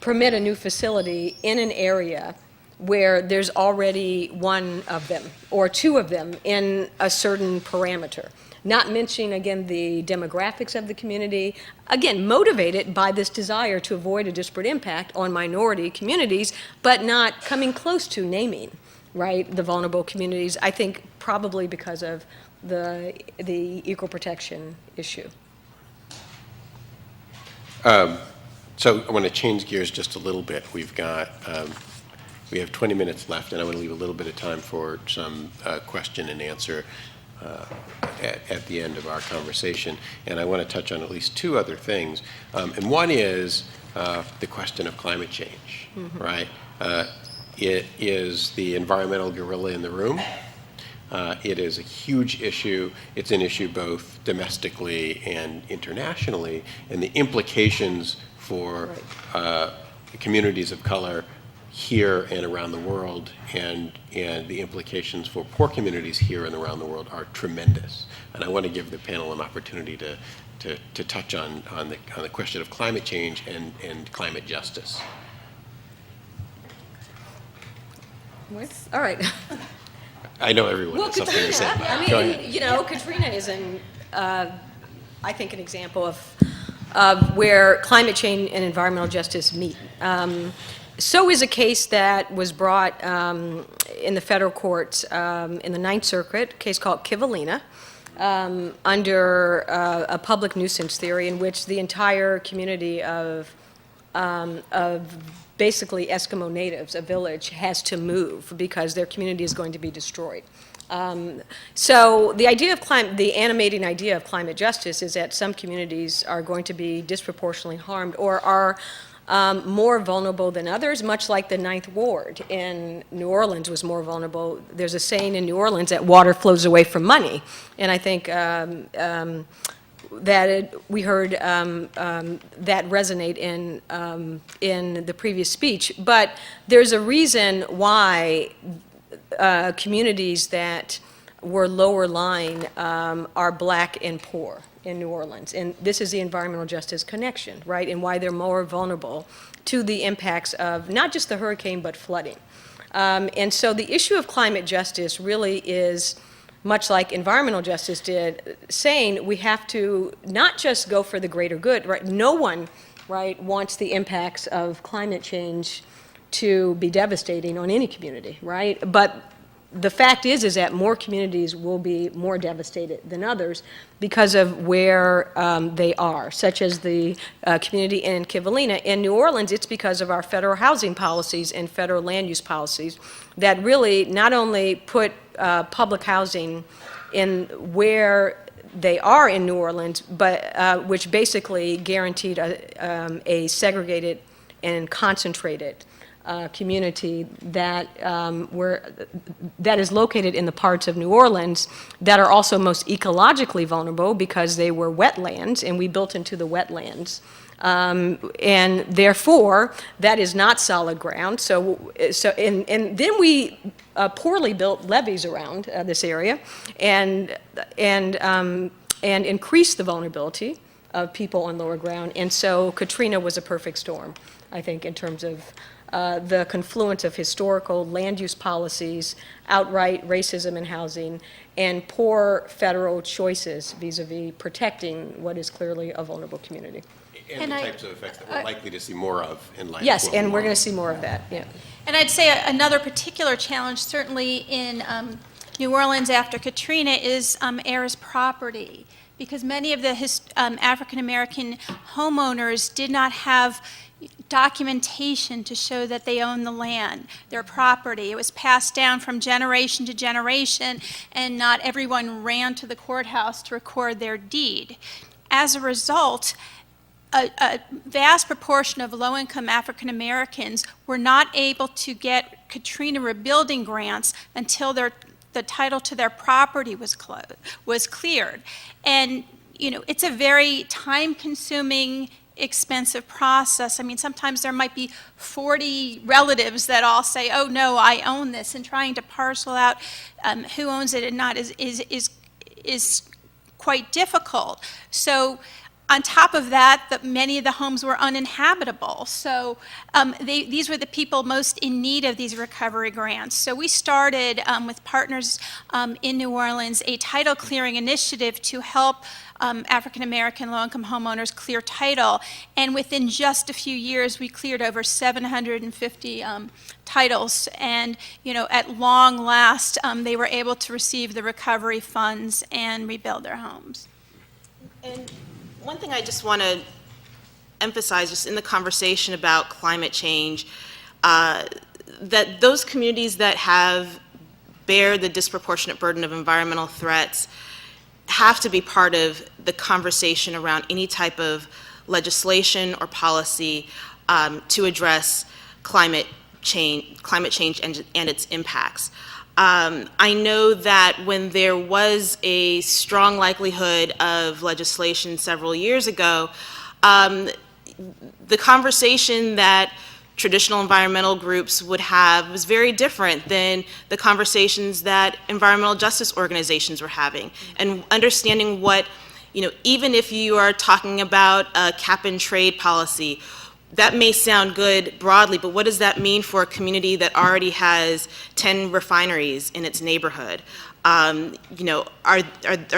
permit a new facility in an area where there's already one of them or two of them in a certain parameter. Not mentioning, again, the demographics of the community, again, motivated by this desire to avoid a disparate impact on minority communities, but not coming close to naming, right, the vulnerable communities, I think probably because of the equal protection issue. So I want to change gears just a little bit. We have 20 minutes left, and I want to leave a little bit of time for some question and answer at the end of our conversation. And I want to touch on at least 2 other things. And one is the question of climate change, right? It is the environmental gorilla in the room. It is a huge issue. It's an issue both domestically and internationally, and the implications for communities of color here and around the world, and the implications for poor communities here and around the world are tremendous. And I want to give the panel an opportunity to touch on the question of climate change and climate justice. All right. I know everyone has something to say. Go ahead. Katrina is I think an example of where climate change and environmental justice meet. So is a case that was brought in the federal courts in the Ninth Circuit, a case called Kivalina, under a public nuisance theory in which the entire community of basically Eskimo natives, a village, has to move because their community is going to be destroyed. So the idea of the animating idea of climate justice is that some communities are going to be disproportionately harmed or are more vulnerable than others, much like the Ninth Ward in New Orleans was more vulnerable. There's a saying in New Orleans that water flows away from money, and I think we heard that resonate in the previous speech. But there's a reason why communities that were lower lying are black and poor in New Orleans. And this is the environmental justice connection, right? And why they're more vulnerable to the impacts of not just the hurricane, but flooding. And so the issue of climate justice really is much like environmental justice did, saying we have to not just go for the greater good, right? No one, right, wants the impacts of climate change to be devastating on any community, right? But the fact is that more communities will be more devastated than others because of where they are, such as the community in Kivalina. In New Orleans, it's because of our federal housing policies and federal land use policies that really not only put public housing in where they are in New Orleans, but which basically guaranteed a segregated and concentrated community that that is located in the parts of New Orleans that are also most ecologically vulnerable because they were wetlands, and we built into the wetlands. And therefore, that is not solid ground. And then we poorly built levees around this area, and increased the vulnerability of people on lower ground. And so Katrina was a perfect storm, I think, in terms of the confluence of historical land use policies, outright racism in housing, and poor federal choices vis-a-vis protecting what is clearly a vulnerable community. And the types of effects that we're likely to see more of in light of Yes, global and we're warming. going to see more of that, yeah. And I'd say another particular challenge, certainly in New Orleans after Katrina, is heirs property, because many of the African American homeowners did not have documentation to show that they own the land, their property. It was passed down from generation to generation, and not everyone ran to the courthouse to record their deed. As a result, a vast proportion of low-income African Americans were not able to get Katrina rebuilding grants until the title to their property was cleared. And, you know, it's a very time-consuming, expensive process. I mean, sometimes there might be 40 relatives that all say, oh, no, I own this, and trying to parcel out who owns it and not is quite difficult. So on top of that, many of the homes were uninhabitable. So these were the people most in need of these recovery grants. So we started with partners in New Orleans a title clearing initiative to help African American low-income homeowners clear title. And within just a few years, we cleared over 750 titles. And, you know, at long last, they were able to receive the recovery funds and rebuild their homes. And one thing I just want to emphasize, just in the conversation about climate change, that those communities that bear the disproportionate burden of environmental threats have to be part of the conversation around any type of legislation or policy to address climate change and its impacts. I know that when there was a strong likelihood of legislation several years ago, the conversation that traditional environmental groups would have was very different than the conversations that environmental justice organizations were having. And understanding what, you know, even if you are talking about a cap and trade policy, that may sound good broadly, but what does that mean for a community that already has 10 refineries in its neighborhood? You know, are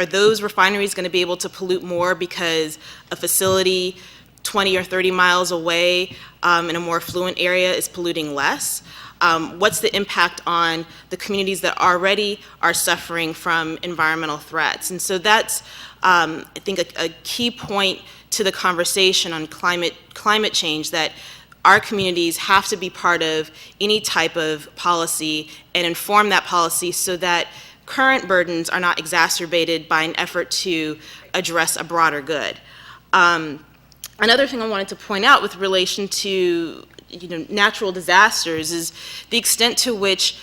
those refineries going to be able to pollute more because a facility 20 or 30 miles away in a more affluent area is polluting less? What's the impact on the communities that already are suffering from environmental threats? And so that's, I think, a key point to the conversation on climate change, that our communities have to be part of any type of policy and inform that policy so that current burdens are not exacerbated by an effort to address a broader good. Another thing I wanted to point out with relation to, you know, natural disasters is the extent to which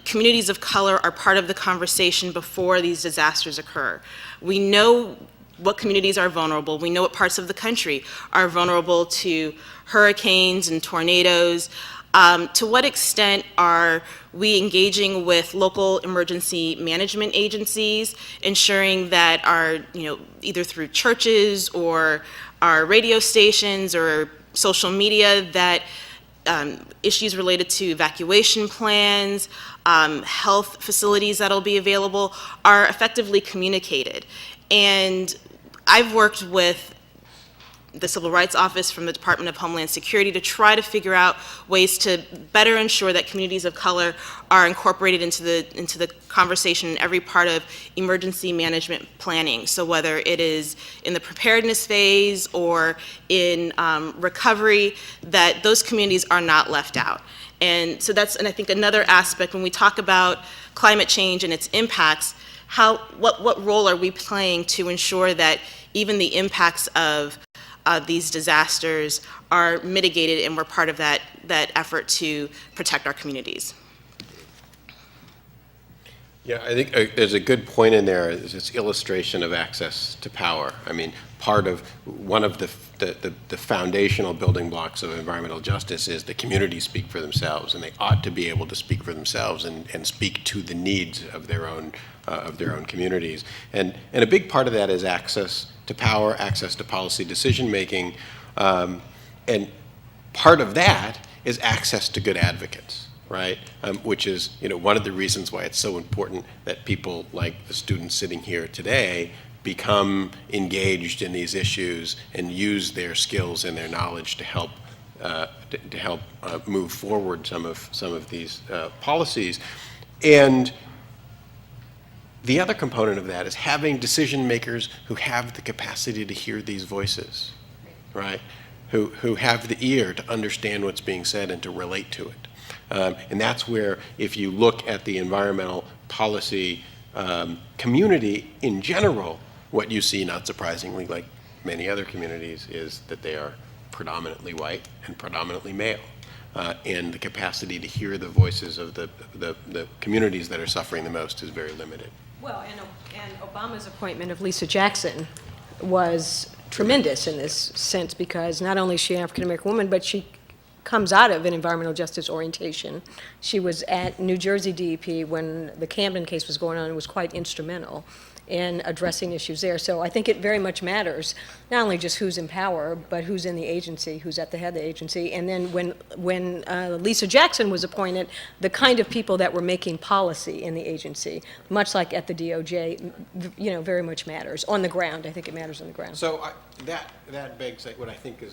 communities of color are part of the conversation before these disasters occur. We know what communities are vulnerable. We know what parts of the country are vulnerable to hurricanes and tornadoes. To what extent are we engaging with local emergency management agencies, ensuring that our, you know, either through churches or our radio stations or social media, that issues related to evacuation plans, health facilities that'll be available are effectively communicated. And I've worked with the Civil Rights Office, from the Department of Homeland Security, to try to figure out ways to better ensure that communities of color are incorporated into the conversation in every part of emergency management planning. So whether it is in the preparedness phase or in recovery, that those communities are not left out. And so that's, and I think another aspect when we talk about climate change and its impacts, what role are we playing to ensure that even the impacts of these disasters are mitigated, and we're part of that effort to protect our communities? Yeah, I think there's a good point in there, is this illustration of access to power. I mean, one of the foundational building blocks of environmental justice is the communities speak for themselves, and they ought to be able to speak for themselves and speak to the needs of their own communities. And a big part of that is access to power, access to policy decision-making, and part of that is access to good advocates, right? Which is, one of the reasons why it's so important that people like the students sitting here today become engaged in these issues and use their skills and their knowledge to help move forward some of these policies. And the other component of that is having decision makers who have the capacity to hear these voices, right? Who have the ear to understand what's being said and to relate to it. And that's where, if you look at the environmental policy community in general, what you see, not surprisingly, like many other communities, is that they are predominantly white and predominantly male. And the capacity to hear the voices of the communities that are suffering the most is very limited. Well, and Obama's appointment of Lisa Jackson was tremendous in this sense, because not only is she an African-American woman, but she comes out of an environmental justice orientation. She was at New Jersey DEP when the Camden case was going on and was quite instrumental in addressing issues there. So I think it very much matters, not only just who's in power, but who's in the agency, who's at the head of the agency. And then when Lisa Jackson was appointed, the kind of people that were making policy in the agency, much like at the DOJ, very much matters on the ground. I think it matters on the ground. So that begs what I think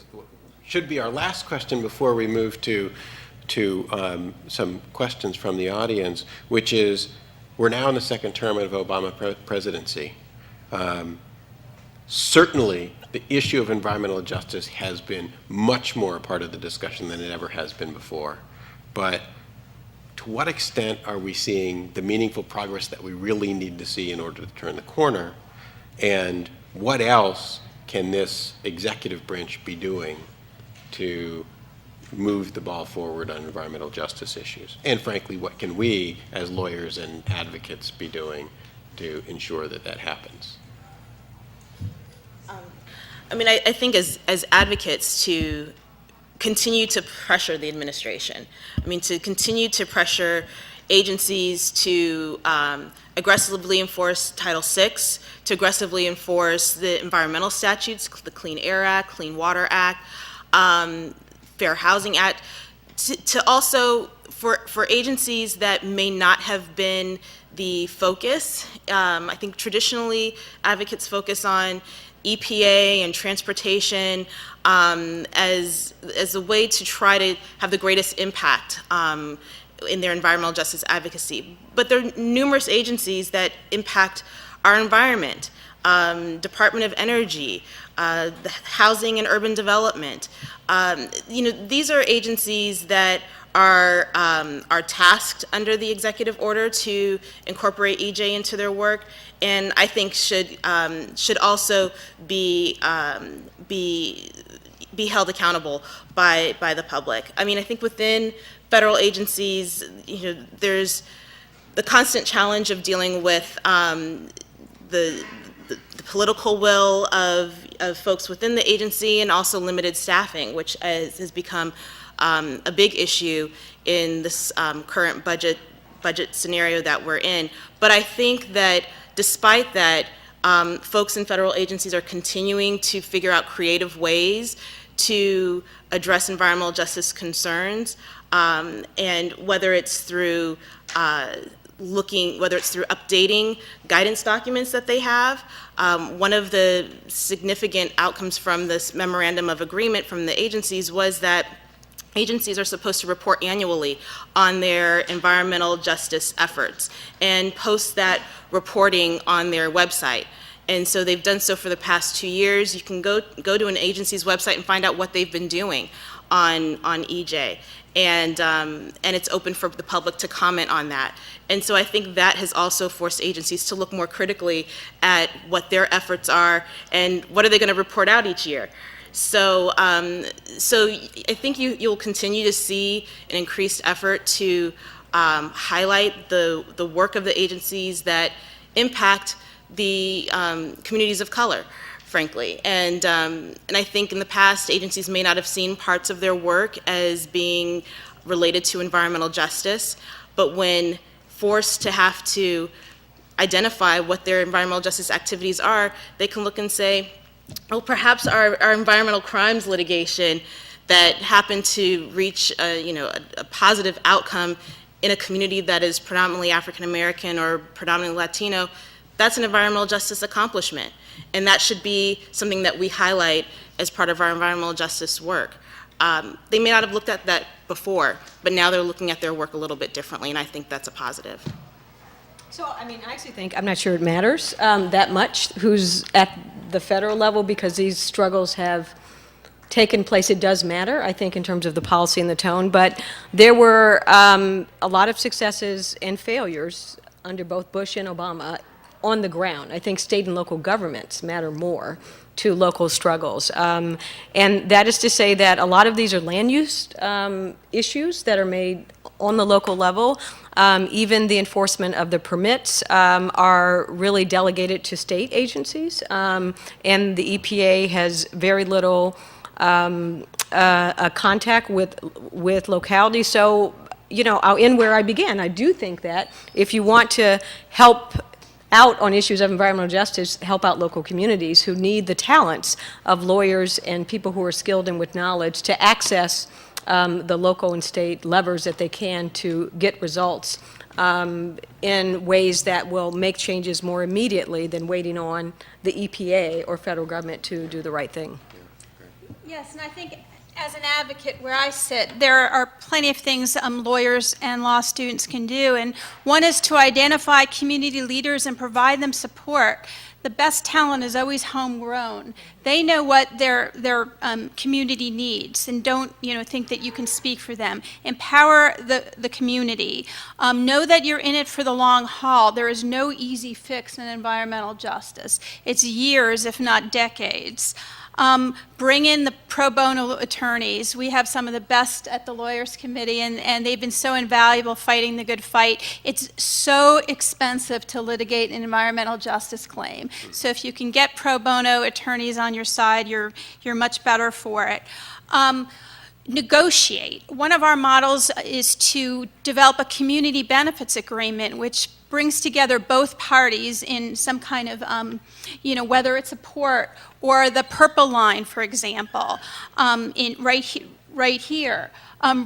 should be our last question before we move to some questions from the audience, which is, we're now in the second term of Obama presidency. Certainly, the issue of environmental justice has been much more a part of the discussion than it ever has been before. But to what extent are we seeing the meaningful progress that we really need to see in order to turn the corner? And what else can this executive branch be doing to move the ball forward on environmental justice issues? And frankly, what can we as lawyers and advocates be doing to ensure that that happens? I think as advocates, to continue to pressure the administration. To continue to pressure agencies to aggressively enforce Title VI, to aggressively enforce the environmental statutes, the Clean Air Act, Clean Water Act, Fair Housing Act, to also, for agencies that may not have been the focus. I think traditionally advocates focus on EPA and transportation as a way to try to have the greatest impact in their environmental justice advocacy. But there are numerous agencies that impact our environment. Department of Energy, the Housing and Urban Development. These are agencies that are tasked under the executive order to incorporate EJ into their work, and I think should also be held accountable by the public. I think within federal agencies, there's the constant challenge of dealing with the political will of folks within the agency, and also limited staffing, which has become a big issue in this current budget scenario that we're in. But I think that despite that, folks in federal agencies are continuing to figure out creative ways to address environmental justice concerns, and whether it's through looking, whether it's through updating guidance documents that they have. One of the significant outcomes from this memorandum of agreement from the agencies was that agencies are supposed to report annually on their environmental justice efforts and post that reporting on their website. And so they've done so for the past 2 years. You can go to an agency's website and find out what they've been doing on EJ. And it's open for the public to comment on that. And so I think that has also forced agencies to look more critically at what their efforts are and what are they going to report out each year. So I think you'll continue to see an increased effort to highlight the work of the agencies that impact the communities of color, frankly. And I think in the past, agencies may not have seen parts of their work as being related to environmental justice, but when forced to have to identify what their environmental justice activities are, they can look and say, well, perhaps our environmental crimes litigation that happened to reach a positive outcome in a community that is predominantly African American or predominantly Latino, that's an environmental justice accomplishment. And that should be something that we highlight as part of our environmental justice work. They may not have looked at that before, but now they're looking at their work a little bit differently, and I think that's a positive. So, I mean, I actually think, I'm not sure it matters that much who's at the federal level, because these struggles have taken place. It does matter, I think, in terms of the policy and the tone, but there were a lot of successes and failures under both Bush and Obama on the ground. I think state and local governments matter more to local struggles. And that is to say that a lot of these are land use issues that are made on the local level. Even the enforcement of the permits are really delegated to state agencies. And the EPA has very little contact with localities. So, you know, I'll end where I began. I do think that if you want to help out on issues of environmental justice, help out local communities who need the talents of lawyers and people who are skilled and with knowledge to access the local and state levers that they can to get results in ways that will make changes more immediately than waiting on the EPA or federal government to do the right thing. Yes, and I think as an advocate where I sit, there are plenty of things lawyers and law students can do, and one is to identify community leaders and provide them support. The best talent is always homegrown. They know what their community needs, and don't think that you can speak for them. Empower the community. Know that you're in it for the long haul. There is no easy fix in environmental justice. It's years, if not decades. Bring in the pro bono attorneys. We have some of the best at the Lawyers Committee, and they've been so invaluable fighting the good fight. It's so expensive to litigate an environmental justice claim. So if you can get pro bono attorneys on your side, you're much better for it. Negotiate. One of our models is to develop a community benefits agreement, which brings together both parties in some kind of, whether it's a port or the Purple Line, for example, right here.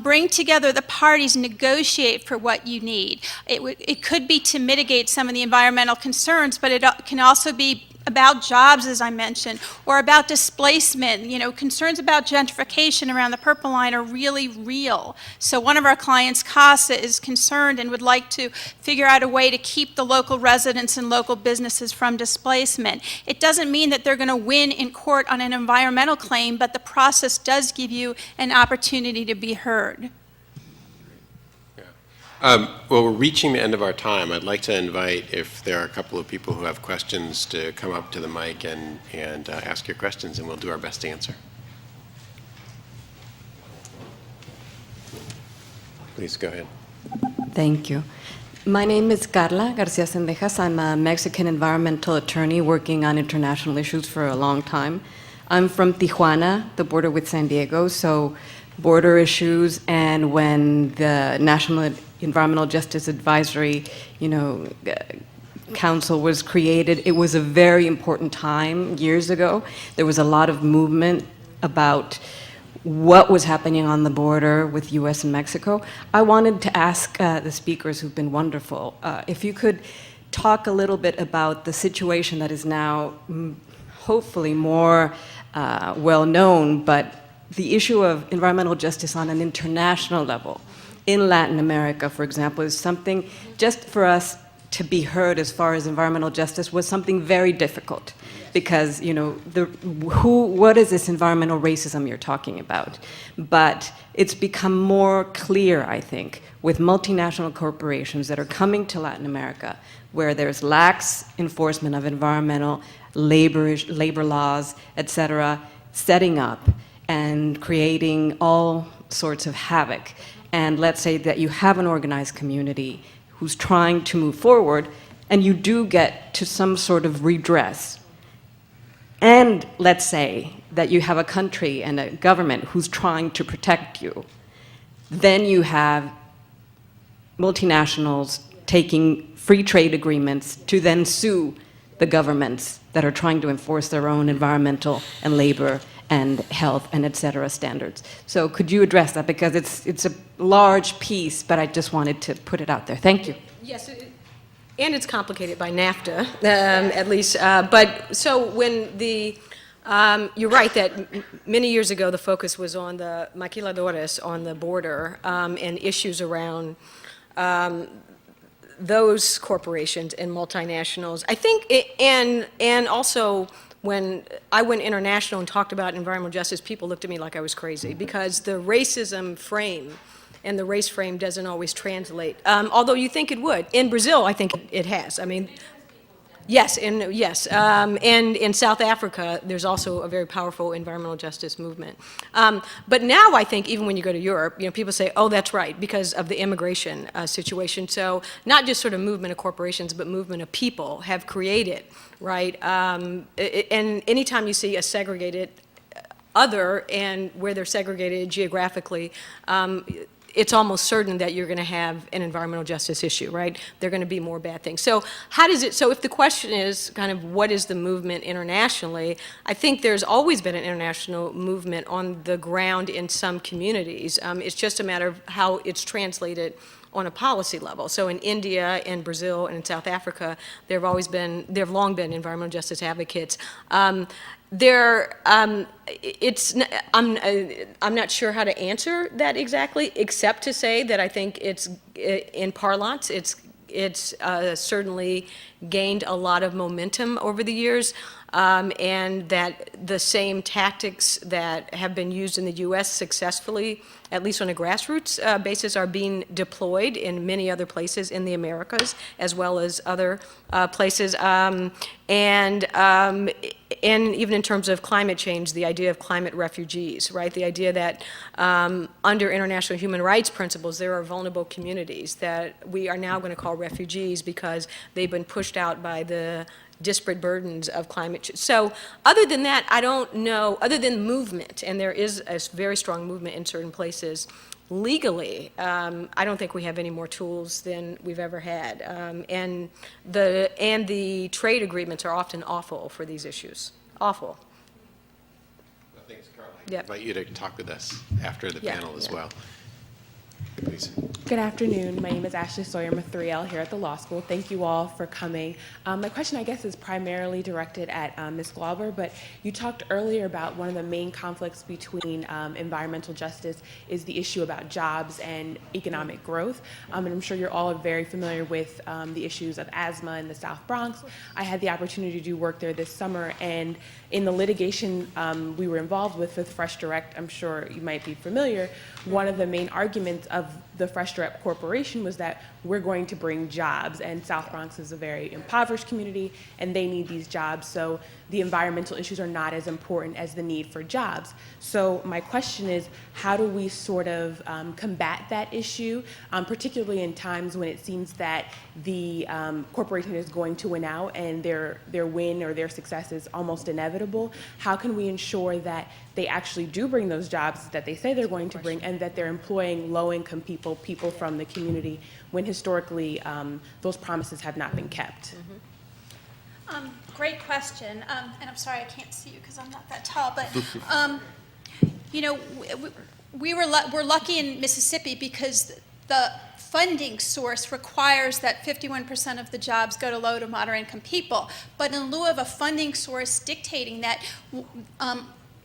Bring together the parties, negotiate for what you need. It could be to mitigate some of the environmental concerns, but it can also be about jobs, as I mentioned, or about displacement. Concerns about gentrification around the Purple Line are really real. So one of our clients, CASA, is concerned and would like to figure out a way to keep the local residents and local businesses from displacement. It doesn't mean that they're going to win in court on an environmental claim, but the process does give you an opportunity to be heard. Well, we're reaching the end of our time. I'd like to invite, if there are a couple of people who have questions, to come up to the mic and ask your questions, and we'll do our best to answer. Please go ahead. Thank you. My name is Carla Garcia Sendejas. I'm a Mexican environmental attorney working on international issues for a long time. I'm from Tijuana, the border with San Diego, so border issues, and when the National Environmental Justice Advisory, Council was created, it was a very important time years ago. There was a lot of movement about what was happening on the border with US and Mexico, I wanted to ask the speakers who've been wonderful, if you could talk a little bit about the situation that is now hopefully more well-known, but the issue of environmental justice on an international level. In Latin America, for example, is something just for us to be heard as far as environmental justice was something very difficult. Because, you know, what is this environmental racism you're talking about? But it's become more clear, I think, with multinational corporations that are coming to Latin America, where there's lax enforcement of environmental labor laws, et cetera, setting up and creating all sorts of havoc. And let's say that you have an organized community who's trying to move forward, and you do get to some sort of redress. And let's say that you have a country and a government who's trying to protect you. Then you have multinationals taking free trade agreements to then sue the governments that are trying to enforce their own environmental and labor and health and et cetera standards. So could you address that? Because it's a large piece, but I just wanted to put it out there. Thank you. Yes, and it's complicated by NAFTA, at least. But so when you're right that many years ago the focus was on the maquiladores on the border and issues around those corporations and multinationals. I think, and also when I went international and talked about environmental justice, people looked at me like I was crazy because the racism frame and the race frame doesn't always translate, although you think it would. In Brazil, I think it has. I mean, yes, and in South Africa, there's also a very powerful environmental justice movement. But now I think even when you go to Europe, you know, people say, oh, that's right, because of the immigration situation. So not just sort of movement of corporations, but movement of people have created, right? And anytime you see a segregated other and where they're segregated geographically, it's almost certain that you're going to have an environmental justice issue, right? There are going to be more bad things. So how does it, so if the question is kind of what is the movement internationally, I think there's always been an international movement on the ground in some communities. It's just a matter of how it's translated on a policy level. So in India and Brazil and in South Africa, there have long been environmental justice advocates. I'm not sure how to answer that exactly, except to say that I think it's, in parlance, it's certainly gained a lot of momentum over the years, and that the same tactics that have been used in the U.S. successfully, at least on a grassroots basis, are being deployed in many other places in the Americas, as well as other places. And even in terms of climate change, the idea of climate refugees, right? The idea that under international human rights principles, there are vulnerable communities that we are now going to call refugees because they've been pushed out by the disparate burdens of climate change. So other than that, I don't know, other than movement, and there is a very strong movement in certain places, legally, I don't think we have any more tools than we've ever had. And the trade agreements are often awful for these issues. Awful. Well, thanks, Carla. Yep. I invite you to talk with us after the panel as well. Please. Good afternoon. My name is Ashley Sawyer. I'm a 3L here at the law school. Thank you all for coming. My question, I guess, is primarily directed at Ms. Glauber, but you talked earlier about one of the main conflicts between environmental justice is the issue about jobs and economic growth. And I'm sure you're all very familiar with the issues of asthma in the South Bronx. I had the opportunity to do work there this summer, and in the litigation we were involved with Fresh Direct, I'm sure you might be familiar, one of the main arguments of the Fresh Direct Corporation was that we're going to bring jobs, and South Bronx is a very impoverished community, and they need these jobs, so the environmental issues are not as important as the need for jobs. So my question is, how do we sort of combat that issue, particularly in times when it seems that the corporation is going to win out and their win or their success is almost inevitable? How can we ensure that they actually do bring those jobs that they say they're going to bring, and that they're employing low-income people from the community, when historically those promises have not been kept? Great question, and I'm sorry I can't see you because I'm not that tall, but you know, we're lucky in Mississippi because the funding source requires that 51% of the jobs go to low to moderate income people. But in lieu of a funding source dictating that,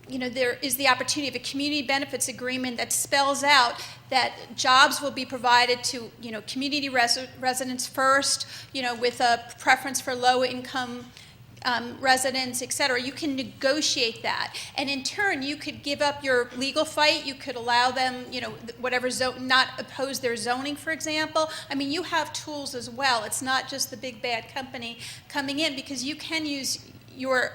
you know, there is the opportunity of a community benefits agreement that spells out that jobs will be provided to, you know, community residents first, you know, with a preference for low income residents, et cetera. You can negotiate that. And in turn, you could give up your legal fight. You could allow them, you know, whatever not oppose their zoning, for example. I mean, you have tools as well. It's not just the big bad company coming in, because you can use your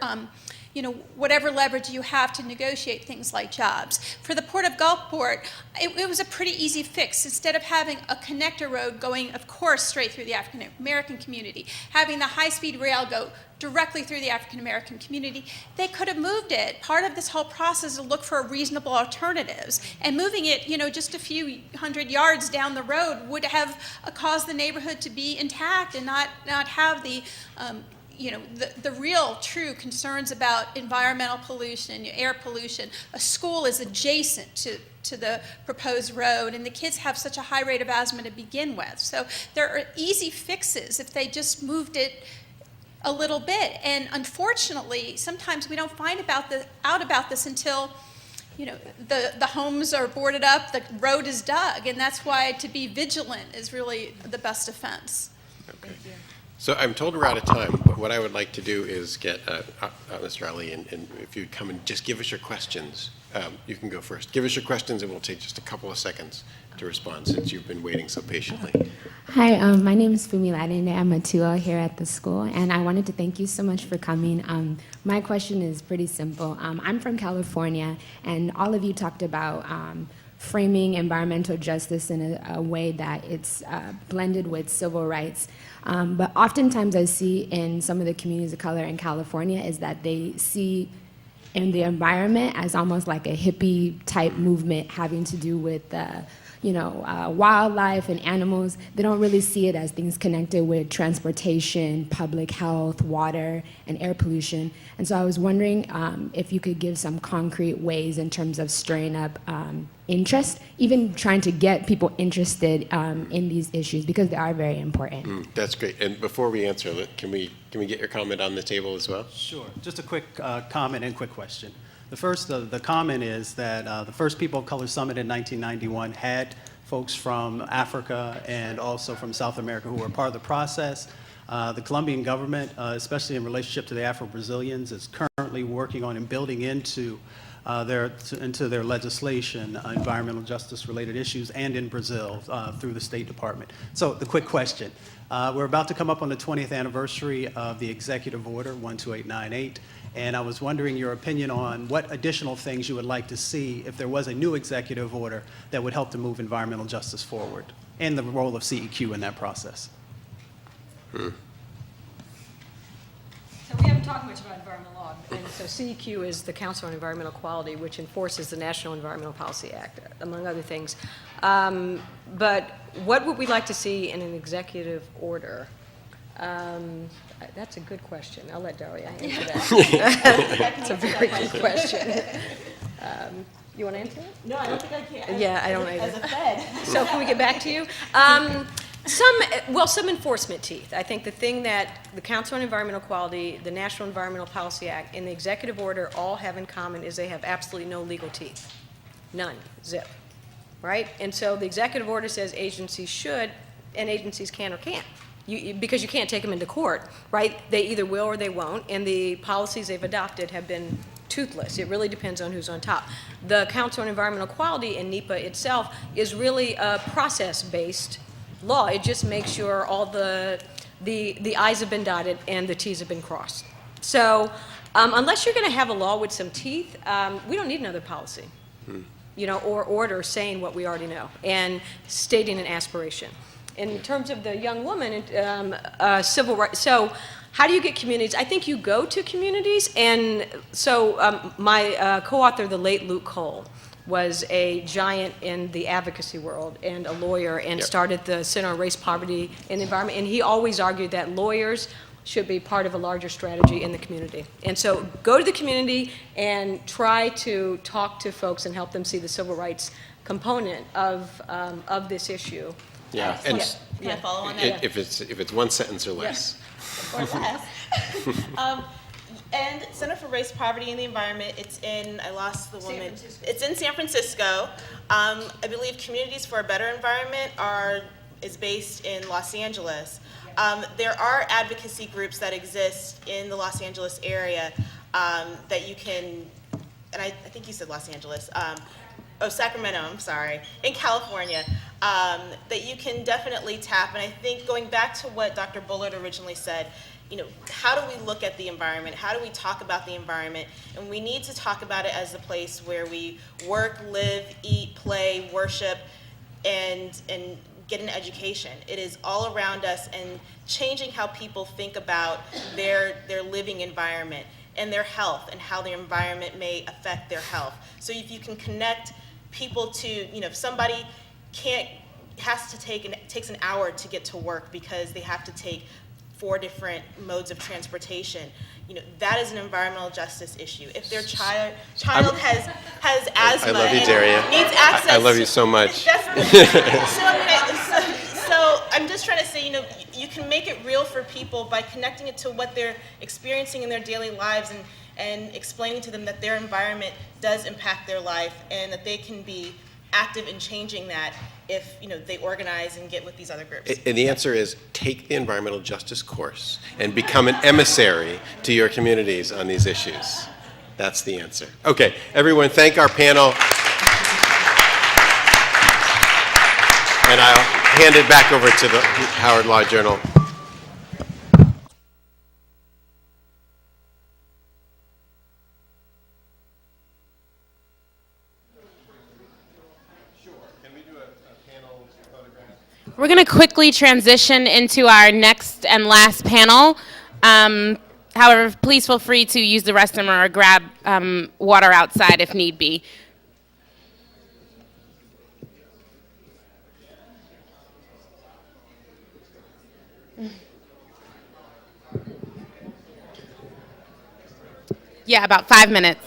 you know, whatever leverage you have to negotiate things like jobs. For the Port of Gulfport, it was a pretty easy fix. Instead of having a connector road going, of course, straight through the African American community, having the high-speed rail go directly through the African American community, they could have moved it. Part of this whole process is to look for reasonable alternatives, and moving it, you know, just a few hundred yards down the road would have caused the neighborhood to be intact and not have the you know, the real true concerns about environmental pollution, air pollution. A school is adjacent to the proposed road, and the kids have such a high rate of asthma to begin with. So there are easy fixes if they just moved it a little bit. And unfortunately, sometimes we don't find out about this until, you know, the homes are boarded up, the road is dug, and that's why to be vigilant is really the best defense. Okay. Thank you. So I'm told we're out of time, but what I would like to do is get Mr. Ali, and if you'd come and just give us your questions. You can go first. Give us your questions, and we'll take just a couple of seconds to respond since you've been waiting so patiently. Hi, my name is Fumi Ladende. I'm a 2L here at the school, and I wanted to thank you so much for coming. My question is pretty simple. I'm from California, and all of you talked about framing environmental justice in a way that it's blended with civil rights. But oftentimes I see in some of the communities of color in California is that they see in the environment as almost like a hippie type movement having to do with you know, wildlife and animals. They don't really see it as things connected with transportation, public health, water, and air pollution. And so I was wondering if you could give some concrete ways in terms of stirring up interest, even trying to get people interested in these issues, because they are very important. That's great. And before we answer, can we get your comment on the table as well? Sure. Just a quick comment and quick question. The first, the comment is that the first People of Color Summit in 1991 had folks from Africa and also from South America who were part of the process. The Colombian government, especially in relationship to the Afro-Brazilians, is currently working on and building into their legislation environmental justice-related issues, and in Brazil through the State Department. So the quick question. We're about to come up on the 20th anniversary of the Executive Order 12898. And I was wondering your opinion on what additional things you would like to see if there was a new executive order that would help to move environmental justice forward, and the role of CEQ in that process. So we haven't talked much about environmental law, and so CEQ is the Council on Environmental Quality, which enforces the National Environmental Policy Act, among other things. But what would we like to see in an executive order? That's a good question. I'll let Daria answer that. That's a very good question. You want to answer it? No, I don't think I can. Yeah, I don't either. As a Fed. So can we get back to you? Some enforcement teeth. I think the thing that the Council on Environmental Quality, the National Environmental Policy Act, and the executive order all have in common is they have absolutely no legal teeth. None. Zip. Right? And so the executive order says agencies should, and agencies can or can't. Because you can't take them into court, right? They either will or they won't, and the policies they've adopted have been toothless. It really depends on who's on top. The Council on Environmental Quality and NEPA itself is really a process-based law. It just makes sure all the I's have been dotted and the T's have been crossed. So unless you're going to have a law with some teeth, we don't need another policy, you know, or order saying what we already know and stating an aspiration. In terms of the young woman, civil rights, so how do you get communities? I think you go to communities, and so my co-author, the late Luke Cole, was a giant in the advocacy world and a lawyer, and started the Center on Race, Poverty, and the Environment, and he always argued that lawyers should be part of a larger strategy in the community. And so go to the community and try to talk to folks and help them see the civil rights component of this issue. Yeah, and Can I follow on that? if it's one sentence or less. Or less. And Center for Race, Poverty, and the Environment, it's in, I lost the woman. It's in San Francisco. I believe Communities for a Better Environment is based in Los Angeles. There are advocacy groups that exist in the Los Angeles area that you can, and I think you said Los Angeles, Sacramento, I'm sorry, in California, that you can definitely tap. And I think going back to what Dr. Bullard originally said, you know, how do we look at the environment? How do we talk about the environment? And we need to talk about it as a place where we work, live, eat, play, worship, and get an education. It is all around us, and changing how people think about their living environment and their health and how their environment may affect their health. So if you can connect people to, you know, if somebody takes an hour to get to work because they have to take 4 different modes of transportation, you know, that is an environmental justice issue. If their child has asthma I love you, and Daria. needs access, I love you so much. So I'm just trying to say, you know, you can make it real for people by connecting it to what they're experiencing in their daily lives, and explaining to them that their environment does impact their life and that they can be active in changing that if, you know, they organize and get with these other groups. And the answer is take the environmental justice course and become an emissary to your communities on these issues. That's the answer. Okay, everyone, thank our panel. And I'll hand it back over to the Howard Law Journal. We're going to quickly transition into our next and last panel. However, please feel free to use the restroom or grab water outside if need be. Yeah, about 5 minutes.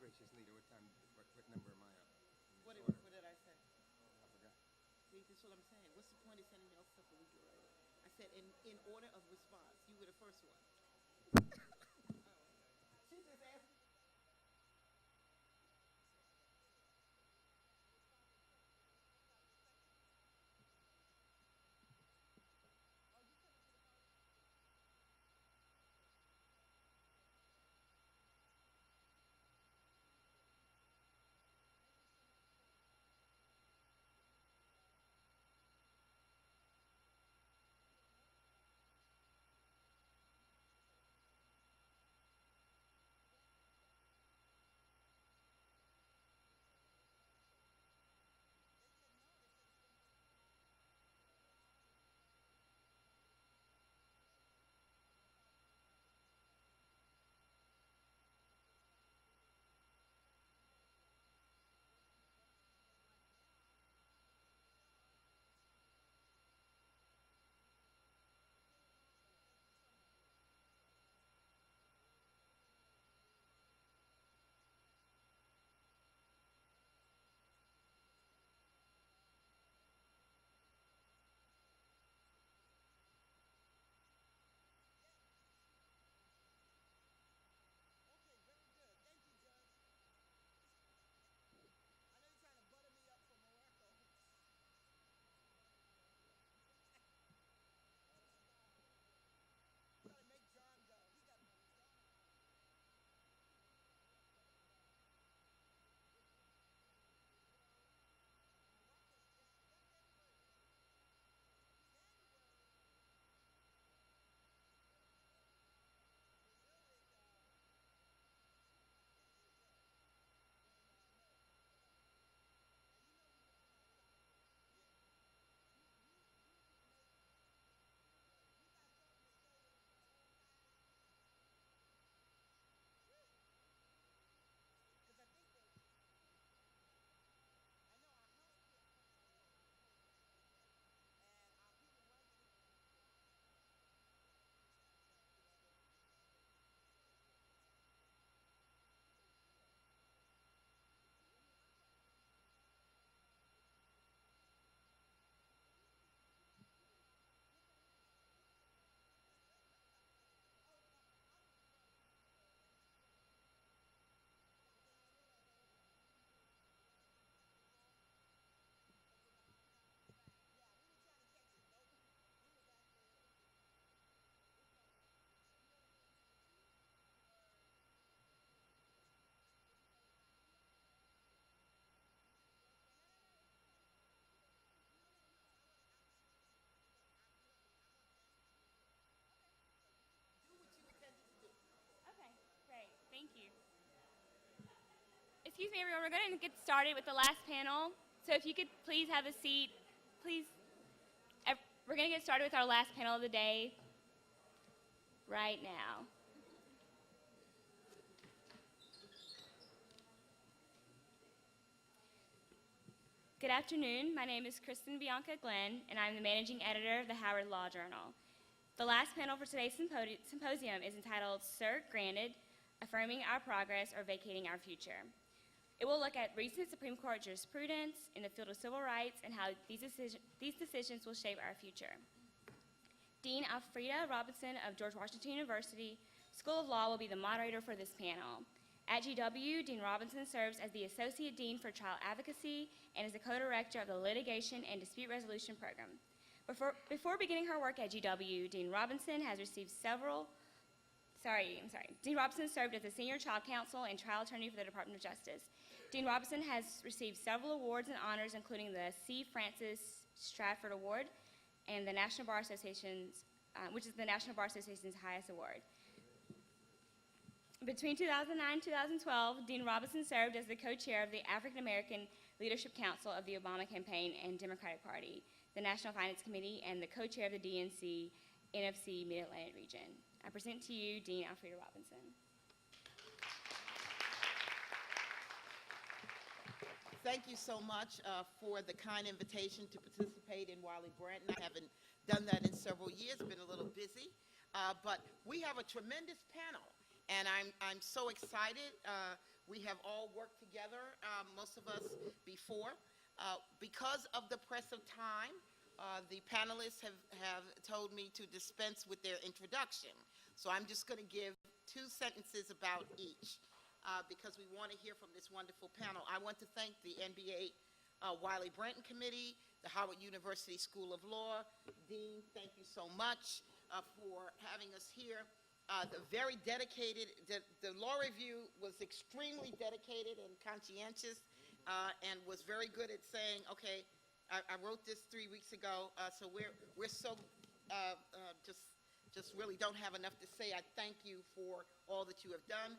Gracious leader, what number am I up? What did I say? That's what I'm saying. What's the point of sending y'all stuff a week early? I said in order of response. You were the first one. She just asked me. Okay, great. Thank you. Excuse me, everyone. We're going to get started with the last panel. So if you could please have a seat, please. We're going to get started with our last panel of the day right now. Good afternoon. My name is Kristen Bianca Glenn, and I'm the managing editor of the Howard Law Journal. The last panel for today's symposium is entitled "Cert Granted, Affirming Our Progress or Vacating Our Future." It will look at recent Supreme Court jurisprudence in the field of civil rights and how these decisions will shape our future. Dean Alfreda Robinson of George Washington University School of Law will be the moderator for this panel. At GW, Dean Robinson serves as the Associate Dean for Child Advocacy and is the co-director of the Litigation and Dispute Resolution Program. Before beginning her work at GW, Dean Robinson served as a senior child counsel and trial attorney for the Department of Justice. Dean Robinson has received several awards and honors, including the C. Francis Stratford Award and the National Bar Association's, which is the National Bar Association's highest award. Between 2009 and 2012, Dean Robinson served as the co-chair of the African American Leadership Council of the Obama Campaign and Democratic Party, the National Finance Committee, and the co-chair of the DNC NFC Mid-Atlantic region. I present to you Dean Alfreda Robinson. Thank you so much for the kind invitation to participate in Wiley Branton. I haven't done that in several years, been a little busy, but we have a tremendous panel. And I'm so excited. We have all worked together, most of us before. Because of the press of time, the panelists have told me to dispense with their introduction. So I'm just going to give 2 sentences about each because we want to hear from this wonderful panel. I want to thank the NBA Wiley Branton Committee, the Howard University School of Law. Dean, thank you so much for having us here. The very dedicated, the law review was extremely dedicated and conscientious and was very good at saying, okay, I wrote this 3 weeks ago, so we're so just really don't have enough to say. I thank you for all that you have done.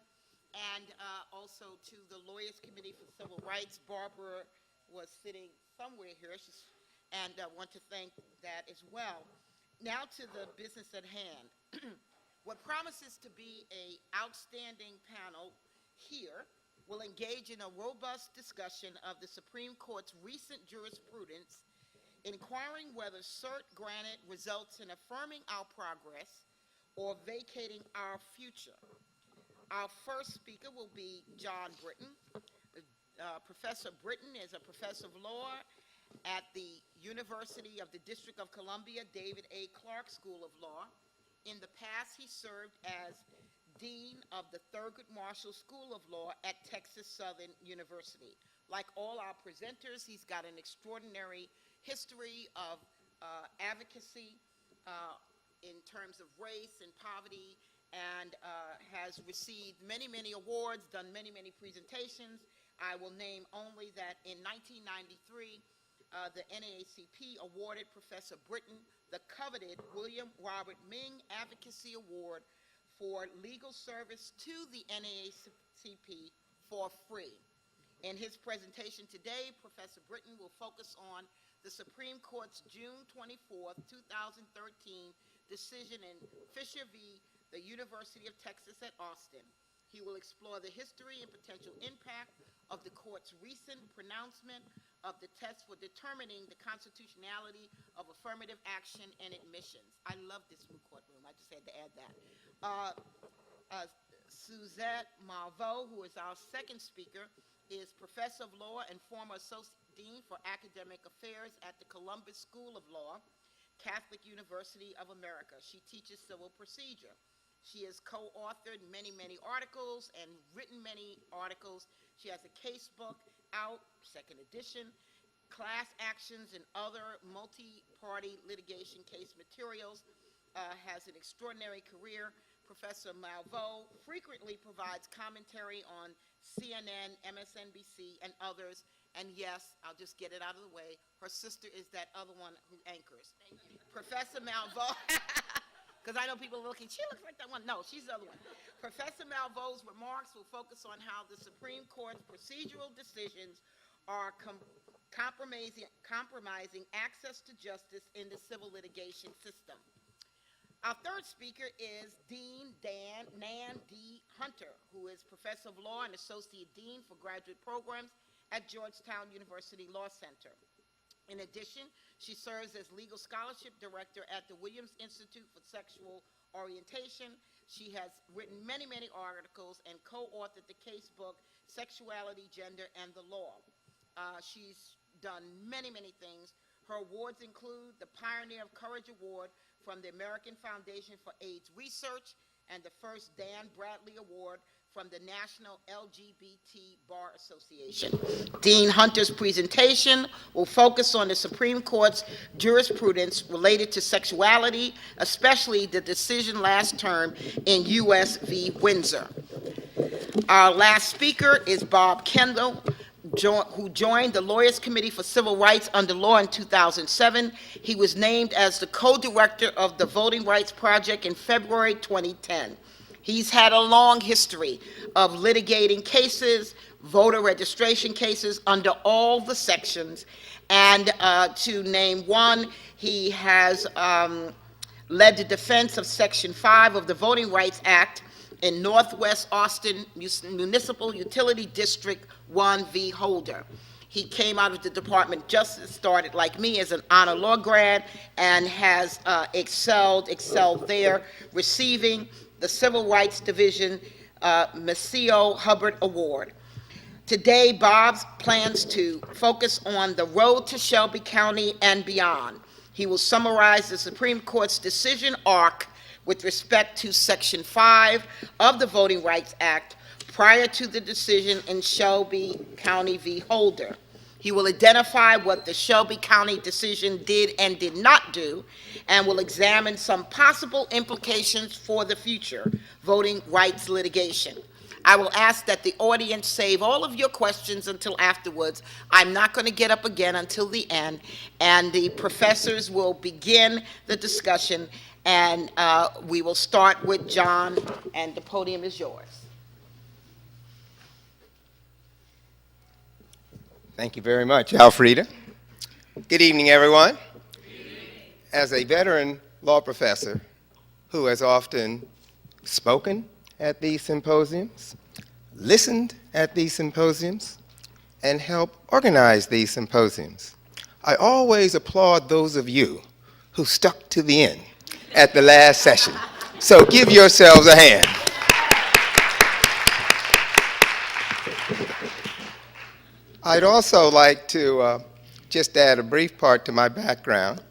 And also to the Lawyers Committee for Civil Rights. Barbara was sitting somewhere here, and want to thank that as well. Now to the business at hand. What promises to be an outstanding panel here will engage in a robust discussion of the Supreme Court's recent jurisprudence, inquiring whether cert granted results in affirming our progress or vacating our future. Our first speaker will be John Britton. Professor Britton is a professor of law at the University of the District of Columbia David A. Clark School of Law. In the past, he served as Dean of the Thurgood Marshall School of Law at Texas Southern University. Like all our presenters, he's got an extraordinary history of advocacy in terms of race and poverty, and has received many, many awards, done many, many presentations. I will name only that in 1993, the NAACP awarded Professor Britton the coveted William Robert Ming Advocacy Award for legal service to the NAACP for free. In his presentation today, Professor Britton will focus on the Supreme Court's June 24, 2013 decision in Fisher v. the University of Texas at Austin. He will explore the history and potential impact of the court's recent pronouncement of the test for determining the constitutionality of affirmative action and admissions. I love this new courtroom. I just had to add that. Suzette Malveaux, who is our second speaker, is professor of law and former associate dean for academic affairs at the Columbus School of Law, Catholic University of America. She teaches civil procedure. She has co-authored many, many articles and written many articles. She has a case book out, second edition, class actions and other multi-party litigation case materials, has an extraordinary career. Professor Malveaux frequently provides commentary on CNN, MSNBC, and others. And yes, I'll just get it out of the way, her sister is that other one who anchors. Professor Malveaux. Because I know people are looking, she looks like that one. No, she's the other one. Professor Malveaux's remarks will focus on how the Supreme Court's procedural decisions are compromising access to justice in the civil litigation system. Our third speaker is Dean Nan D. Hunter, who is Professor of Law and Associate Dean for Graduate Programs at Georgetown University Law Center. In addition, she serves as Legal Scholarship Director at the Williams Institute for Sexual Orientation. She has written many, many articles and co-authored the case book, Sexuality, Gender, and the Law. She's done many, many things. Her awards include the Pioneer of Courage Award from the American Foundation for AIDS Research and the first Dan Bradley Award from the National LGBT Bar Association. Dean Hunter's presentation will focus on the Supreme Court's jurisprudence related to sexuality, especially the decision last term in U.S. v. Windsor. Our last speaker is Bob Kendall, who joined the Lawyers Committee for Civil Rights under law in 2007. He was named as the co-director of the Voting Rights Project in February 2010. He's had a long history of litigating cases, voter registration cases under all the sections. And to name one, he has led the defense of Section 5 of the Voting Rights Act in Northwest Austin Municipal Utility District 1 v. Holder. He came out of the Department of Justice, started like me as an honor law grad, and has excelled there, receiving the Civil Rights Division Maceo Hubbard Award. Today, Bob plans to focus on the road to Shelby County and beyond. He will summarize the Supreme Court's decision arc with respect to Section 5 of the Voting Rights Act prior to the decision in Shelby County v. Holder. He will identify what the Shelby County decision did and did not do, and will examine some possible implications for the future voting rights litigation. I will ask that the audience save all of your questions until afterwards. I'm not going to get up again until the end, and the professors will begin the discussion, and we will start with John, and the podium is yours. Thank you very much, Alfreda. Good evening, everyone. As a veteran law professor who has often spoken at these symposiums, listened at these symposiums, and helped organize these symposiums, I always applaud those of you who stuck to the end at the last session. So give yourselves a hand. I'd also like to just add a brief part to my background,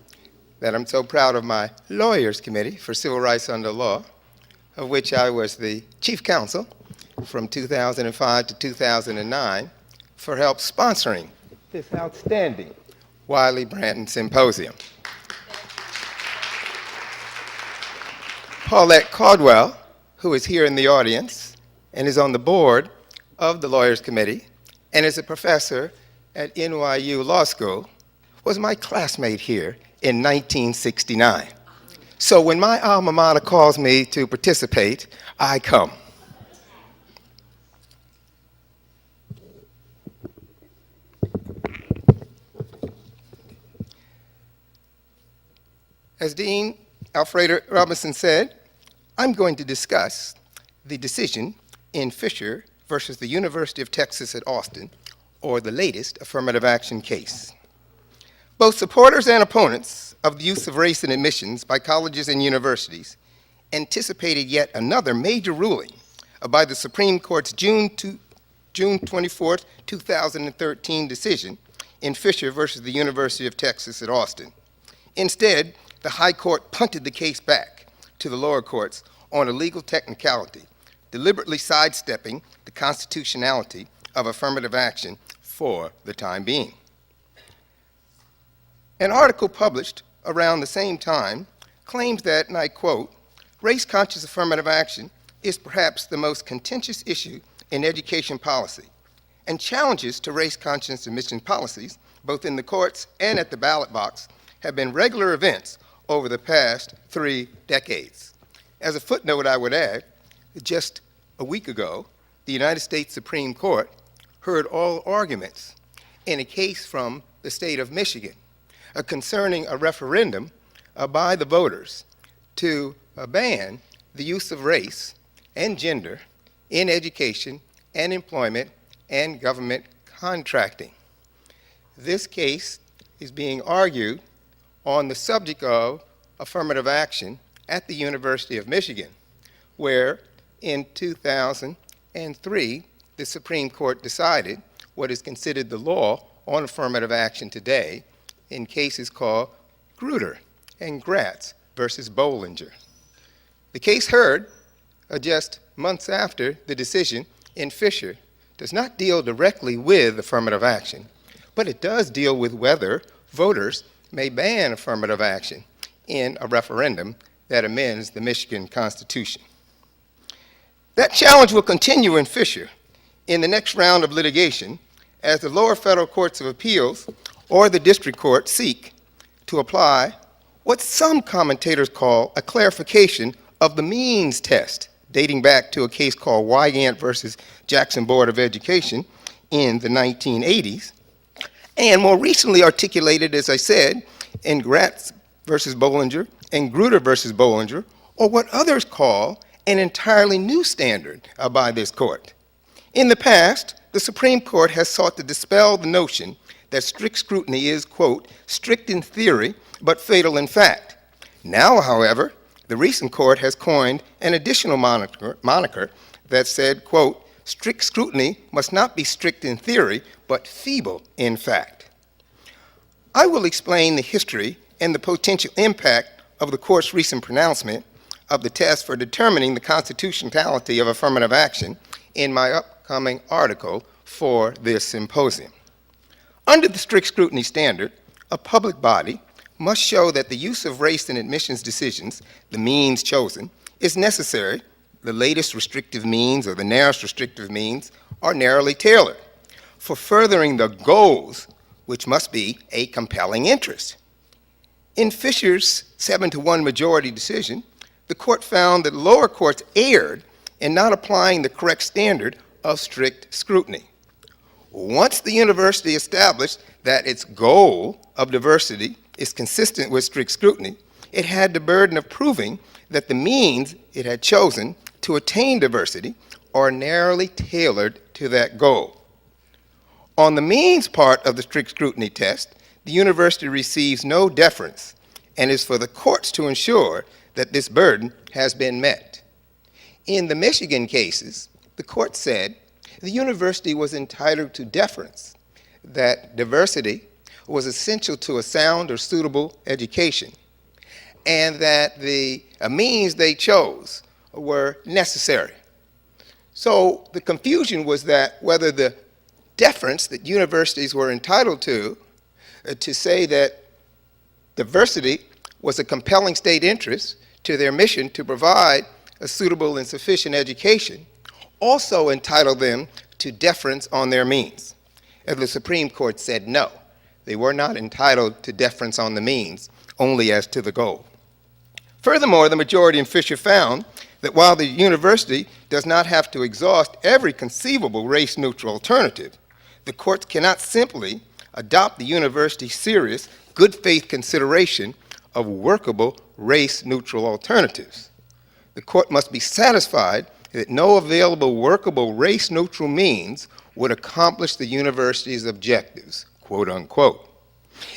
that I'm so proud of my Lawyers Committee for Civil Rights Under Law, of which I was the chief counsel from 2005 to 2009, for help sponsoring this outstanding Wiley Branton Symposium. Paulette Caldwell, who is here in the audience and is on the board of the Lawyers Committee and is a professor at NYU Law School, was my classmate here in 1969. So when my alma mater calls me to participate, I come. As Dean Alfreda Robinson said, I'm going to discuss the decision in Fisher versus the University of Texas at Austin, or the latest affirmative action case. Both supporters and opponents of the use of race in admissions by colleges and universities anticipated yet another major ruling by the Supreme Court's June 24, 2013 decision in Fisher versus the University of Texas at Austin. Instead, the High Court punted the case back to the lower courts on a legal technicality, deliberately sidestepping the constitutionality of affirmative action for the time being. An article published around the same time claims that, and I quote, race-conscious affirmative action is perhaps the most contentious issue in education policy, and challenges to race-conscious admission policies, both in the courts and at the ballot box, have been regular events over the past 3 decades. As a footnote, I would add, just a week ago, the United States Supreme Court heard all arguments in a case from the state of Michigan concerning a referendum by the voters to ban the use of race and gender in education and employment and government contracting. This case is being argued on the subject of affirmative action at the University of Michigan, where in 2003, the Supreme Court decided what is considered the law on affirmative action today in cases called Grutter and Gratz versus Bollinger. The case heard just months after the decision in Fisher does not deal directly with affirmative action, but it does deal with whether voters may ban affirmative action in a referendum that amends the Michigan Constitution. That challenge will continue in Fisher in the next round of litigation as the lower federal courts of appeals or the district court seek to apply what some commentators call a clarification of the means test, dating back to a case called Wygant versus Jackson Board of Education in the 1980s, and more recently articulated, as I said, in Gratz versus Bollinger and Grutter versus Bollinger, or what others call an entirely new standard by this court. In the past, the Supreme Court has sought to dispel the notion that strict scrutiny is, quote, strict in theory, but fatal in fact. Now, however, the recent court has coined an additional moniker that said, quote, strict scrutiny must not be strict in theory, but feeble in fact. I will explain the history and the potential impact of the court's recent pronouncement of the test for determining the constitutionality of affirmative action in my upcoming article for this symposium. Under the strict scrutiny standard, a public body must show that the use of race in admissions decisions, the means chosen, is necessary. The latest restrictive means or the narrowest restrictive means are narrowly tailored for furthering the goals, which must be a compelling interest. In Fisher's 7-1 majority decision, the court found that lower courts erred in not applying the correct standard of strict scrutiny. Once the university established that its goal of diversity is consistent with strict scrutiny, it had the burden of proving that the means it had chosen to attain diversity are narrowly tailored to that goal. On the means part of the strict scrutiny test, the university receives no deference and is for the courts to ensure that this burden has been met. In the Michigan cases, the court said the university was entitled to deference, that diversity was essential to a sound or suitable education, and that the means they chose were necessary. So the confusion was that whether the deference that universities were entitled to say that diversity was a compelling state interest to their mission to provide a suitable and sufficient education, also entitled them to deference on their means. And the Supreme Court said no, they were not entitled to deference on the means, only as to the goal. Furthermore, the majority in Fisher found that while the university does not have to exhaust every conceivable race-neutral alternative, the courts cannot simply adopt the university's serious, good-faith consideration of workable race-neutral alternatives. The court must be satisfied that no available workable race-neutral means would accomplish the university's objectives, quote unquote.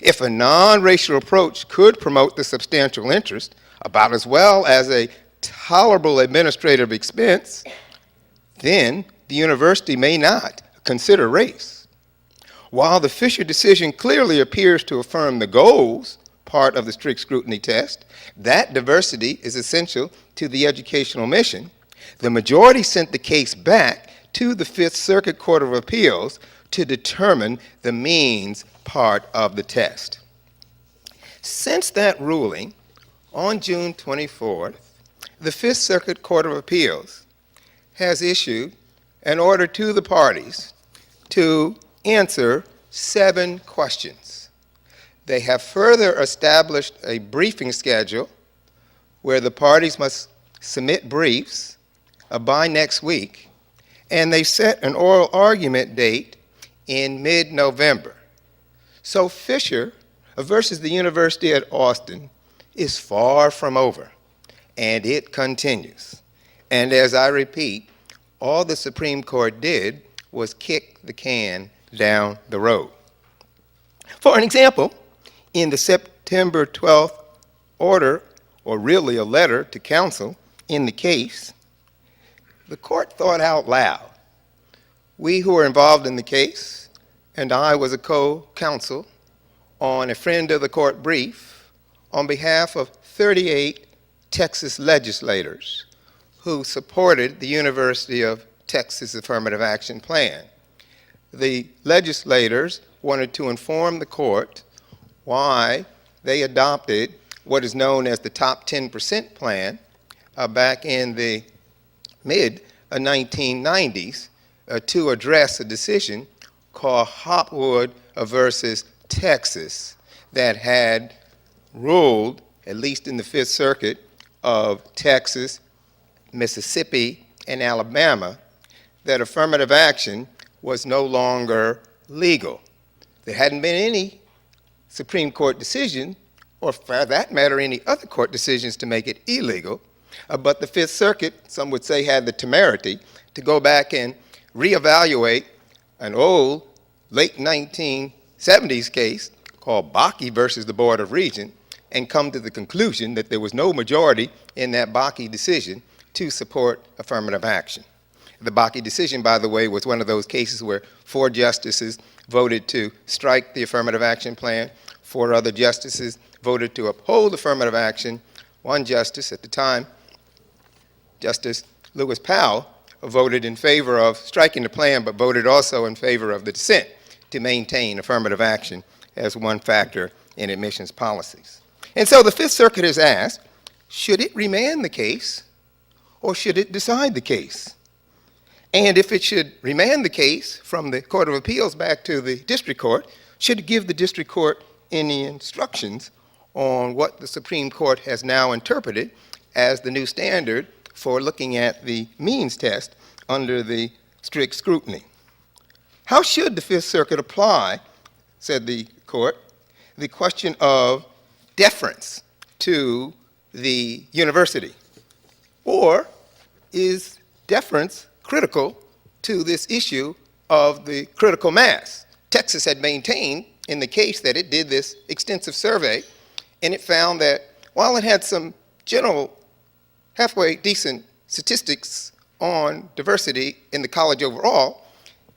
If a non-racial approach could promote the substantial interest about as well as a tolerable administrative expense, then the university may not consider race. While the Fisher decision clearly appears to affirm the goals part of the strict scrutiny test, that diversity is essential to the educational mission, the majority sent the case back to the Fifth Circuit Court of Appeals to determine the means part of the test. Since that ruling, on June 24th, the Fifth Circuit Court of Appeals has issued an order to the parties to answer 7 questions. They have further established a briefing schedule where the parties must submit briefs by next week, and they set an oral argument date in mid-November. So Fisher versus the University at Austin is far from over, and it continues. And as I repeat, all the Supreme Court did was kick the can down the road. For an example, in the September 12th order, or really a letter to counsel in the case, the court thought out loud. We who were involved in the case, and I was a co-counsel on a friend of the court brief on behalf of 38 Texas legislators who supported the University of Texas Affirmative Action Plan. The legislators wanted to inform the court why they adopted what is known as the Top 10% Plan back in the mid-1990s to address a decision called Hopwood versus Texas that had ruled, at least in the Fifth Circuit of Texas, Mississippi, and Alabama, that affirmative action was no longer legal. There hadn't been any Supreme Court decision, or for that matter, any other court decisions to make it illegal, but the Fifth Circuit, some would say, had the temerity to go back and reevaluate an old late 1970s case called Bakke versus the Board of Regents and come to the conclusion that there was no majority in that Bakke decision to support affirmative action. The Bakke decision, by the way, was one of those cases where 4 justices voted to strike the affirmative action plan, 4 other justices voted to uphold affirmative action. 1 justice at the time, Justice Lewis Powell, voted in favor of striking the plan, but voted also in favor of the dissent to maintain affirmative action as one factor in admissions policies. And so the Fifth Circuit has asked, should it remand the case or should it decide the case? And if it should remand the case from the Court of Appeals back to the district court, should it give the district court any instructions on what the Supreme Court has now interpreted as the new standard for looking at the means test under the strict scrutiny? How should the Fifth Circuit apply, said the court, the question of deference to the university? Or is deference critical to this issue of the critical mass? Texas had maintained in the case that it did this extensive survey, and it found that while it had some general halfway decent statistics on diversity in the college overall,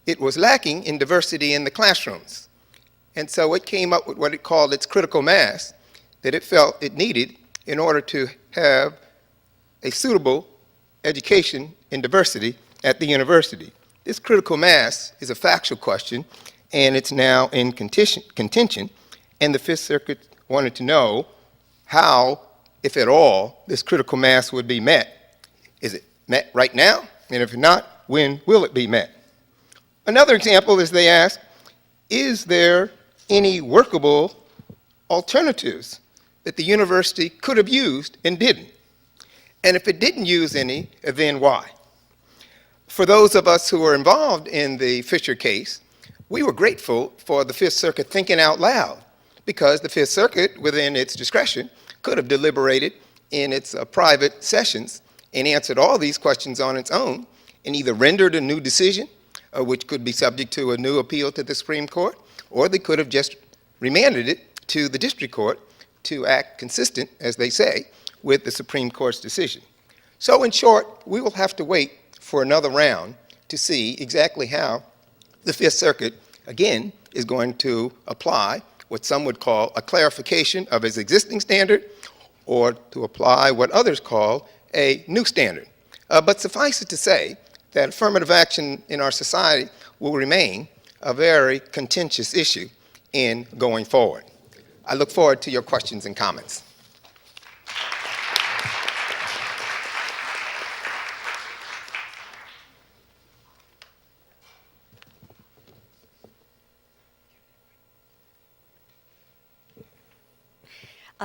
it was lacking in diversity in the classrooms. And so it came up with what it called its critical mass that it felt it needed in order to have a suitable education in diversity at the university. This critical mass is a factual question, and it's now in contention, and the Fifth Circuit wanted to know how, if at all, this critical mass would be met. Is it met right now? And if not, when will it be met? Another example is they ask, is there any workable alternatives that the university could have used and didn't? And if it didn't use any, then why? For those of us who were involved in the Fisher case, we were grateful for the Fifth Circuit thinking out loud, because the Fifth Circuit, within its discretion, could have deliberated in its private sessions and answered all these questions on its own and either rendered a new decision, which could be subject to a new appeal to the Supreme Court, or they could have just remanded it to the district court to act consistent, as they say, with the Supreme Court's decision. So in short, we will have to wait for another round to see exactly how the Fifth Circuit, again, is going to apply what some would call a clarification of its existing standard, or to apply what others call a new standard. But suffice it to say that affirmative action in our society will remain a very contentious issue in going forward. I look forward to your questions and comments.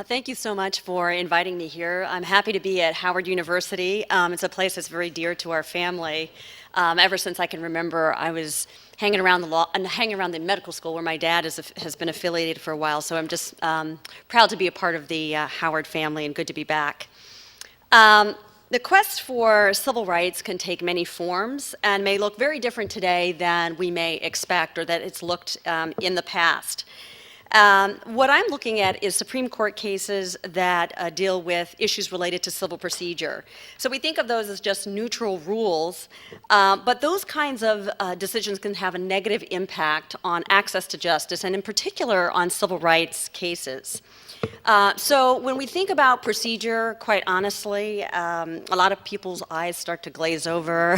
Thank you so much for inviting me here. I'm happy to be at Howard University. It's a place that's very dear to our family. Ever since I can remember, I was hanging around the medical school where my dad has been affiliated for a while. So I'm just proud to be a part of the Howard family and good to be back. The quest for civil rights can take many forms and may look very different today than we may expect or that it's looked in the past. What I'm looking at is Supreme Court cases that deal with issues related to civil procedure. So we think of those as just neutral rules, but those kinds of decisions can have a negative impact on access to justice, and in particular on civil rights cases. So when we think about procedure, quite honestly, a lot of people's eyes start to glaze over.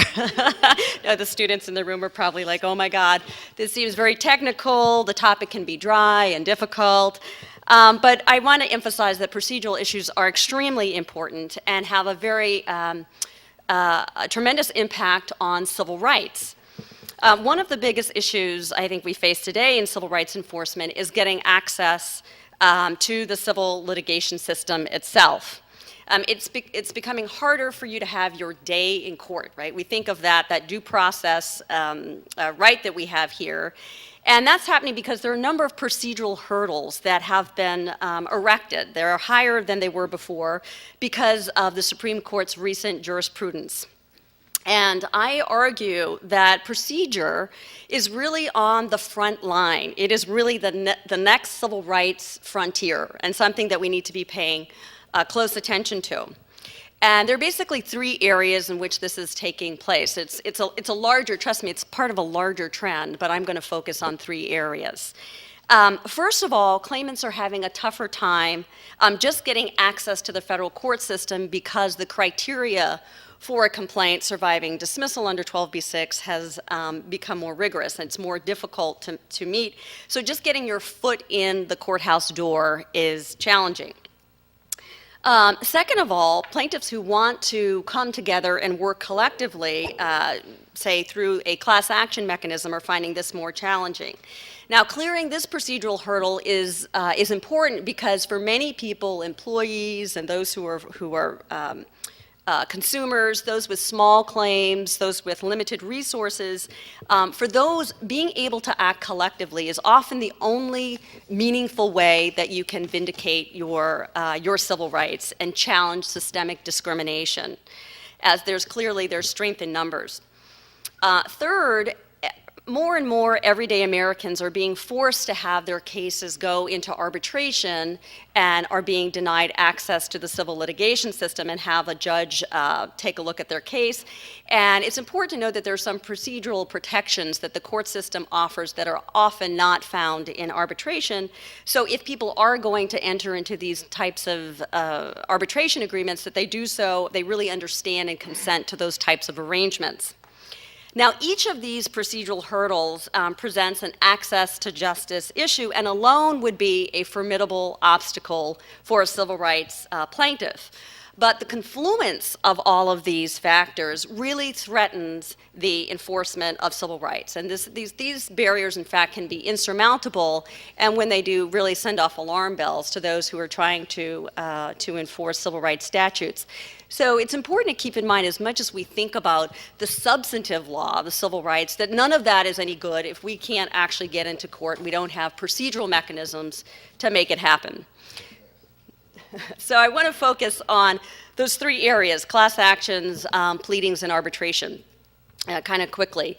The students in the room are probably like, oh my God, this seems very technical, the topic can be dry and difficult. But I want to emphasize that procedural issues are extremely important and have a very tremendous impact on civil rights. One of the biggest issues I think we face today in civil rights enforcement is getting access to the civil litigation system itself. It's becoming harder for you to have your day in court, right? We think of that due process right that we have here. And that's happening because there are a number of procedural hurdles that have been erected. They're higher than they were before because of the Supreme Court's recent jurisprudence. And I argue that procedure is really on the front line. It is really the next civil rights frontier and something that we need to be paying close attention to. And there are basically 3 areas in which this is taking place. It's a larger, trust me, it's part of a larger trend, but I'm going to focus on 3 areas. First of all, claimants are having a tougher time just getting access to the federal court system because the criteria for a complaint surviving dismissal under 12b-6 has become more rigorous and it's more difficult to meet. So just getting your foot in the courthouse door is challenging. Second of all, plaintiffs who want to come together and work collectively, say through a class action mechanism, are finding this more challenging. Now, clearing this procedural hurdle is important because for many people, employees and those who are consumers, those with small claims, those with limited resources, for those, being able to act collectively is often the only meaningful way that you can vindicate your civil rights and challenge systemic discrimination, as there's strength in numbers. Third, more and more everyday Americans are being forced to have their cases go into arbitration and are being denied access to the civil litigation system and have a judge take a look at their case. And it's important to know that there are some procedural protections that the court system offers that are often not found in arbitration. So if people are going to enter into these types of arbitration agreements, that they do so, they really understand and consent to those types of arrangements. Now, each of these procedural hurdles presents an access to justice issue and alone would be a formidable obstacle for a civil rights plaintiff. But the confluence of all of these factors really threatens the enforcement of civil rights. And these barriers, in fact, can be insurmountable, and when they do, really send off alarm bells to those who are trying to enforce civil rights statutes. So it's important to keep in mind, as much as we think about the substantive law, the civil rights, that none of that is any good if we can't actually get into court and we don't have procedural mechanisms to make it happen. So I want to focus on those 3 areas: class actions, pleadings, and arbitration, kind of quickly.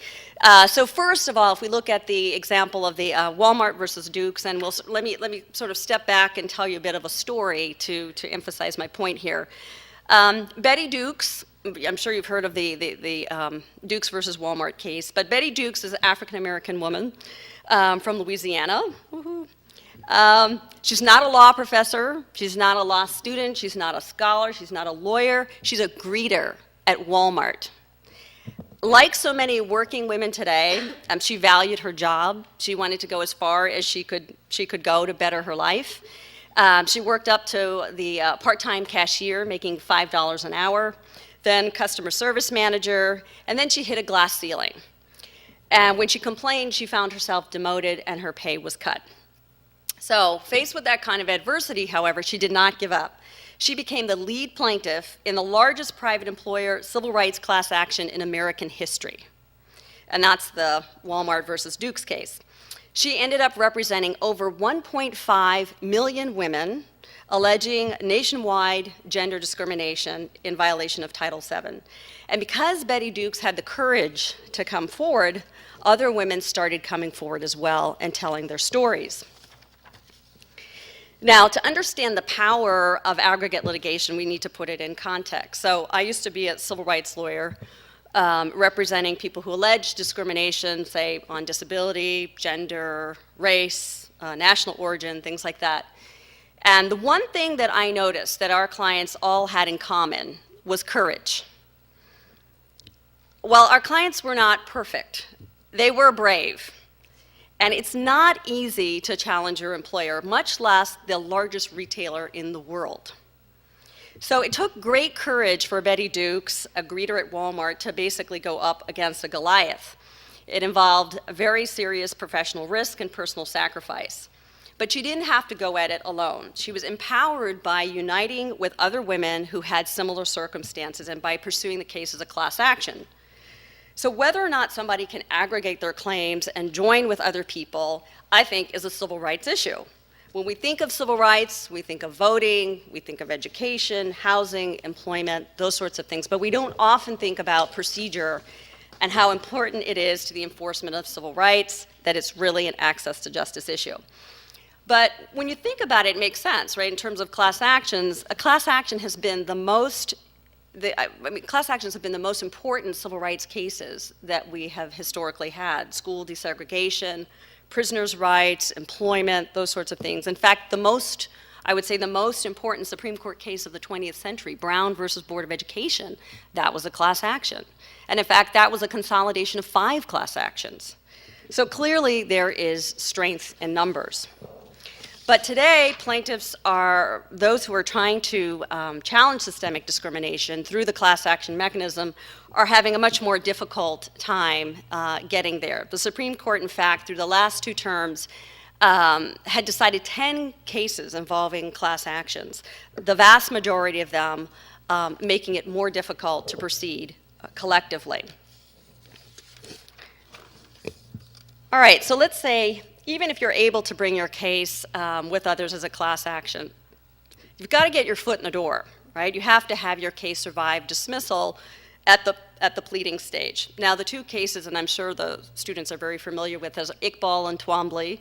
So first of all, if we look at the example of the Walmart versus Dukes, and let me sort of step back and tell you a bit of a story to emphasize my point here. Betty Dukes, I'm sure you've heard of the Dukes versus Walmart case, but Betty Dukes is an African-American woman from Louisiana. Woo-hoo. She's not a law professor, she's not a law student, she's not a scholar, she's not a lawyer, she's a greeter at Walmart. Like so many working women today, she valued her job. She wanted to go as far as she could go to better her life. She worked up to the part-time cashier, making $5 an hour, then customer service manager, and then she hit a glass ceiling. And when she complained, she found herself demoted and her pay was cut. So, faced with that kind of adversity, however, she did not give up. She became the lead plaintiff in the largest private employer civil rights class action in American history. And that's the Walmart versus Dukes case. She ended up representing over 1.5 million women, alleging nationwide gender discrimination in violation of Title VII. And because Betty Dukes had the courage to come forward, other women started coming forward as well and telling their stories. Now, to understand the power of aggregate litigation, we need to put it in context. So I used to be a civil rights lawyer representing people who allege discrimination, say, on disability, gender, race, national origin, things like that. And the one thing that I noticed that our clients all had in common was courage. Well, our clients were not perfect. They were brave. And it's not easy to challenge your employer, much less the largest retailer in the world. So it took great courage for Betty Dukes, a greeter at Walmart, to basically go up against a Goliath. It involved a very serious professional risk and personal sacrifice. But she didn't have to go at it alone. She was empowered by uniting with other women who had similar circumstances and by pursuing the case as a class action. So whether or not somebody can aggregate their claims and join with other people, I think, is a civil rights issue. When we think of civil rights, we think of voting, we think of education, housing, employment, those sorts of things, but we don't often think about procedure and how important it is to the enforcement of civil rights, that it's really an access to justice issue. But when you think about it, it makes sense, right? In terms of class actions, a class action has been the most I mean, class actions have been the most important civil rights cases that we have historically had. School desegregation, prisoners' rights, employment, those sorts of things. In fact, I would say the most important Supreme Court case of the 20th century, Brown versus Board of Education, that was a class action. And in fact, that was a consolidation of 5 class actions. So clearly there is strength in numbers. But today, plaintiffs are those who are trying to challenge systemic discrimination through the class action mechanism are having a much more difficult time getting there. The Supreme Court, in fact, through the last 2 terms, had decided 10 cases involving class actions, the vast majority of them making it more difficult to proceed collectively. All right, so let's say, even if you're able to bring your case with others as a class action, you've got to get your foot in the door, right? You have to have your case survive dismissal at the pleading stage. Now, the 2 cases, and I'm sure the students are very familiar with, is Iqbal and Twombly,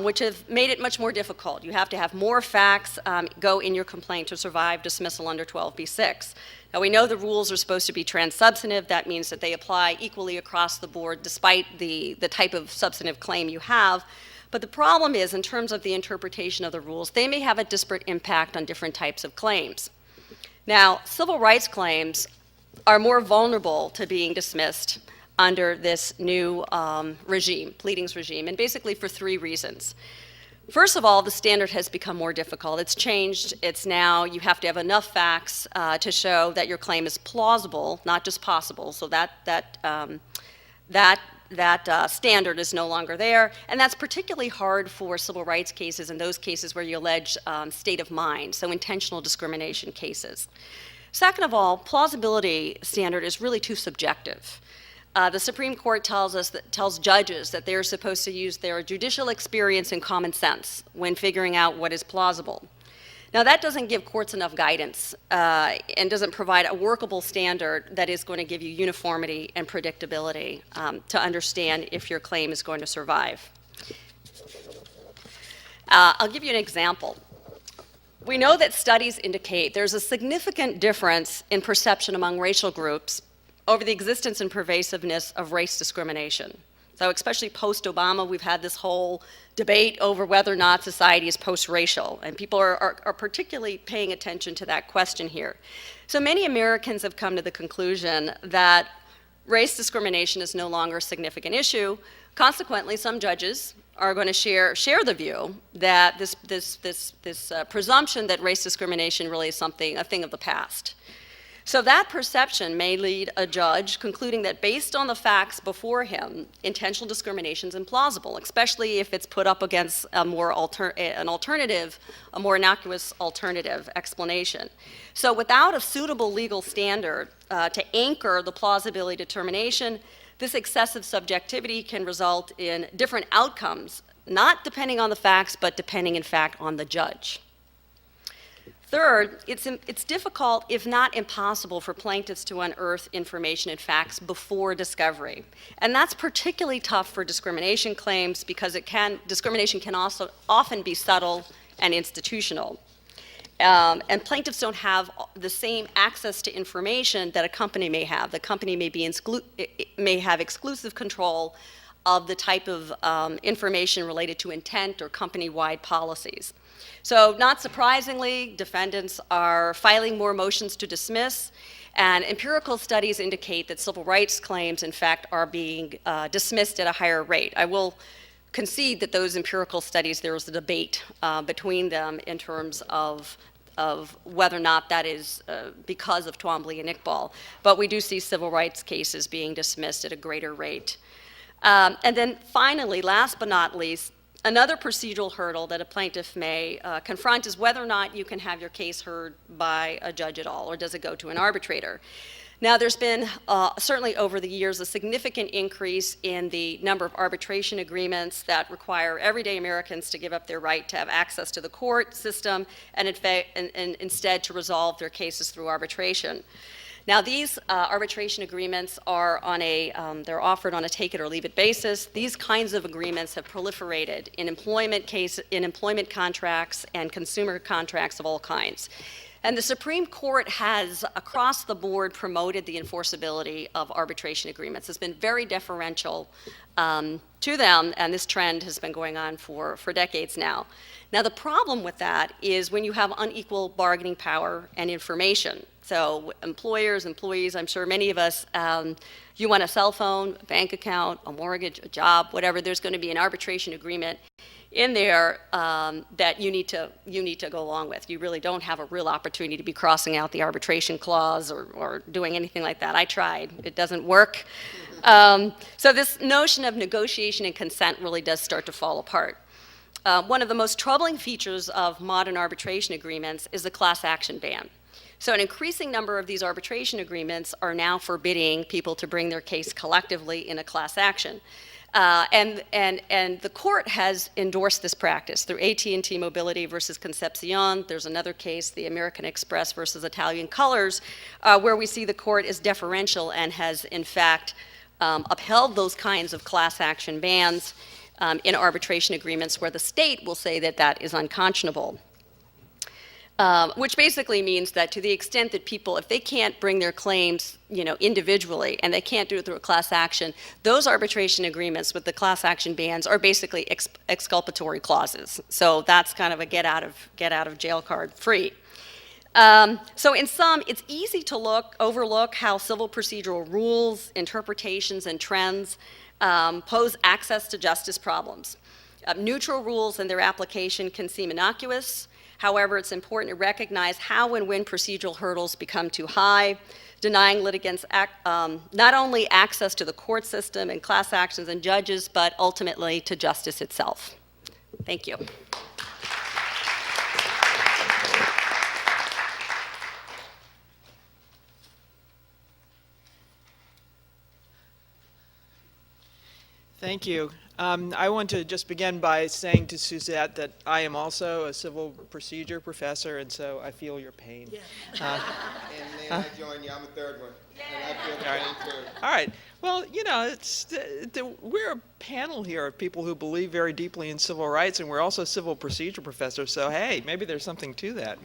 which have made it much more difficult. You have to have more facts go in your complaint to survive dismissal under 12b-6. Now, we know the rules are supposed to be trans-substantive. That means that they apply equally across the board despite the type of substantive claim you have. But the problem is, in terms of the interpretation of the rules, they may have a disparate impact on different types of claims. Now, civil rights claims are more vulnerable to being dismissed under this new regime, pleadings regime, and basically for 3 reasons. First of all, the standard has become more difficult. It's changed. It's now you have to have enough facts to show that your claim is plausible, not just possible. So that standard is no longer there, and that's particularly hard for civil rights cases and those cases where you allege state of mind, so intentional discrimination cases. Second of all, plausibility standard is really too subjective. The Supreme Court tells judges that they're supposed to use their judicial experience and common sense when figuring out what is plausible. Now, that doesn't give courts enough guidance and doesn't provide a workable standard that is going to give you uniformity and predictability to understand if your claim is going to survive. I'll give you an example. We know that studies indicate there's a significant difference in perception among racial groups over the existence and pervasiveness of race discrimination. So especially post-Obama, we've had this whole debate over whether or not society is post-racial, and people are particularly paying attention to that question here. So many Americans have come to the conclusion that race discrimination is no longer a significant issue. Consequently, some judges are going to share the view that this presumption that race discrimination really is a thing of the past. So that perception may lead a judge concluding that based on the facts before him, intentional discrimination is implausible, especially if it's put up against a more innocuous alternative explanation. So without a suitable legal standard to anchor the plausibility determination, this excessive subjectivity can result in different outcomes, not depending on the facts, but depending in fact on the judge. Third, it's difficult, if not impossible, for plaintiffs to unearth information and facts before discovery. And that's particularly tough for discrimination claims because discrimination can also often be subtle and institutional. And plaintiffs don't have the same access to information that a company may have. The company may have exclusive control of the type of information related to intent or company-wide policies. So not surprisingly, defendants are filing more motions to dismiss, and empirical studies indicate that civil rights claims, in fact, are being dismissed at a higher rate. I will concede that those empirical studies, there was a debate between them in terms of whether or not that is because of Twombly and Iqbal, but we do see civil rights cases being dismissed at a greater rate. And then finally, last but not least, another procedural hurdle that a plaintiff may confront is whether or not you can have your case heard by a judge at all, or does it go to an arbitrator? Now, there's been, certainly over the years, a significant increase in the number of arbitration agreements that require everyday Americans to give up their right to have access to the court system and instead to resolve their cases through arbitration. Now, these arbitration agreements are they're offered on a take it or leave it basis. These kinds of agreements have proliferated in employment contracts and consumer contracts of all kinds. And the Supreme Court has, across the board, promoted the enforceability of arbitration agreements. It's been very deferential to them, and this trend has been going on for decades now. Now, the problem with that is when you have unequal bargaining power and information. So employers, employees, I'm sure many of us, you want a cell phone, a bank account, a mortgage, a job, whatever, there's going to be an arbitration agreement in there that you need to go along with. You really don't have a real opportunity to be crossing out the arbitration clause or doing anything like that. I tried. It doesn't work. So this notion of negotiation and consent really does start to fall apart. One of the most troubling features of modern arbitration agreements is the class action ban. So an increasing number of these arbitration agreements are now forbidding people to bring their case collectively in a class action. And the court has endorsed this practice through AT&T Mobility versus Concepcion. There's another case, the American Express versus Italian Colors, where we see the court is deferential and has, in fact, upheld those kinds of class action bans in arbitration agreements where the state will say that that is unconscionable. Which basically means that to the extent that people, if they can't bring their claims, individually, and they can't do it through a class action, those arbitration agreements with the class action bans are basically exculpatory clauses. So that's kind of a get out of jail card free. So in sum, it's easy to overlook how civil procedural rules, interpretations, and trends pose access to justice problems. Neutral rules and their application can seem innocuous. However, it's important to recognize how and when procedural hurdles become too high, denying litigants not only access to the court system and class actions and judges, but ultimately to justice itself. Thank you. Thank you. I want to just begin by saying to Suzette that I am also a civil procedure professor, and so I feel your pain. Yeah. And then I join you. I'm a third one. And I feel the pain too. All right. Well, we're a panel here of people who believe very deeply in civil rights, and we're also civil procedure professors. So hey, maybe there's something to that.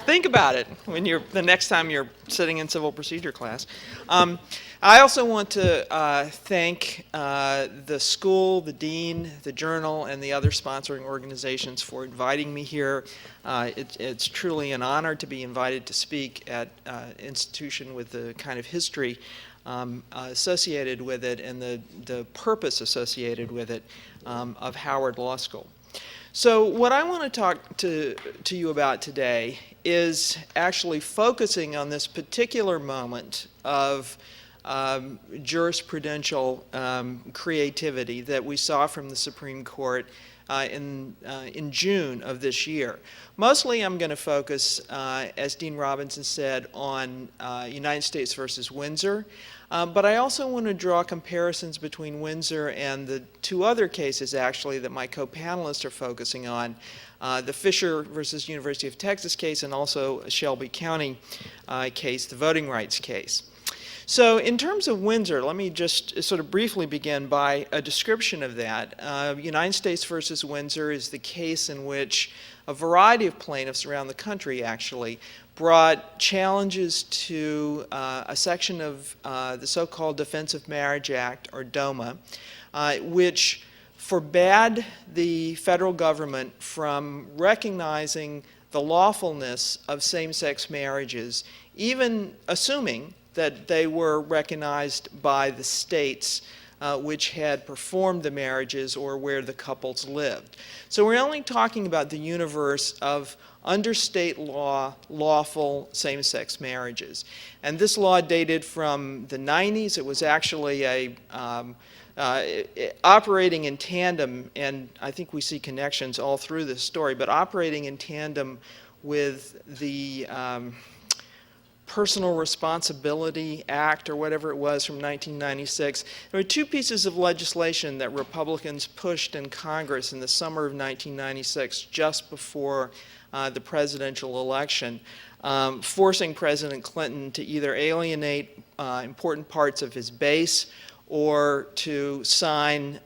Think about it when the next time you're sitting in civil procedure class. I also want to thank the school, the dean, the journal, and the other sponsoring organizations for inviting me here. It's truly an honor to be invited to speak at an institution with the kind of history associated with it and the purpose associated with it of Howard Law School. So what I want to talk to you about today is actually focusing on this particular moment of jurisprudential creativity that we saw from the Supreme Court in June of this year. Mostly I'm going to focus, as Dean Robinson said, on United States versus Windsor. But I also want to draw comparisons between Windsor and the two other cases, actually, that my co-panelists are focusing on, the Fisher versus University of Texas case and also a Shelby County case, the voting rights case. So in terms of Windsor, let me just sort of briefly begin by a description of that. United States versus Windsor is the case in which a variety of plaintiffs around the country actually brought challenges to a section of the so-called Defense of Marriage Act, or DOMA, which forbade the federal government from recognizing the lawfulness of same-sex marriages, even assuming that they were recognized by the states which had performed the marriages or where the couples lived. So we're only talking about the universe of under state law lawful same-sex marriages. And this law dated from the 90s. It was actually operating in tandem, and I think we see connections all through this story, but operating in tandem with the Personal Responsibility Act, or whatever it was, from 1996. There were two pieces of legislation that Republicans pushed in Congress in the summer of 1996, just before the presidential election, forcing President Clinton to either alienate important parts of his base or to sign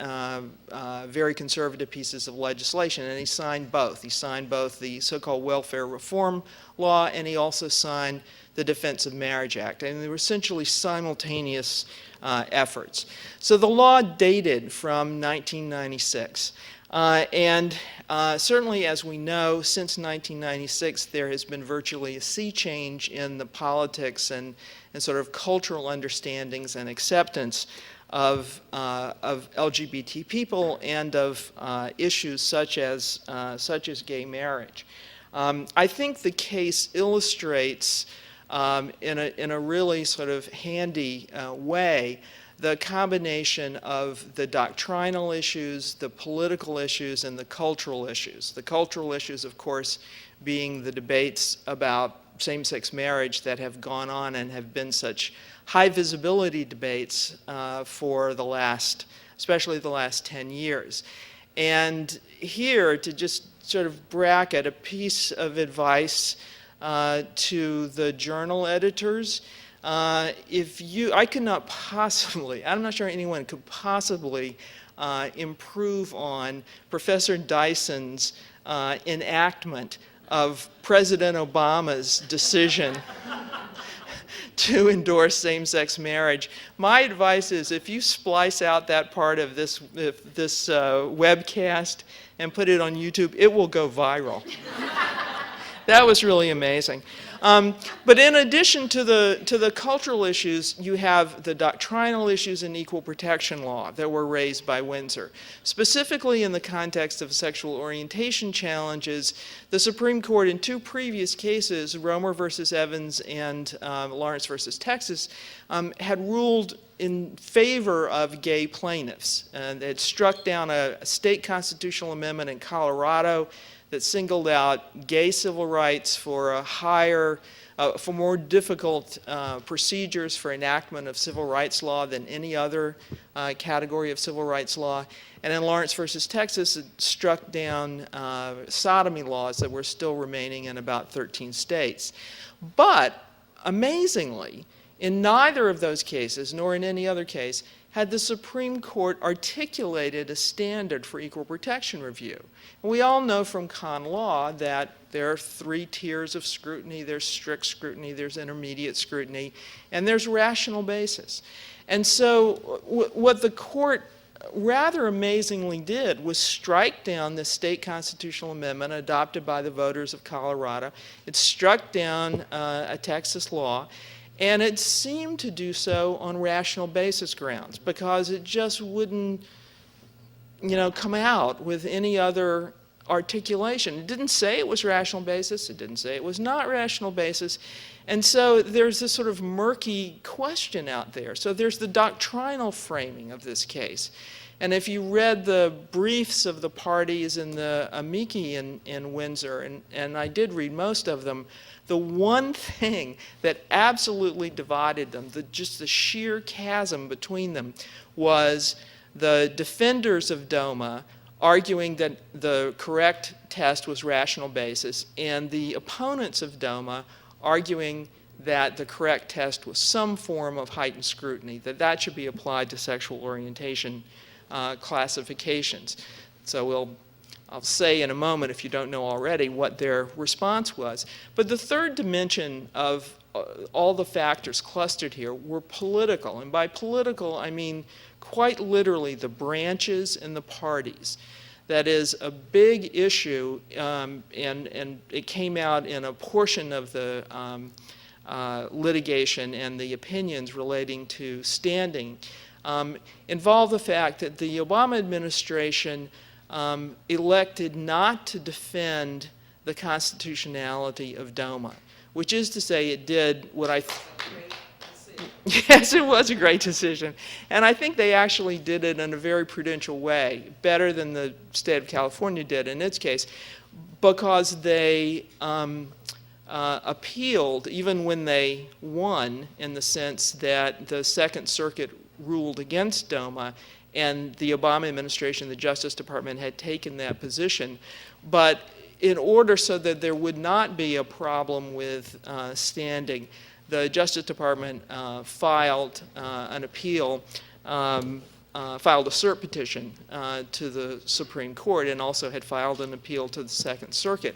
very conservative pieces of legislation. And he signed both. He signed both the so-called welfare reform law, and he also signed the Defense of Marriage Act. And they were essentially simultaneous efforts. So the law dated from 1996. Certainly, as we know, since 1996, there has been virtually a sea change in the politics and sort of cultural understandings and acceptance of LGBT people and of issues such as gay marriage. I think the case illustrates in a really sort of handy way the combination of the doctrinal issues, the political issues, and the cultural issues. The cultural issues, of course, being the debates about same-sex marriage that have gone on and have been such high visibility debates for the last, especially the last 10 years. And here, to just sort of bracket a piece of advice to the journal editors, I cannot possibly, I'm not sure anyone could possibly improve on Professor Dyson's enactment of President Obama's decision to endorse same-sex marriage. My advice is, if you splice out that part of this webcast and put it on YouTube, it will go viral. That was really amazing. But in addition to the cultural issues, you have the doctrinal issues in equal protection law that were raised by Windsor. Specifically in the context of sexual orientation challenges, the Supreme Court in two previous cases, Romer versus Evans and Lawrence versus Texas, had ruled in favor of gay plaintiffs. And it struck down a state constitutional amendment in Colorado that singled out gay civil rights for for more difficult procedures for enactment of civil rights law than any other category of civil rights law. And in Lawrence versus Texas, it struck down sodomy laws that were still remaining in about 13 states. But amazingly, in neither of those cases, nor in any other case, had the Supreme Court articulated a standard for equal protection review. And we all know from con law that there are three tiers of scrutiny. There's strict scrutiny, there's intermediate scrutiny, and there's rational basis. And so what the court rather amazingly did was strike down the state constitutional amendment adopted by the voters of Colorado. It struck down a Texas law. And it seemed to do so on rational basis grounds, because it just wouldn't, come out with any other articulation. It didn't say it was rational basis. It didn't say it was not rational basis. And so there's this sort of murky question out there. So there's the doctrinal framing of this case. And if you read the briefs of the parties in the amici in Windsor, and I did read most of them, the one thing that absolutely divided them, just the sheer chasm between them, was the defenders of DOMA arguing that the correct test was rational basis, and the opponents of DOMA arguing that the correct test was some form of heightened scrutiny, that should be applied to sexual orientation classifications. So I'll say in a moment, if you don't know already, what their response was. But the third dimension of all the factors clustered here were political. And by political, I mean quite literally the branches and the parties. That is a big issue, and it came out in a portion of the litigation and the opinions relating to standing, involved the fact that the Obama administration elected not to defend the constitutionality of DOMA, which is to say it did what yes, it was a great decision. And I think they actually did it in a very prudential way, better than the state of California did in its case, because they appealed even when they won, in the sense that the Second Circuit ruled against DOMA, and the Obama administration, the Justice Department, had taken that position. But in order so that there would not be a problem with standing, the Justice Department filed an appeal filed a cert petition to the Supreme Court and also had filed an appeal to the Second Circuit.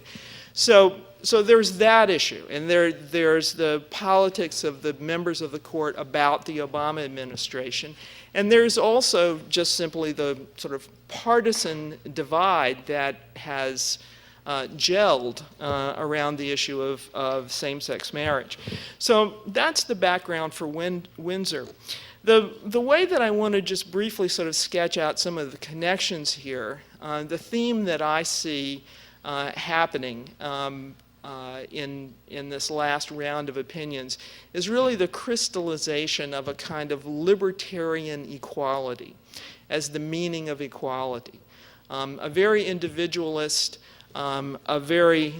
So there's that issue, and there's the politics of the members of the court about the Obama administration, and there's also just simply the sort of partisan divide that has gelled around the issue of same-sex marriage. So that's the background for Windsor. The way that I want to just briefly sort of sketch out some of the connections here, the theme that I see happening in this last round of opinions is really the crystallization of a kind of libertarian equality as the meaning of equality. A very individualist, a very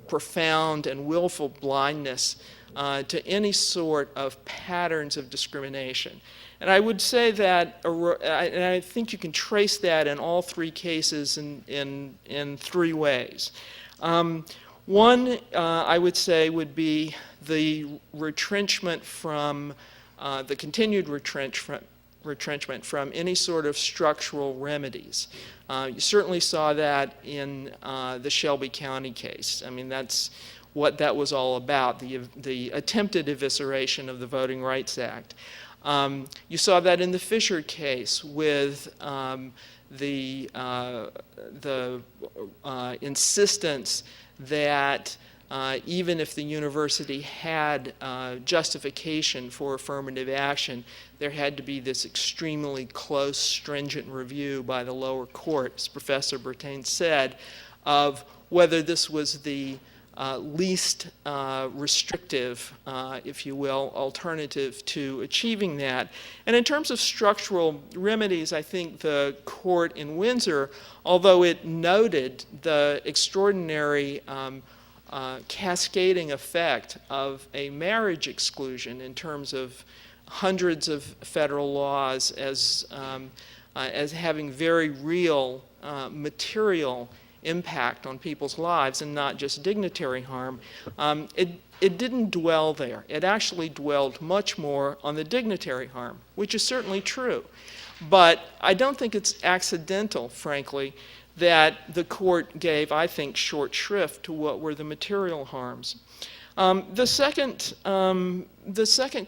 profound and willful blindness to any sort of patterns of discrimination. And I would say that, and I think you can trace that in all three cases in three ways. One, I would say, would be the retrenchment from, the continued retrenchment from any sort of structural remedies. You certainly saw that in the Shelby County case. I mean, that's what that was all about, the attempted evisceration of the Voting Rights Act. You saw that in the Fisher case with the insistence that even if the university had justification for affirmative action, there had to be this extremely close, stringent review by the lower court, as Professor Branton said, of whether this was the least restrictive, if you will, alternative to achieving that. And in terms of structural remedies, I think the court in Windsor, although it noted the extraordinary cascading effect of a marriage exclusion in terms of hundreds of federal laws as having very real material impact on people's lives and not just dignitary harm, it didn't dwell there. It actually dwelled much more on the dignitary harm, which is certainly true. But I don't think it's accidental, frankly, that the court gave, I think, short shrift to what were the material harms. The second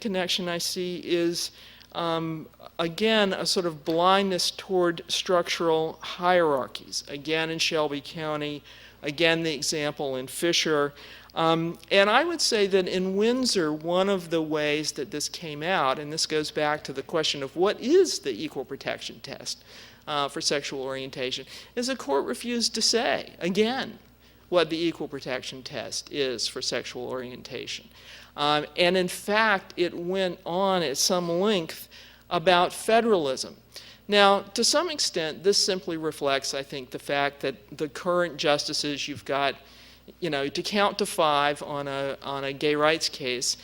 connection I see is, again, a sort of blindness toward structural hierarchies. Again, in Shelby County, again, the example in Fisher. And I would say that in Windsor, one of the ways that this came out, and this goes back to the question of what is the equal protection test for sexual orientation, is the court refused to say, again, what the equal protection test is for sexual orientation. And in fact, it went on at some length about federalism. Now, to some extent, this simply reflects, I think, the fact that the current justices, you've got, to count to 5 on a gay rights case,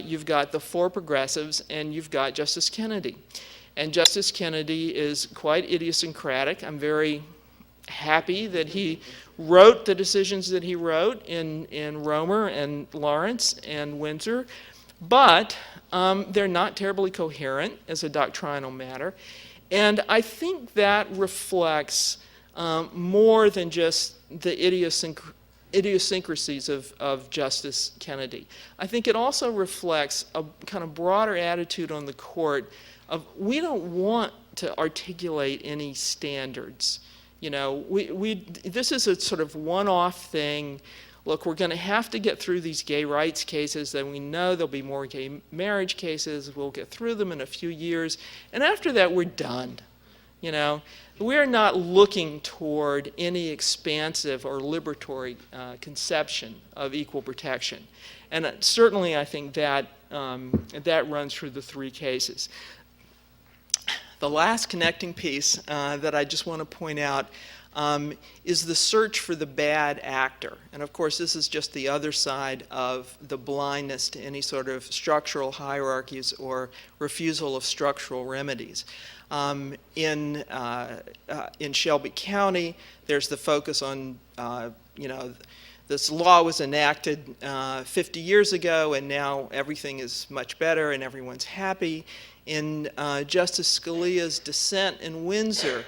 you've got the 4 progressives and you've got Justice Kennedy. And Justice Kennedy is quite idiosyncratic. I'm very happy that he wrote the decisions that he wrote in Romer and Lawrence and Windsor, but they're not terribly coherent as a doctrinal matter. And I think that reflects more than just the idiosyncrasies of Justice Kennedy. I think it also reflects a kind of broader attitude on the court of we don't want to articulate any standards. This is a sort of one-off thing. Look, we're going to have to get through these gay rights cases, then we know there'll be more gay marriage cases. We'll get through them in a few years. And after that, we're done. We're not looking toward any expansive or liberatory conception of equal protection. And certainly, I think that runs through the 3 cases. The last connecting piece that I just want to point out is the search for the bad actor. And of course, this is just the other side of the blindness to any sort of structural hierarchies or refusal of structural remedies. In Shelby County, there's the focus on, the this law was enacted 50 years ago, and now everything is much better and everyone's happy. In Justice Scalia's dissent in Windsor,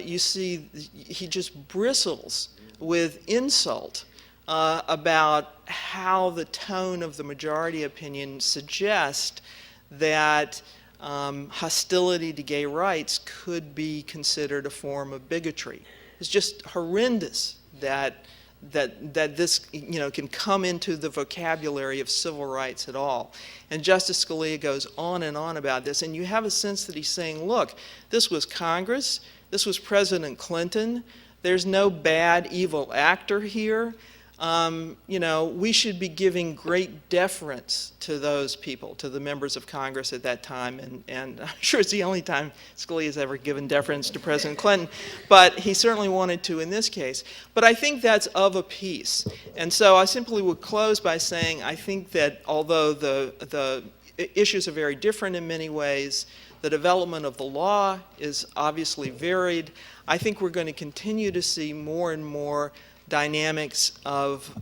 you see he just bristles with insult about how the tone of the majority opinion suggests that hostility to gay rights could be considered a form of bigotry. It's just horrendous that this can come into the vocabulary of civil rights at all. And Justice Scalia goes on and on about this, and you have a sense that he's saying, look, this was Congress, this was President Clinton, there's no bad, evil actor here. We should be giving great deference to those people, to the members of Congress at that time, and I'm sure it's the only time Scalia's ever given deference to President Clinton, but he certainly wanted to in this case. But I think that's of a piece. And so I simply would close by saying I think that although the issues are very different in many ways, the development of the law is obviously varied. I think we're going to continue to see more and more dynamics of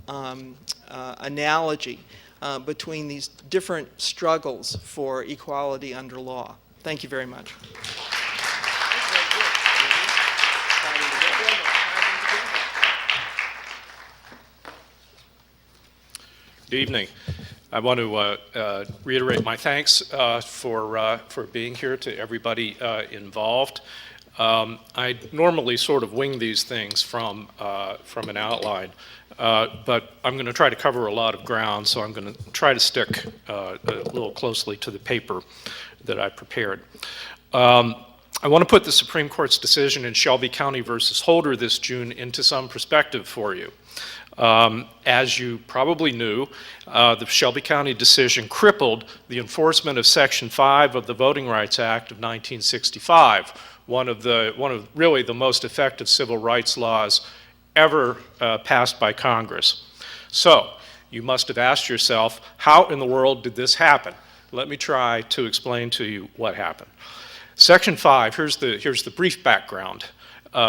analogy between these different struggles for equality under law. Thank you very much. Good evening. I want to reiterate my thanks for being here to everybody involved. I normally sort of wing these things from an outline, but I'm going to try to cover a lot of ground, so I'm going to try to stick a little closely to the paper that I prepared. I want to put the Supreme Court's decision in Shelby County versus Holder this June into some perspective for you. As you probably knew, the Shelby County decision crippled the enforcement of Section 5 of the Voting Rights Act of 1965, one of really the most effective civil rights laws ever passed by Congress. So you must have asked yourself, how in the world did this happen? Let me try to explain to you what happened. Section 5, here's the brief background.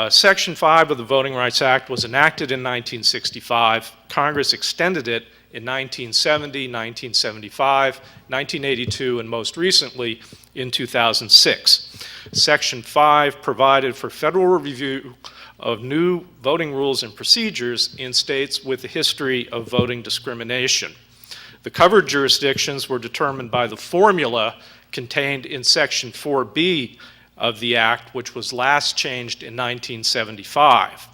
Section 5 of the Voting Rights Act was enacted in 1965. Congress extended it in 1970, 1975, 1982, and most recently in 2006. Section 5 provided for federal review of new voting rules and procedures in states with a history of voting discrimination. The covered jurisdictions were determined by the formula contained in Section 4B of the Act, which was last changed in 1975.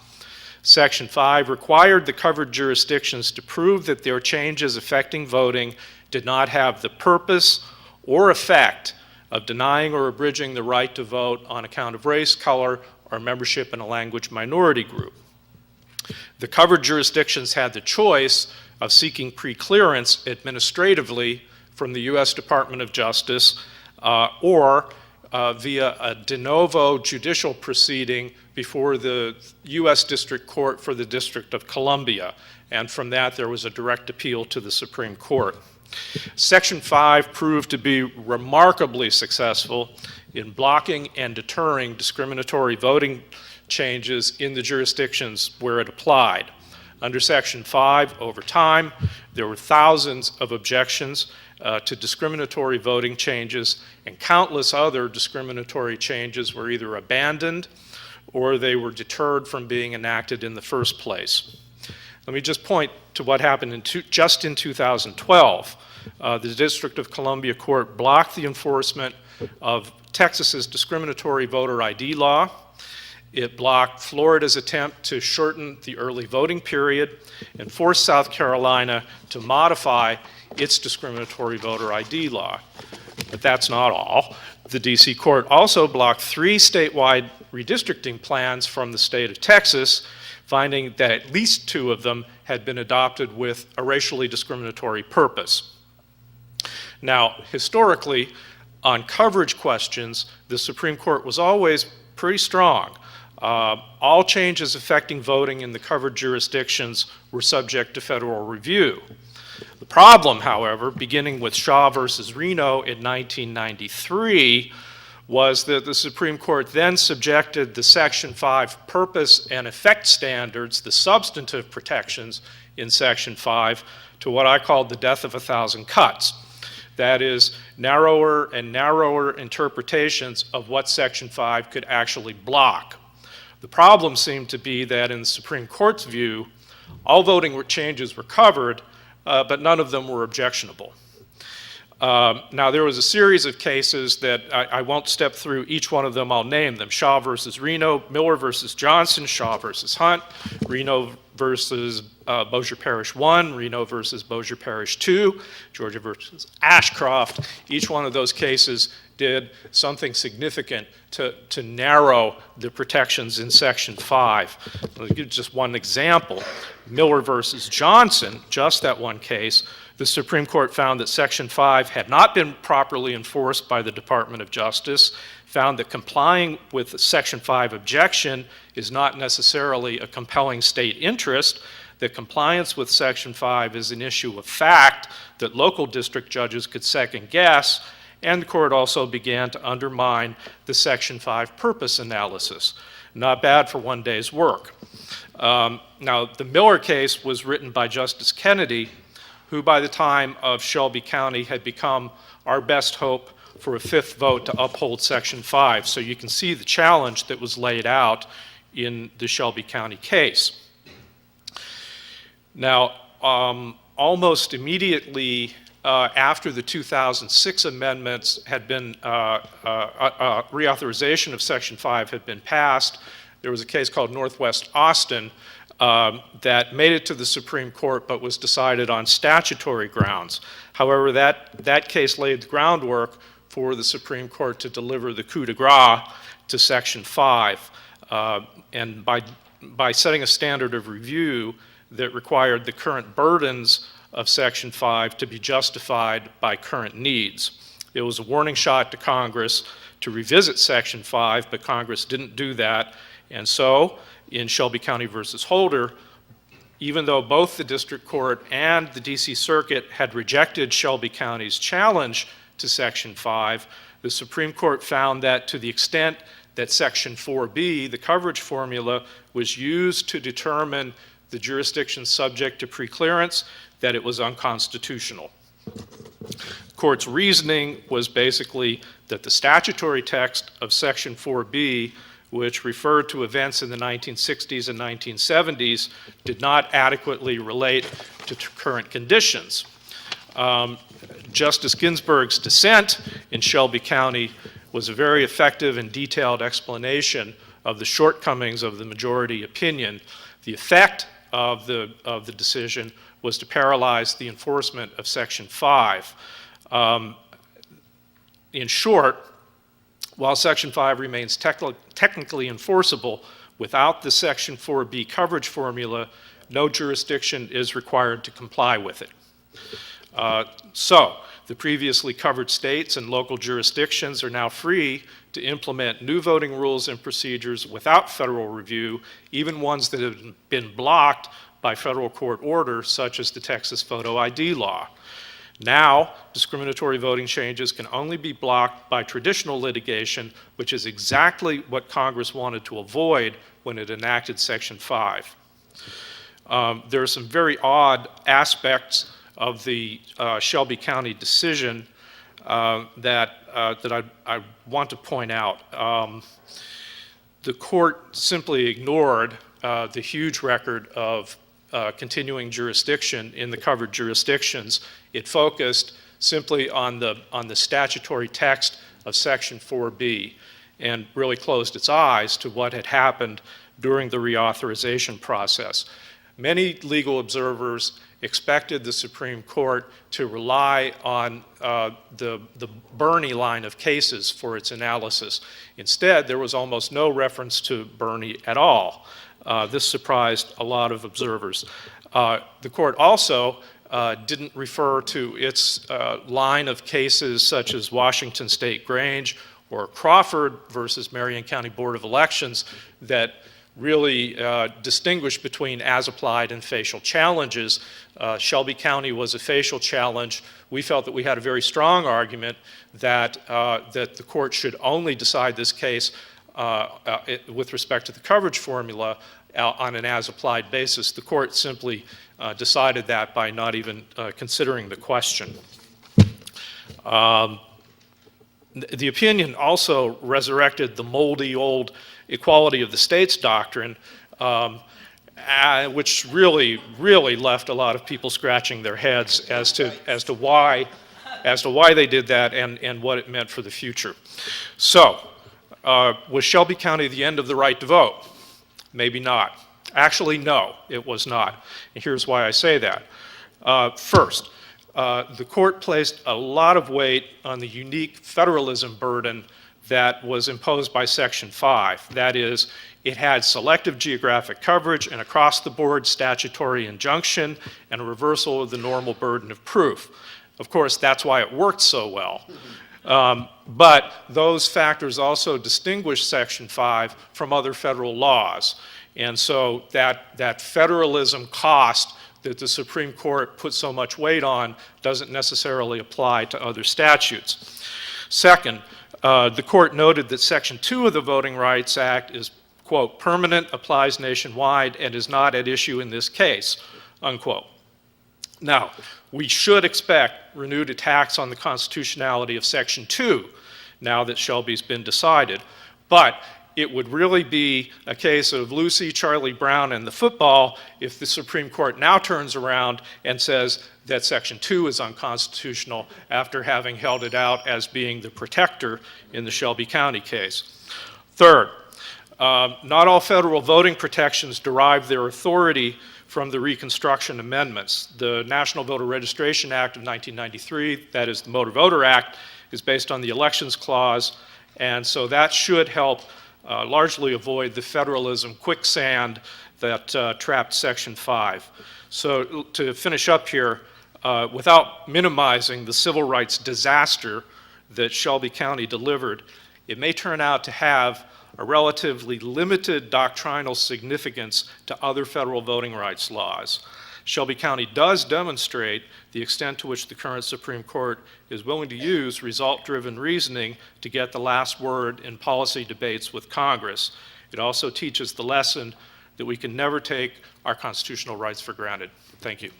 Section 5 required the covered jurisdictions to prove that their changes affecting voting did not have the purpose or effect of denying or abridging the right to vote on account of race, color, or membership in a language minority group. The covered jurisdictions had the choice of seeking preclearance administratively from the U.S. Department of Justice or via a de novo judicial proceeding before the U.S. District Court for the District of Columbia. And from that, there was a direct appeal to the Supreme Court. Section 5 proved to be remarkably successful in blocking and deterring discriminatory voting changes in the jurisdictions where it applied. Under Section 5, over time, there were thousands of objections to discriminatory voting changes, and countless other discriminatory changes were either abandoned or they were deterred from being enacted in the first place. Let me just point to what happened just in 2012. The District of Columbia Court blocked the enforcement of Texas's discriminatory voter ID law. It blocked Florida's attempt to shorten the early voting period and forced South Carolina to modify its discriminatory voter ID law. But that's not all. The D.C. Court also blocked 3 statewide redistricting plans from the state of Texas, finding that at least 2 of them had been adopted with a racially discriminatory purpose. Now, historically, on coverage questions, the Supreme Court was always pretty strong. All changes affecting voting in the covered jurisdictions were subject to federal review. The problem, however, beginning with Shaw versus Reno in 1993, was that the Supreme Court then subjected the Section 5 purpose and effect standards, the substantive protections in Section 5, to what I called the death of a thousand cuts. That is, narrower and narrower interpretations of what Section 5 could actually block. The problem seemed to be that in the Supreme Court's view, all voting changes were covered, but none of them were objectionable. Now, there was a series of cases that I won't step through each one of them. I'll name them: Shaw versus Reno, Miller versus Johnson, Shaw versus Hunt, Reno versus Bossier Parish 1, Reno versus Bossier Parish 2, Georgia versus Ashcroft. Each one of those cases did something significant to narrow the protections in Section 5. I'll give just one example. Miller versus Johnson, just that one case, the Supreme Court found that Section 5 had not been properly enforced by the Department of Justice, found that complying with the Section 5 objection is not necessarily a compelling state interest, that compliance with Section 5 is an issue of fact that local district judges could second guess, and the court also began to undermine the Section 5 purpose analysis. Not bad for one day's work. Now, the Miller case was written by Justice Kennedy, who by the time of Shelby County had become our best hope for a fifth vote to uphold Section 5. So you can see the challenge that was laid out in the Shelby County case. Now, almost immediately after the 2006 amendments had been, reauthorization of Section 5 had been passed, there was a case called Northwest Austin that made it to the Supreme Court but was decided on statutory grounds. However, that case laid the groundwork for the Supreme Court to deliver the coup de grace to Section 5. And by setting a standard of review that required the current burdens of Section 5 to be justified by current needs. It was a warning shot to Congress to revisit Section 5, but Congress didn't do that. And so, in Shelby County versus Holder, even though both the District Court and the DC Circuit had rejected Shelby County's challenge to Section 5, the Supreme Court found that to the extent that Section 4B, the coverage formula, was used to determine the jurisdiction subject to preclearance, that it was unconstitutional. The court's reasoning was basically that the statutory text of Section 4B, which referred to events in the 1960s and 1970s, did not adequately relate to current conditions. Justice Ginsburg's dissent in Shelby County was a very effective and detailed explanation of the shortcomings of the majority opinion. The effect of the decision was to paralyze the enforcement of Section 5. In short, while Section 5 remains technically enforceable, without the Section 4B coverage formula, no jurisdiction is required to comply with it. So, the previously covered states and local jurisdictions are now free to implement new voting rules and procedures without federal review, even ones that have been blocked by federal court order, such as the Texas photo ID law. Now, discriminatory voting changes can only be blocked by traditional litigation, which is exactly what Congress wanted to avoid when it enacted Section 5. There are some very odd aspects of the Shelby County decision that I want to point out. The court simply ignored the huge record of continuing jurisdiction in the covered jurisdictions. It focused simply on the statutory text of Section 4B and really closed its eyes to what had happened during the reauthorization process. Many legal observers expected the Supreme Court to rely on the Birney line of cases for its analysis. Instead, there was almost no reference to Birney at all. This surprised a lot of observers. The court also didn't refer to its line of cases such as Washington State Grange or Crawford versus Marion County Board of Elections that really distinguish between as-applied and facial challenges. Shelby County was a facial challenge. We felt that we had a very strong argument that, that the court should only decide this case with respect to the coverage formula on an as-applied basis. The court simply decided that by not even considering the question. The opinion also resurrected the moldy old equality of the states doctrine, which really left a lot of people scratching their heads as to why they did that and what it meant for the future. So, was Shelby County the end of the right to vote? Maybe not. Actually, no, it was not. And here's why I say that. First, the court placed a lot of weight on the unique federalism burden that was imposed by Section 5. That is, it had selective geographic coverage, and across-the-board statutory injunction, and a reversal of the normal burden of proof. Of course, that's why it worked so well. But those factors also distinguish Section 5 from other federal laws. And so that federalism cost that the Supreme Court put so much weight on doesn't necessarily apply to other statutes. Second, the court noted that Section 2 of the Voting Rights Act is, quote, permanent, applies nationwide, and is not at issue in this case, unquote. Now, we should expect renewed attacks on the constitutionality of Section 2 now that Shelby's been decided, but it would really be a case of Lucy, Charlie Brown, and the football if the Supreme Court now turns around and says that Section 2 is unconstitutional after having held it out as being the protector in the Shelby County case. Third, not all federal voting protections derive their authority from the Reconstruction Amendments. The National Voter Registration Act of 1993, that is the Motor Voter Act, is based on the Elections Clause, and so that should help largely avoid the federalism quicksand that trapped Section 5. So to finish up here, without minimizing the civil rights disaster that Shelby County delivered, it may turn out to have a relatively limited doctrinal significance to other federal voting rights laws. Shelby County does demonstrate the extent to which the current Supreme Court is willing to use result-driven reasoning to get the last word in policy debates with Congress. It also teaches the lesson that we can never take our constitutional rights for granted. Thank you.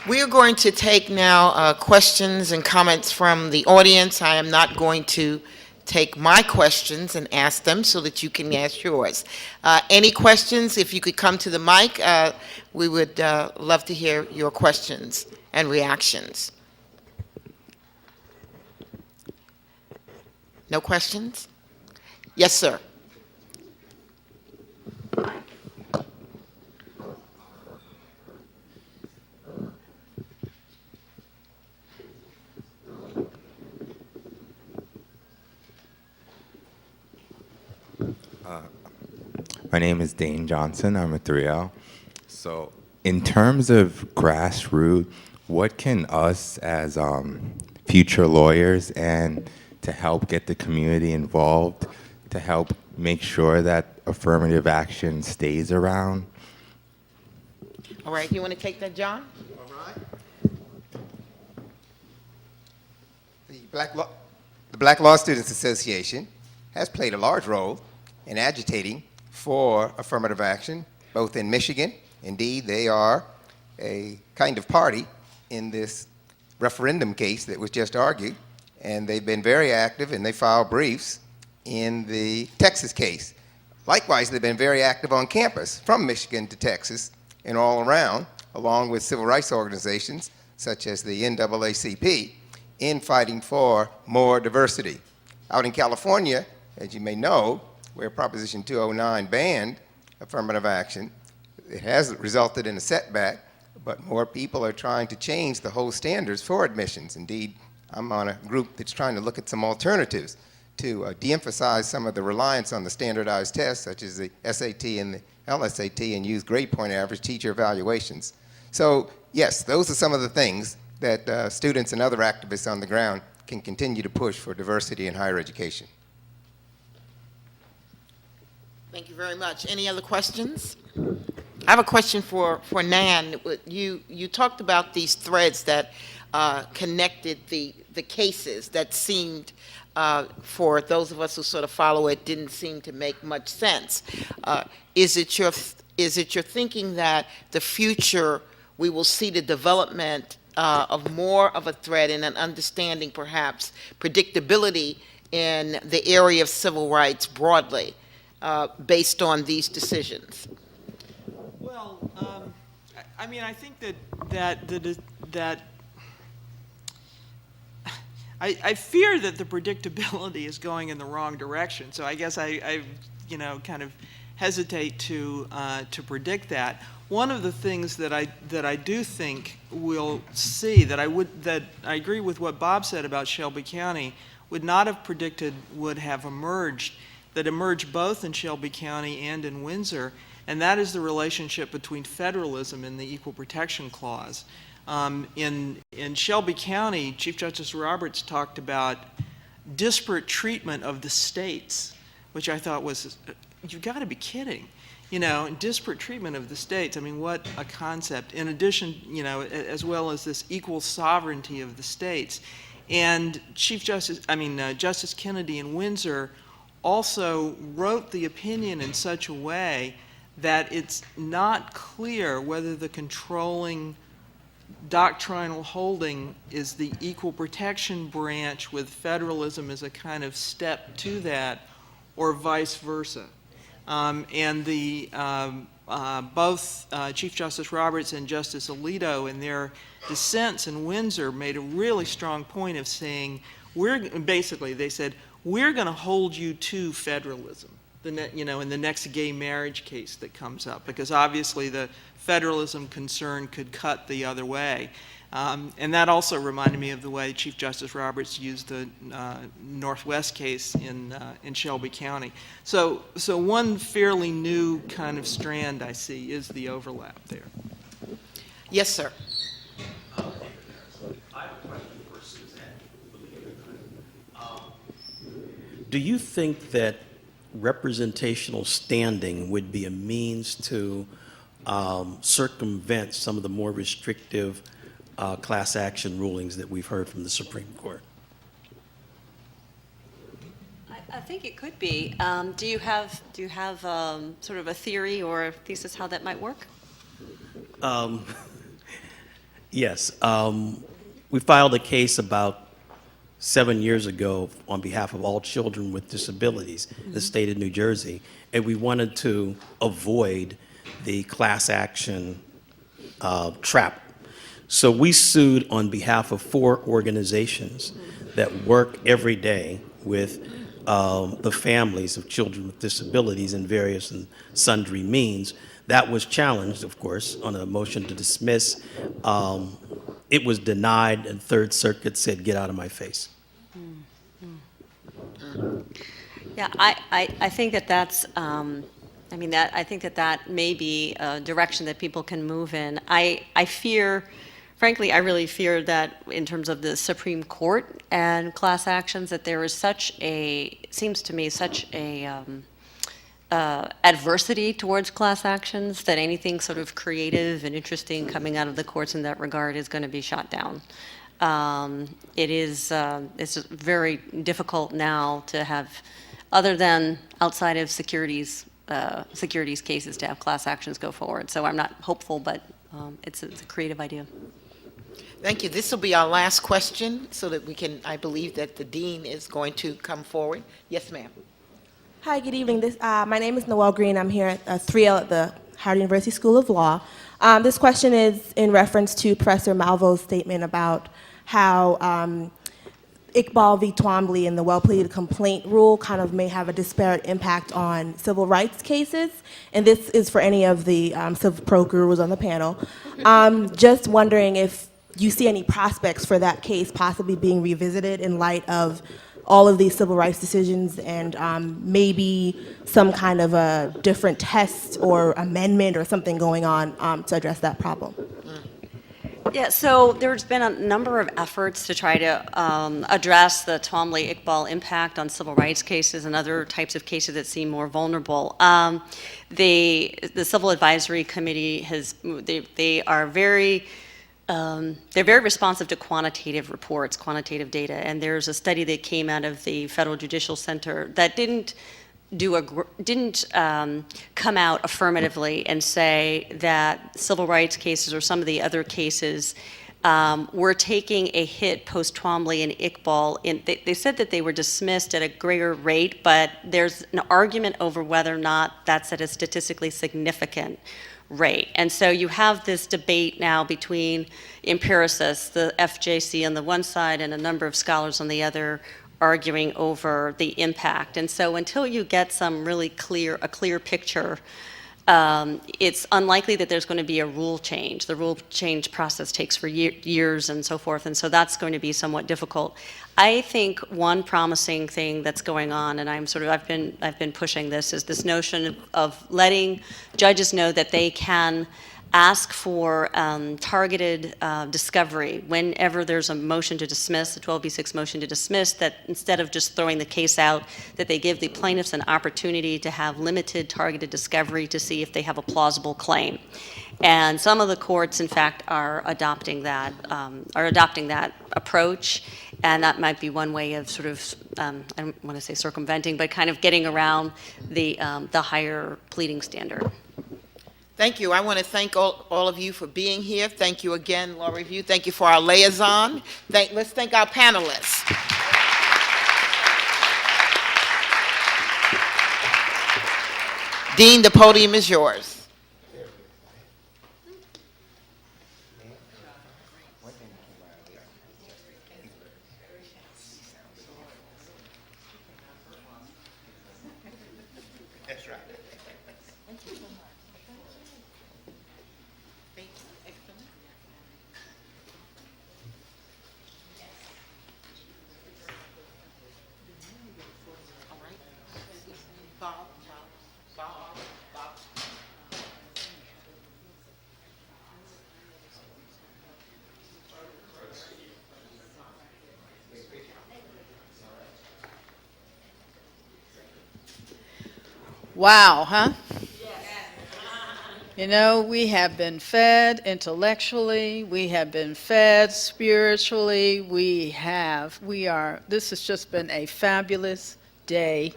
We are going to take now questions and comments from the audience. I am not going to take my questions and ask them so that you can ask yours. Any questions? If you could come to the mic, we would love to hear your questions and reactions. No questions? Yes, sir. My name is Dane Johnson. I'm a 3L. So in terms of grassroots, what can us as future lawyers and to help get the community involved, to help make sure that affirmative action stays around? All right, you want to take that, John? All right. The Black Law Students Association has played a large role in agitating for affirmative action, both in Michigan. Indeed, they are a kind of party in this referendum case that was just argued, and they've been very active, and they filed briefs in the Texas case. Likewise, they've been very active on campus, from Michigan to Texas and all around, along with civil rights organizations such as the NAACP, in fighting for more diversity. Out in California, as you may know, where Proposition 209 banned affirmative action, it has resulted in a setback, but more people are trying to change the whole standards for admissions. Indeed, I'm on a group that's trying to look at some alternatives to de-emphasize some of the reliance on the standardized tests, such as the SAT and the LSAT, and use grade point average teacher evaluations. So yes, those are some of the things that students and other activists on the ground can continue to push for diversity in higher education. Thank you very much. Any other questions? I have a question for Nan. You talked about these threads that connected the cases that seemed, for those of us who sort of follow it, didn't seem to make much sense. Is it your thinking that the future we will see the development of more of a thread and an understanding, perhaps predictability in the area of civil rights broadly, based on these decisions? Well, I mean, I think that I fear that the predictability is going in the wrong direction. So I guess I kind of hesitate to predict that. One of the things that I do think we'll see, that I agree with what Bob said about Shelby County, would not have predicted would have emerged, that emerged both in Shelby County and in Windsor, and that is the relationship between federalism and the Equal Protection Clause. In Shelby County, Chief Justice Roberts talked about disparate treatment of the states, which I thought was, you've got to be kidding. Disparate treatment of the states. I mean, what a concept. In addition, as well as this equal sovereignty of the states. And Justice Kennedy in Windsor also wrote the opinion in such a way that it's not clear whether the controlling doctrinal holding is the equal protection branch with federalism as a kind of step to that, or vice versa. And both Chief Justice Roberts and Justice Alito, in their dissents in Windsor, made a really strong point of saying, they said, we're going to hold you to federalism, in the next gay marriage case that comes up, because obviously the federalism concern could cut the other way. And that also reminded me of the way Chief Justice Roberts used the Northwest case in Shelby County. So one fairly new kind of strand I see is the overlap there. Yes, sir. I have a question for Suzanne. Do you think that representational standing would be a means to circumvent some of the more restrictive class action rulings that we've heard from the Supreme Court? I think it could be. Do you have sort of a theory or a thesis how that might work? Yes. We filed a case about 7 years ago on behalf of all children with disabilities in the state of New Jersey, and we wanted to avoid the class action trap. So we sued on behalf of 4 organizations that work every day with the families of children with disabilities in various and sundry means. That was challenged, of course, on a motion to dismiss. It was denied, and Third Circuit said, get out of my face. Yeah, I think that's, I think that may be a direction that people can move in. I fear, frankly, I really fear that in terms of the Supreme Court and class actions, that there is seems to me such a adversity towards class actions that anything sort of creative and interesting coming out of the courts in that regard is going to be shot down. It's very difficult now to have, other than outside of securities cases, to have class actions go forward. So I'm not hopeful, but it's a creative idea. Thank you. This will be our last question so that we can, I believe that the dean is going to come forward. Yes, ma'am. Hi, good evening. My name is Noelle Green. I'm here at 3L at the Howard University School of Law. This question is in reference to Professor Malvo's statement about how Iqbal v. Twombly and the well-pleaded complaint rule kind of may have a disparate impact on civil rights cases. And this is for any of the civil pro gurus on the panel. Just wondering if you see any prospects for that case possibly being revisited in light of all of these civil rights decisions, and maybe some kind of a different test or amendment or something going on to address that problem. Yeah, so there's been a number of efforts to try to address the Twombly-Iqbal impact on civil rights cases and other types of cases that seem more vulnerable. The Civil Advisory Committee they are very they're very responsive to quantitative reports, quantitative data, and there's a study that came out of the Federal Judicial Center that didn't come out affirmatively and say that civil rights cases or some of the other cases were taking a hit post-Twombly and Iqbal. They said that they were dismissed at a greater rate, but there's an argument over whether or not that's at a statistically significant rate. And so you have this debate now between empiricists, the FJC on the one side and a number of scholars on the other, arguing over the impact. And so until you get some really clear picture, it's unlikely that there's going to be a rule change. The rule change process takes for years and so forth, and so that's going to be somewhat difficult. I think one promising thing that's going on, and I've been pushing this, is this notion of letting judges know that they can ask for targeted discovery whenever there's a motion to dismiss, a 12b6 motion to dismiss, that instead of just throwing the case out, that they give the plaintiffs an opportunity to have limited targeted discovery to see if they have a plausible claim. And some of the courts, in fact, are adopting that approach, and that might be one way of sort of, I don't want to say circumventing, but kind of getting around the higher pleading standard. Thank you. I want to thank all of you for being here. Thank you again, Law Review. Thank you for our liaison. Let's thank our panelists. Dean, the podium is yours. Wow, huh? You know, we have been fed intellectually, we have been fed spiritually, this has just been a fabulous day,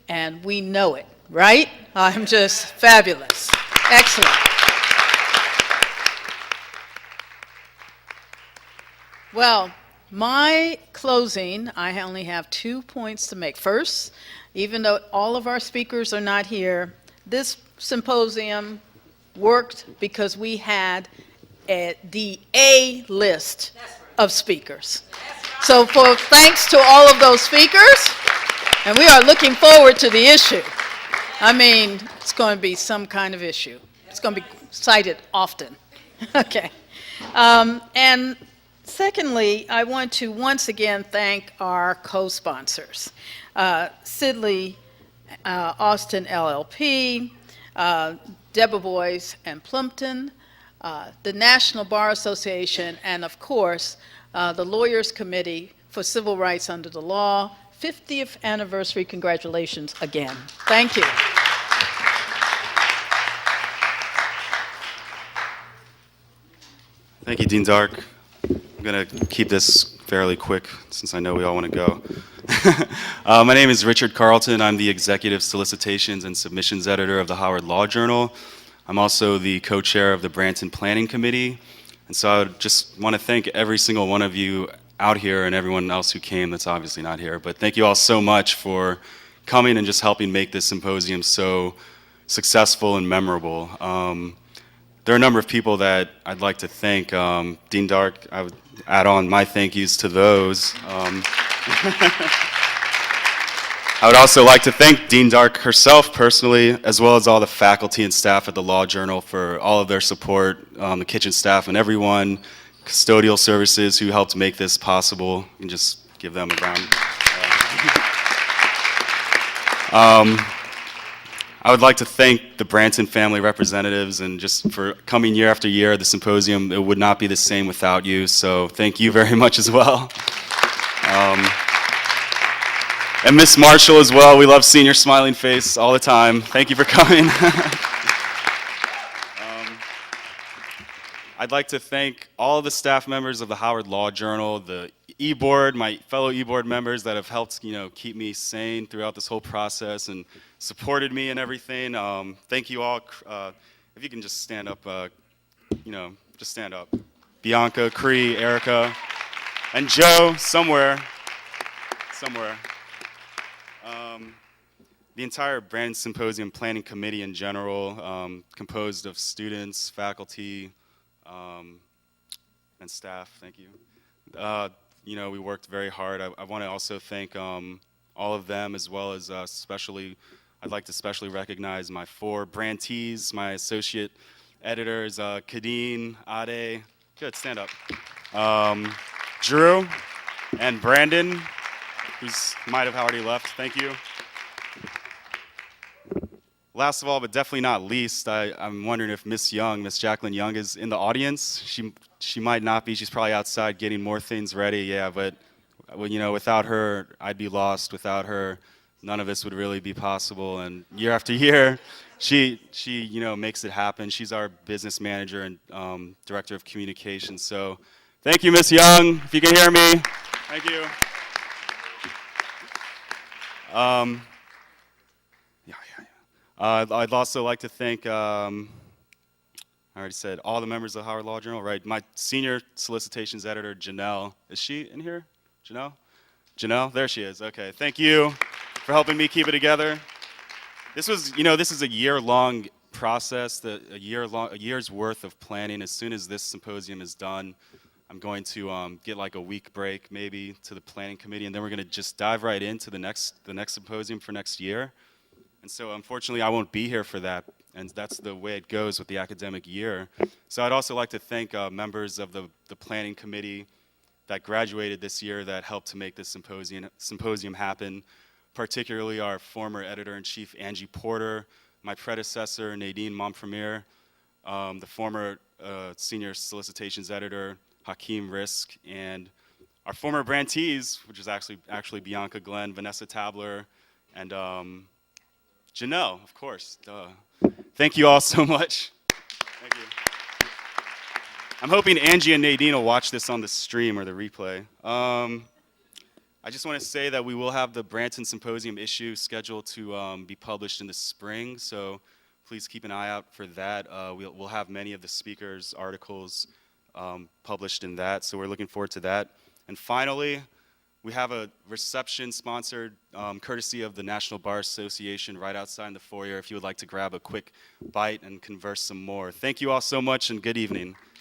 and we know it, right? I'm just fabulous. Excellent. Well, my closing, I only have 2 points to make. First, even though all of our speakers are not here, this symposium worked because we had the A list of speakers. So thanks to all of those speakers, and we are looking forward to the issue. I mean, it's going to be some kind of issue. It's going to be cited often. Okay. And secondly, I want to once again thank our co-sponsors. Sidley Austin LLP, Debevoise and Plumpton, the National Bar Association, and of course, the Lawyers Committee for Civil Rights Under the Law. 50th anniversary, congratulations again. Thank you. Thank you, Dean Dark. I'm going to keep this fairly quick since I know we all want to go. My name is Richard Carlton. I'm the Executive Solicitations and Submissions Editor of the Howard Law Journal. I'm also the co-chair of the Branton Planning Committee. And so I just want to thank every single one of you out here and everyone else who came that's obviously not here. But thank you all so much for coming and just helping make this symposium so successful and memorable. There are a number of people that I'd like to thank. Dean Dark, I would add on my thank yous to those. I would also like to thank Dean Dark herself personally, as well as all the faculty and staff at the Law Journal for all of their support, the kitchen staff and everyone, custodial services who helped make this possible, and just give them a round. I would like to thank the Branton family representatives and just for coming year after year. The symposium, it would not be the same without you, so thank you very much as well. And Miss Marshall as well. We love seeing your smiling face all the time. Thank you for coming. I'd like to thank all the staff members of the Howard Law Journal, the e-board, my fellow e-board members that have helped, keep me sane throughout this whole process and supported me and everything. Thank you all. If you can just stand up, just stand up. Bianca, Cree, Erica, and Joe somewhere. The entire Branton Symposium Planning Committee in general, composed of students, faculty, and staff, thank you. We worked very hard. I want to also thank all of them, as well as I'd like to especially recognize my 4 Brantees, my associate editors, Kadeen, Ade, good, stand up, Drew, and Brandon, who's might have already left, thank you. Last of all, but definitely not least, I'm wondering if Miss Jacqueline Young is in the audience. She might not be. She's probably outside getting more things ready. Yeah, but without her, I'd be lost. Without her, none of this would really be possible. And year after year, she makes it happen. She's our business manager and director of communications. So, thank you, Miss Young. If you can hear me, thank you. I'd also like to thank, I already said, all the members of the Howard Law Journal, right? My senior solicitations editor, Janelle. Is she in here? Janelle? Janelle? There she is. Okay. Thank you for helping me keep it together. This is a year-long process, a year's worth of planning. As soon as this symposium is done, I'm going to get like a week break maybe to the planning committee, and then we're going to just dive right into the next symposium for next year. And so unfortunately, I won't be here for that, and that's the way it goes with the academic year. So I'd also like to thank members of the planning committee that graduated this year that helped to make this symposium happen, particularly our former editor-in-chief, Angie Porter, my predecessor, Nadine Montpremier, the former senior solicitations editor, Hakeem Risk, and our former Brantees, which is actually Bianca Glenn, Vanessa Tabler, and Janelle, of course. Duh. Thank you all so much. Thank you. I'm hoping Angie and Nadine will watch this on the stream or the replay. I just want to say that we will have the Branton Symposium issue scheduled to be published in the spring, so please keep an eye out for that. We'll have many of the speakers' articles published in that, so we're looking forward to that. And finally, we have a reception sponsored courtesy of the National Bar Association right outside in the foyer if you would like to grab a quick bite and converse some more. Thank you all so much and good evening.